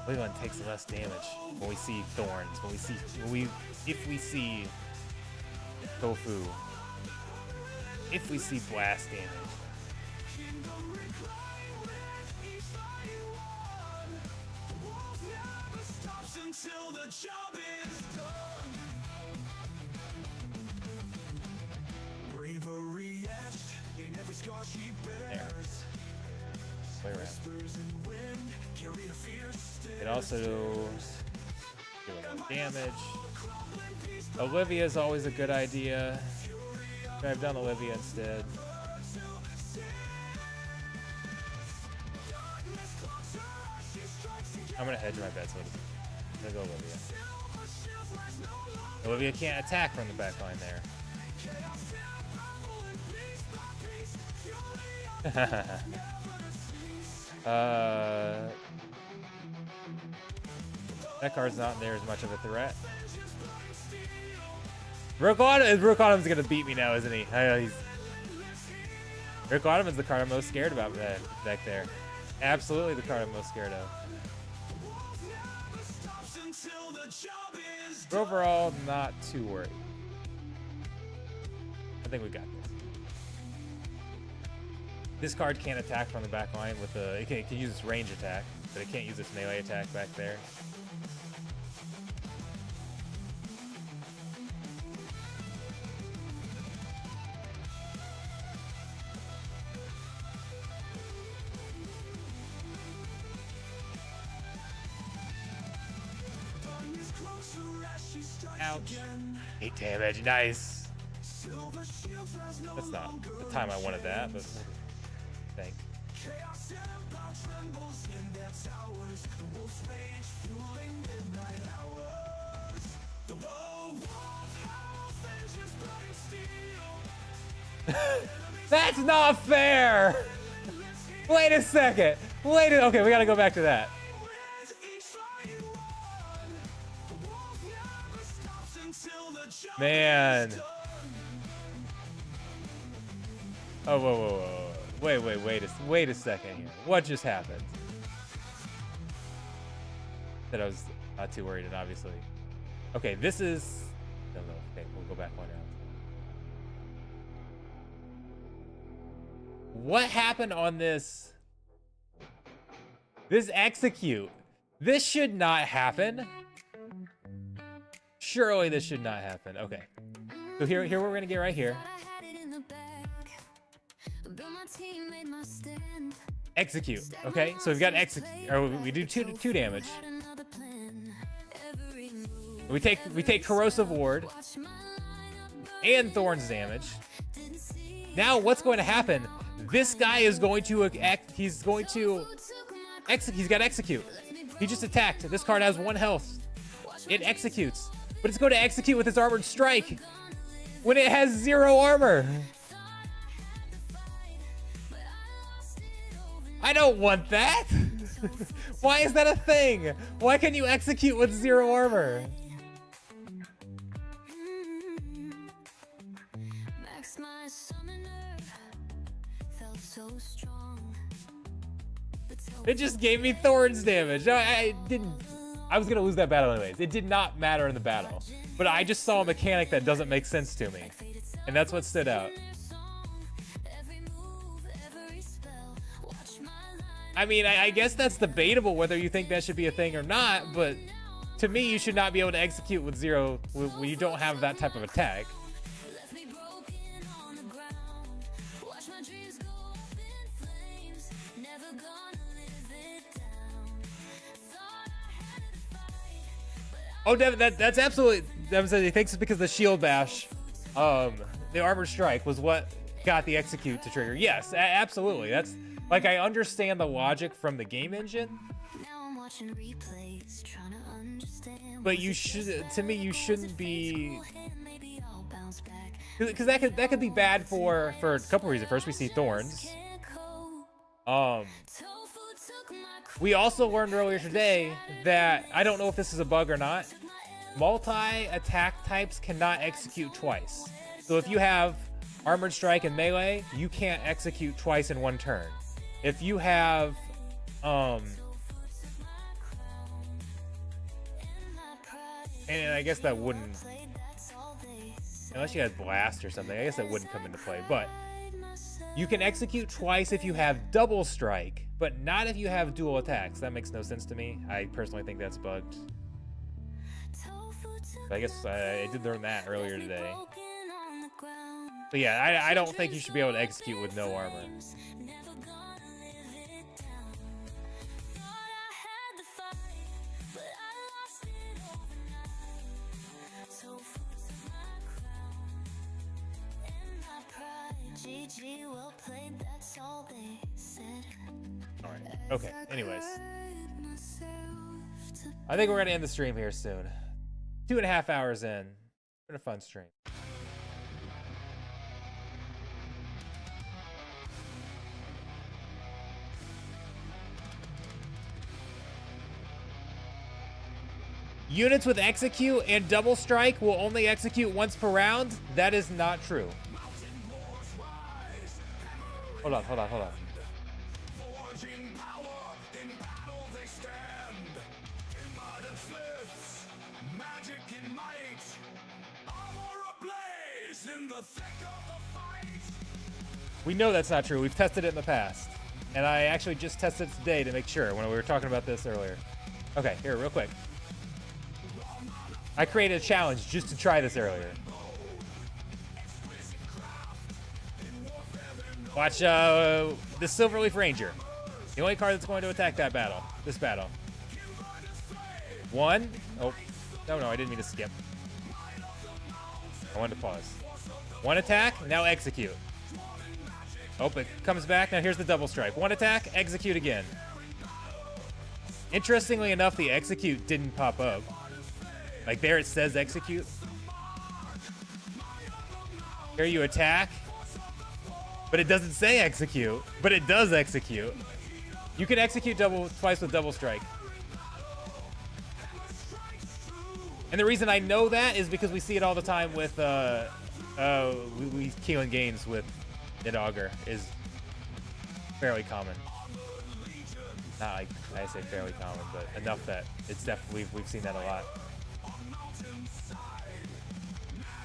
Leland takes less damage when we see thorns, if we see tofu, if we see blast damage. There. Play around. It also doing more damage. Olivia is always a good idea. I've done Olivia instead. I'm gonna hedge my bets. I'm gonna go Olivia. Olivia can't attack from the back line there. That card's not there as much of a threat. Rook Autumn's gonna beat me now, isn't he? I know Rook Autumn's the card I'm most scared about back there. Absolutely the card I'm most scared of. But overall, not too worried. I think we got this. This card can't attack from the back line with it can use its range attack, but it can't use its melee attack back there. Ouch. 8 damage, nice. That's not the time I wanted that, but thank. That's not fair! Wait a second. Okay, we gotta go back to that. Man. Oh, whoa. Wait a second here. What just happened? That I was not too worried, and obviously. Okay, this is... No. Okay, we'll go back one round. What happened on this? This execute. This should not happen. Surely this should not happen. Okay. So here we're gonna get right here. Execute. Okay, so we've got execute. Or we do two damage. We take corrosive ward and thorns damage. Now what's going to happen? This guy is going to he's got execute. He just attacked. This card has 1 health. It executes. But it's going to execute with its armored strike when it has 0 armor. I don't want that. Why is that a thing? Why can you execute with 0 armor? It just gave me thorns damage. I I was gonna lose that battle anyways. It did not matter in the battle, but I just saw a mechanic that doesn't make sense to me, and that's what stood out. I mean, I guess that's debatable whether you think that should be a thing or not, but to me, you should not be able to execute with zero when you don't have that type of attack. Oh, Devin, that's absolutely. Devin said he thinks it's because the shield bash, the armored strike was what got the execute to trigger. Yes, absolutely. That's like, I understand the logic from the game engine, but you should, to me, you shouldn't be, because that could be bad for a couple reasons. First, we see thorns. We also learned earlier today that, I don't know if this is a bug or not, multi-attack types cannot execute twice. So if you have armored strike and melee, you can't execute twice in one turn. If you have and I guess that wouldn't, unless you had blast or something, I guess that wouldn't come into play. But you can execute twice if you have double strike, but not if you have dual attacks. That makes no sense to me. I personally think that's bugged. But I guess I did learn that earlier today. But yeah, I don't think you should be able to execute with no armor. Alright, okay, anyways. I think we're gonna end the stream here soon. 2.5 hours in. Been a fun stream. Units with execute and double strike will only execute once per round. That is not true. Hold on. We know that's not true. We've tested it in the past. And I actually just tested it today to make sure when we were talking about this earlier. Okay, here, real quick. I created a challenge just to try this earlier. Watch the Silverleaf Ranger. The only card that's going to attack that battle. This battle. One. Oh. No, I didn't mean to skip. I wanted to pause. One attack, now execute. Oh, it comes back. Now here's the double strike. One attack, execute again. Interestingly enough, the execute didn't pop up. Like there it says execute. Here you attack. But it doesn't say execute, but it does execute. You can execute twice with double strike. And the reason I know that is because we see it all the time with we Keelan games with Nidogger is fairly common. Not like I say fairly common, but enough that it's definitely we've seen that a lot.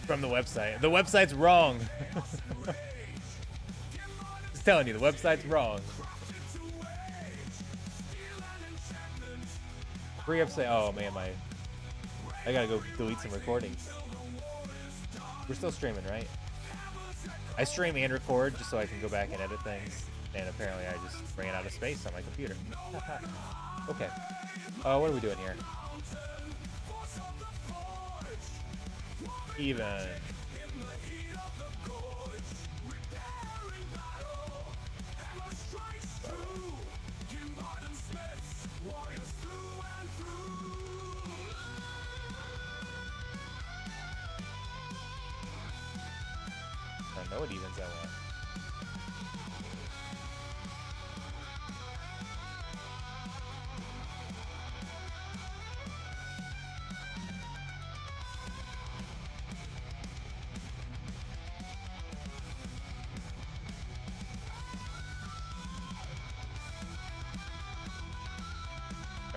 From the website. The website's wrong. Just telling you, the website's wrong. Free upside. Oh man, I gotta go delete some recordings. We're still streaming, right? I stream and record just so I can go back and edit things. And apparently I just ran out of space on my computer. Okay. What are we doing here? Even. I don't know what evens I want.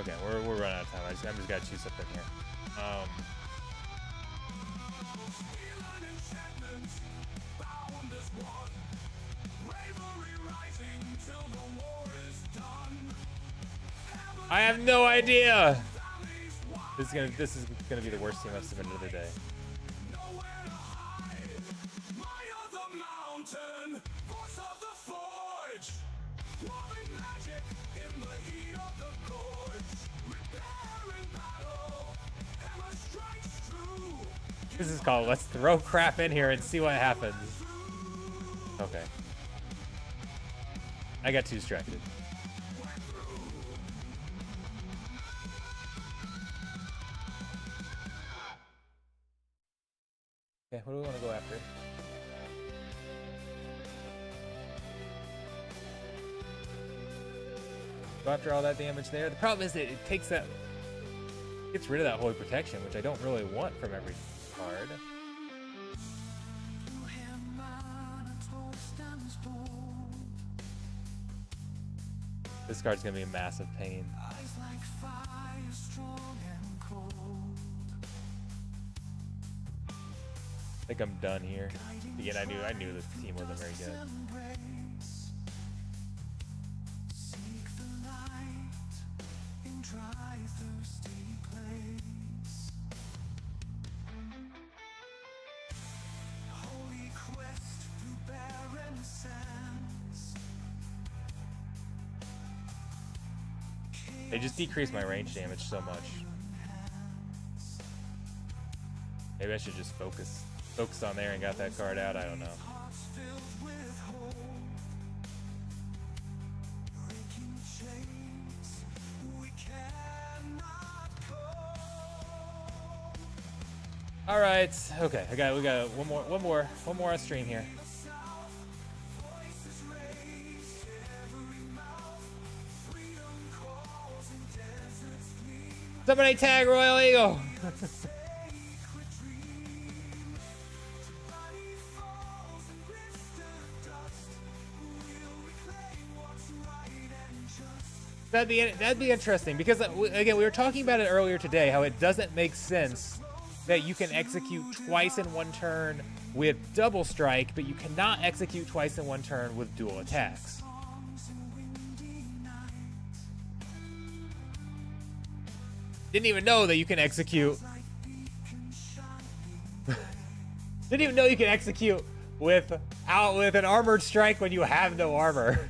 Okay, we're running out of time. I'm just gotta choose something here. I have no idea. This is gonna be the worst team I've submitted of the day. This is called let's throw crap in here and see what happens. Okay. I got too distracted. Okay, what do we want to go after? Go after all that damage there. The problem is that it takes that, gets rid of that holy protection, which I don't really want from every card. This card's gonna be a massive pain. I think I'm done here. Again, I knew this team wasn't very good. They just decreased my range damage so much. Maybe I should just focus on there and got that card out. I don't know. All right. Okay. We got one more on stream here. Somebody tag Royal Eagle. That'd be interesting because again we were talking about it earlier today how it doesn't make sense that you can execute twice in one turn with double strike, but you cannot execute twice in one turn with dual attacks. Didn't even know that you can execute. Didn't even know you can execute with an armored strike when you have no armor.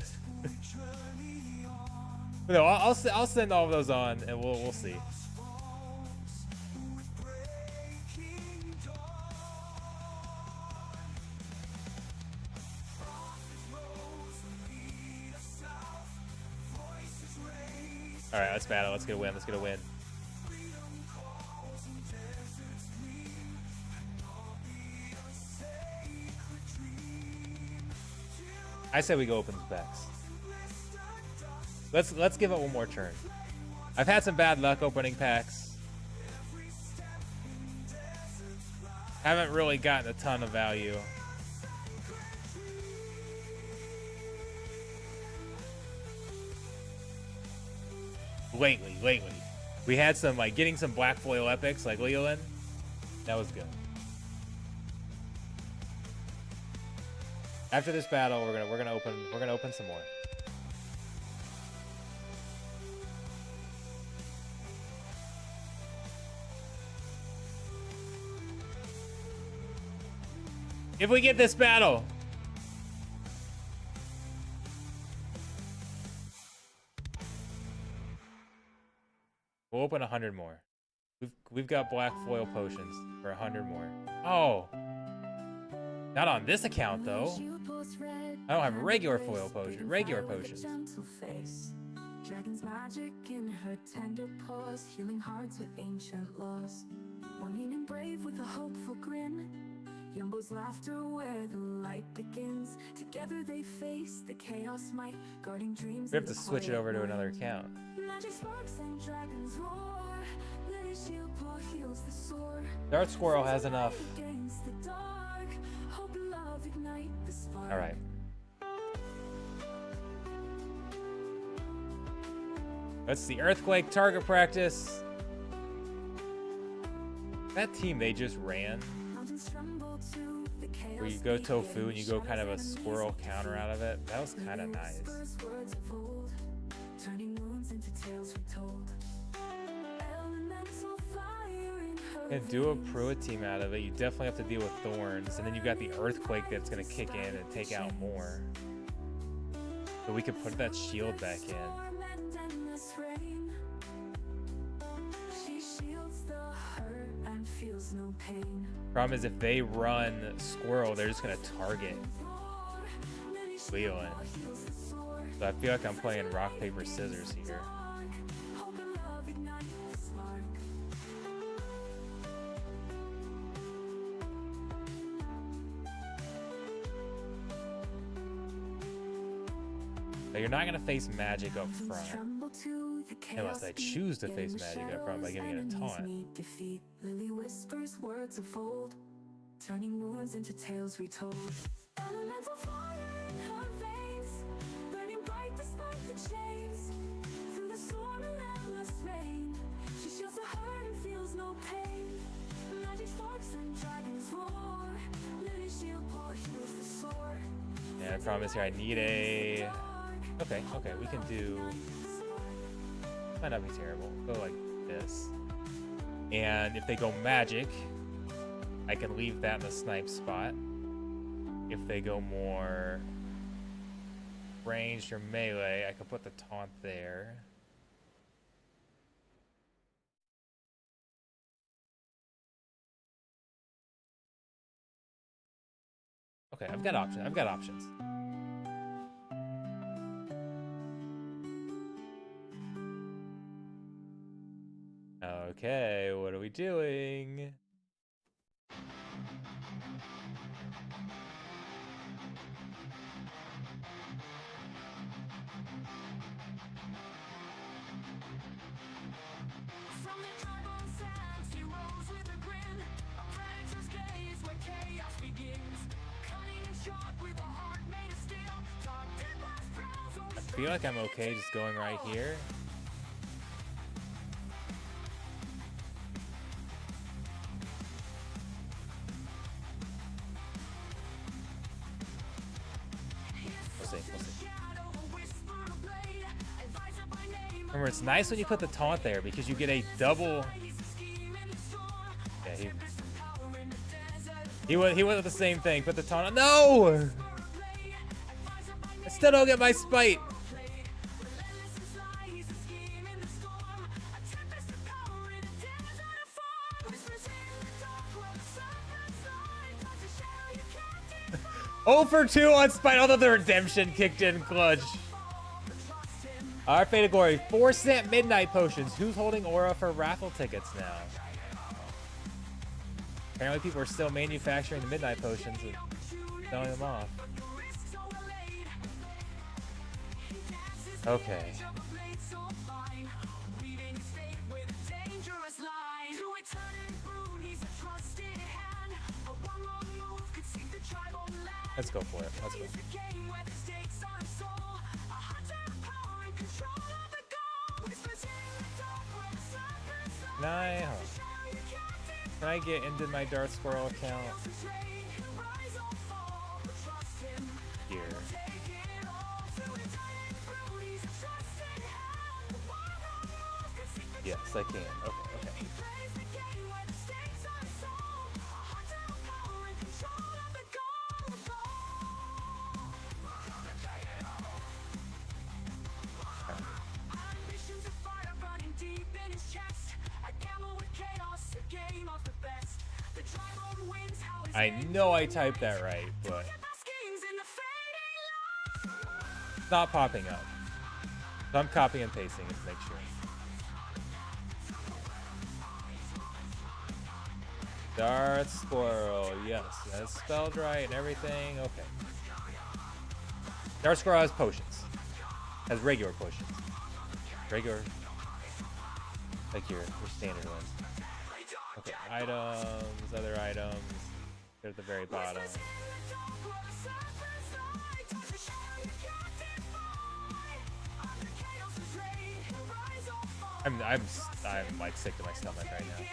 No, I'll send all of those on and we'll see. All right, let's battle. Let's get a win. Let's get a win. I say we go open the packs. Let's give it one more turn. I've had some bad luck opening packs. Haven't really gotten a ton of value. Lately. We had some like getting some black foil epics like Leland. That was good. After this battle, we're gonna open some more. If we get this battle, we'll open 100 more. We've got black foil potions for 100 more. Oh, not on this account though. I don't have regular foil potions. Dragon's magic in her tender paws, healing hearts with ancient laws. Longing and brave with a hopeful grin. Yumbo's laughter where the light begins. Together they face the chaos might, guarding dreams. We have to switch it over to another account. Magic sparks and dragons roar. Let his shield paw heals the sore. Darth Squirrel has enough. Against the dark, hope love ignite the spark. All right. That's the earthquake target practice. That team they just ran, where you go tofu and you go kind of a squirrel counter out of it, that was kind of nice. And do a Pruitt team out of it, you definitely have to deal with thorns, and then you've got the earthquake that's going to kick in and take out more. So we could put that shield back in. Problem is, if they run Squirrel, they're just going to target Leland. So I feel like I'm playing rock, paper, scissors here. Now, you're not going to face magic up front. Unless I choose to face magic up front by giving it a taunt. Lily whispers words of old, turning wounds into tales retold. Elemental fire in her veins, burning bright despite the chains. Through the storm and endless rain, she shields the hurt and feels no pain. Magic sparks and dragons roar. Lily shield pour heals the sore. Yeah, I promise here I need a... Okay, we can do... Might not be terrible. Go like this. And if they go magic, I can leave that in the snipe spot. If they go more ranged or melee, I can put the taunt there. Okay, I've got options. Okay, what are we doing? From the tribal sands, he rose with a grin. A predator's gaze where chaos begins. Cunning and sharp with a heart made of steel. Dark deadlies prowls over I feel like I'm okay just going right here. Remember, it's nice when you put the taunt there because you get a double. Yeah, he went with the same thing. Put the taunt on. No! I still don't get my spite. Oh for 2 on spite, although the redemption kicked in clutch. Our Fate of Glory, 4-cent midnight potions. Who's holding aura for raffle tickets now? Apparently people are still manufacturing the midnight potions and selling them off. Okay. Let's go for it. Let's go. Can I get into my Darth Squirrel account? Here. Yes, I can. Okay. I know I typed that right, but it's not popping up. So I'm copying and pasting it to make sure. Darth Squirrel, yes, that's spelled right and everything. Okay. Darth Squirrel has potions. Has regular potions. Regular, like your standard ones. Okay, items, other items. They're at the very bottom. I'm like sick to my stomach right now.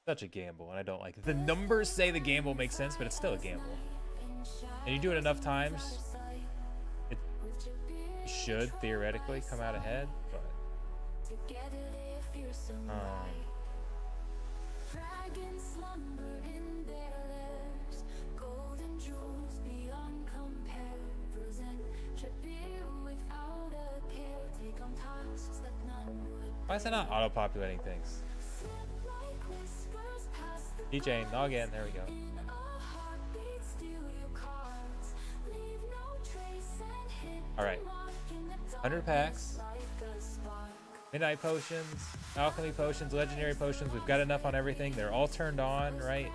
Such a gamble, and I don't like it. The numbers say the gamble makes sense, but it's still a gamble. And you do it enough times, it should theoretically come out ahead, but why is it not auto-populating things? DJ, log in. There we go. All right. 100 packs. Midnight potions, alchemy potions, legendary potions. We've got enough on everything. They're all turned on, right?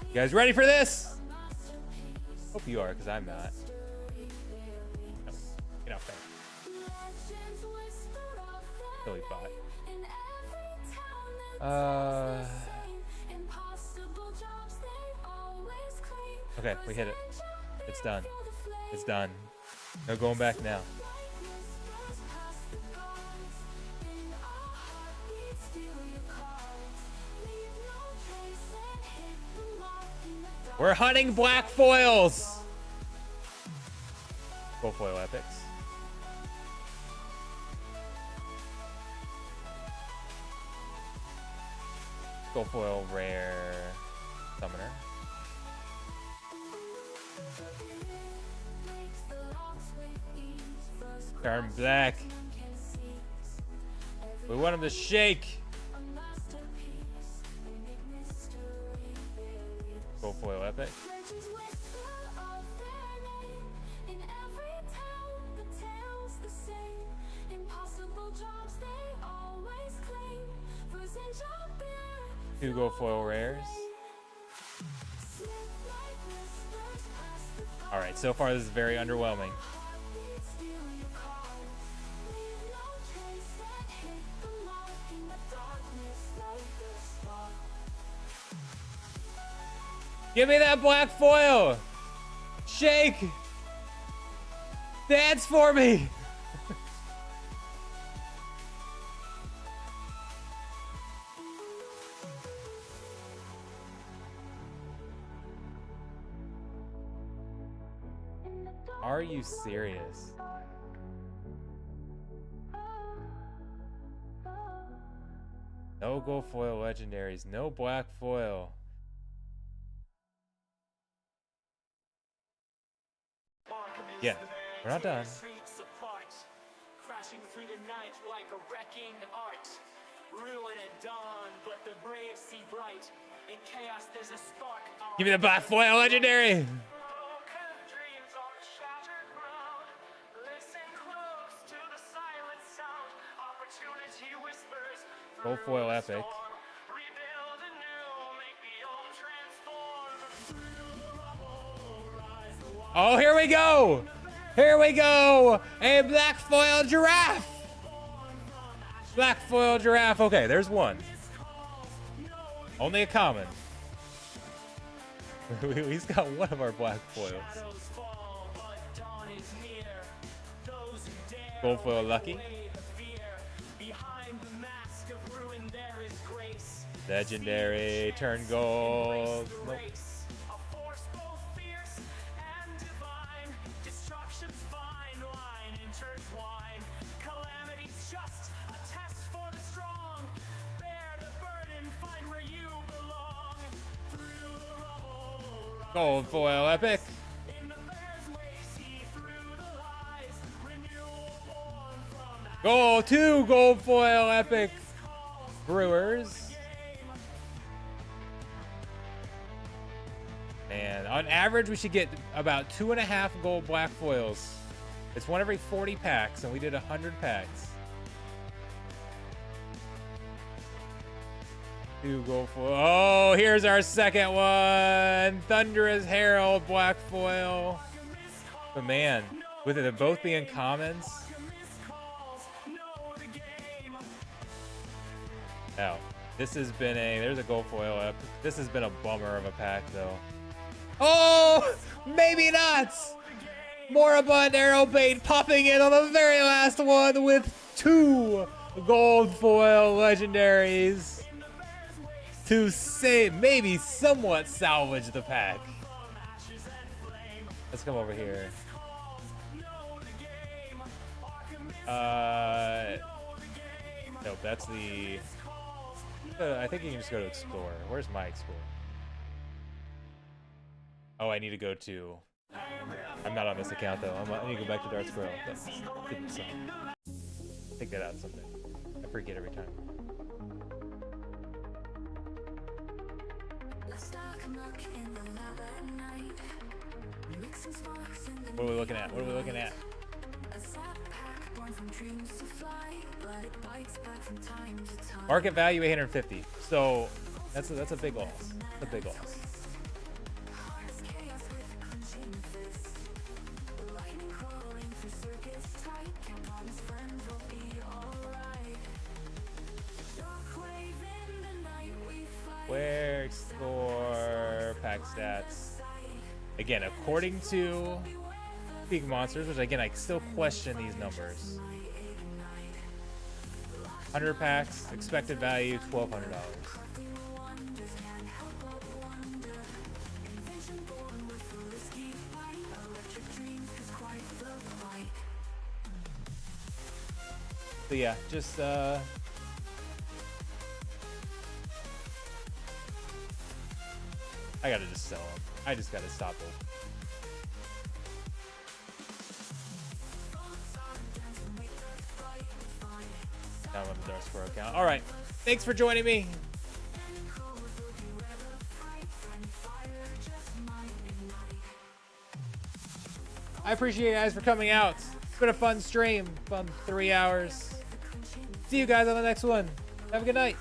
You guys ready for this? Hope you are, because I'm not. No, get off there. Silly bot. Okay, we hit it. It's done. It's done. No going back now. We're hunting black foils. Gold foil epics. Gold foil rare summoner. Turn black. We want him to shake. Gold foil epic. Two gold foil rares. All right, so far this is very underwhelming. Give me that black foil! Shake! Dance for me! Are you serious? No gold foil legendaries, no black foil. Yeah, we're not done. Crashing through the night like a wrecking art. Ruin at dawn, but the brave see bright. In chaos there's a spark. Give me the black foil legendary. Gold foil epic. Oh, here we go! Here we go! A black foil giraffe! Black foil giraffe. Okay, there's one. Only a common. He's got one of our black foils. Gold foil lucky. Legendary, turn gold. Nope. Gold foil epic. Gold, two gold foil epic brewers. And on average, we should get about 2.5 gold black foils. It's one every 40 packs, and we did 100 packs. 2 gold foil. Oh, here's our second one. Thunderous Herald black foil. But man, with it both being commons, Now, this has been there's a gold foil up. This has been a bummer of a pack, though. Oh, maybe not. Moribund Arrow Bait popping in on the very last one with 2 gold foil legendaries to save, maybe somewhat salvage the pack. Let's come over here. Nope, that's the... I think you can just go to Explore. Where's my Explore? Oh, I need to go to... I'm not on this account, though. I need to go back to Darth Squirrel. Take that out someday. I forget every time. What are we looking at? What are we looking at? Market value 850. So that's a big loss. That's a big loss. Where explore pack stats? Again, according to Peak Monsters, which again I still question these numbers. 100 packs, expected value $1,200. So yeah, just I gotta just sell them. I just gotta stop them. Now I'm on the Darth Squirrel account. All right, thanks for joining me. I appreciate you guys for coming out. It's been a fun stream, fun 3 hours. See you guys on the next one. Have a good night.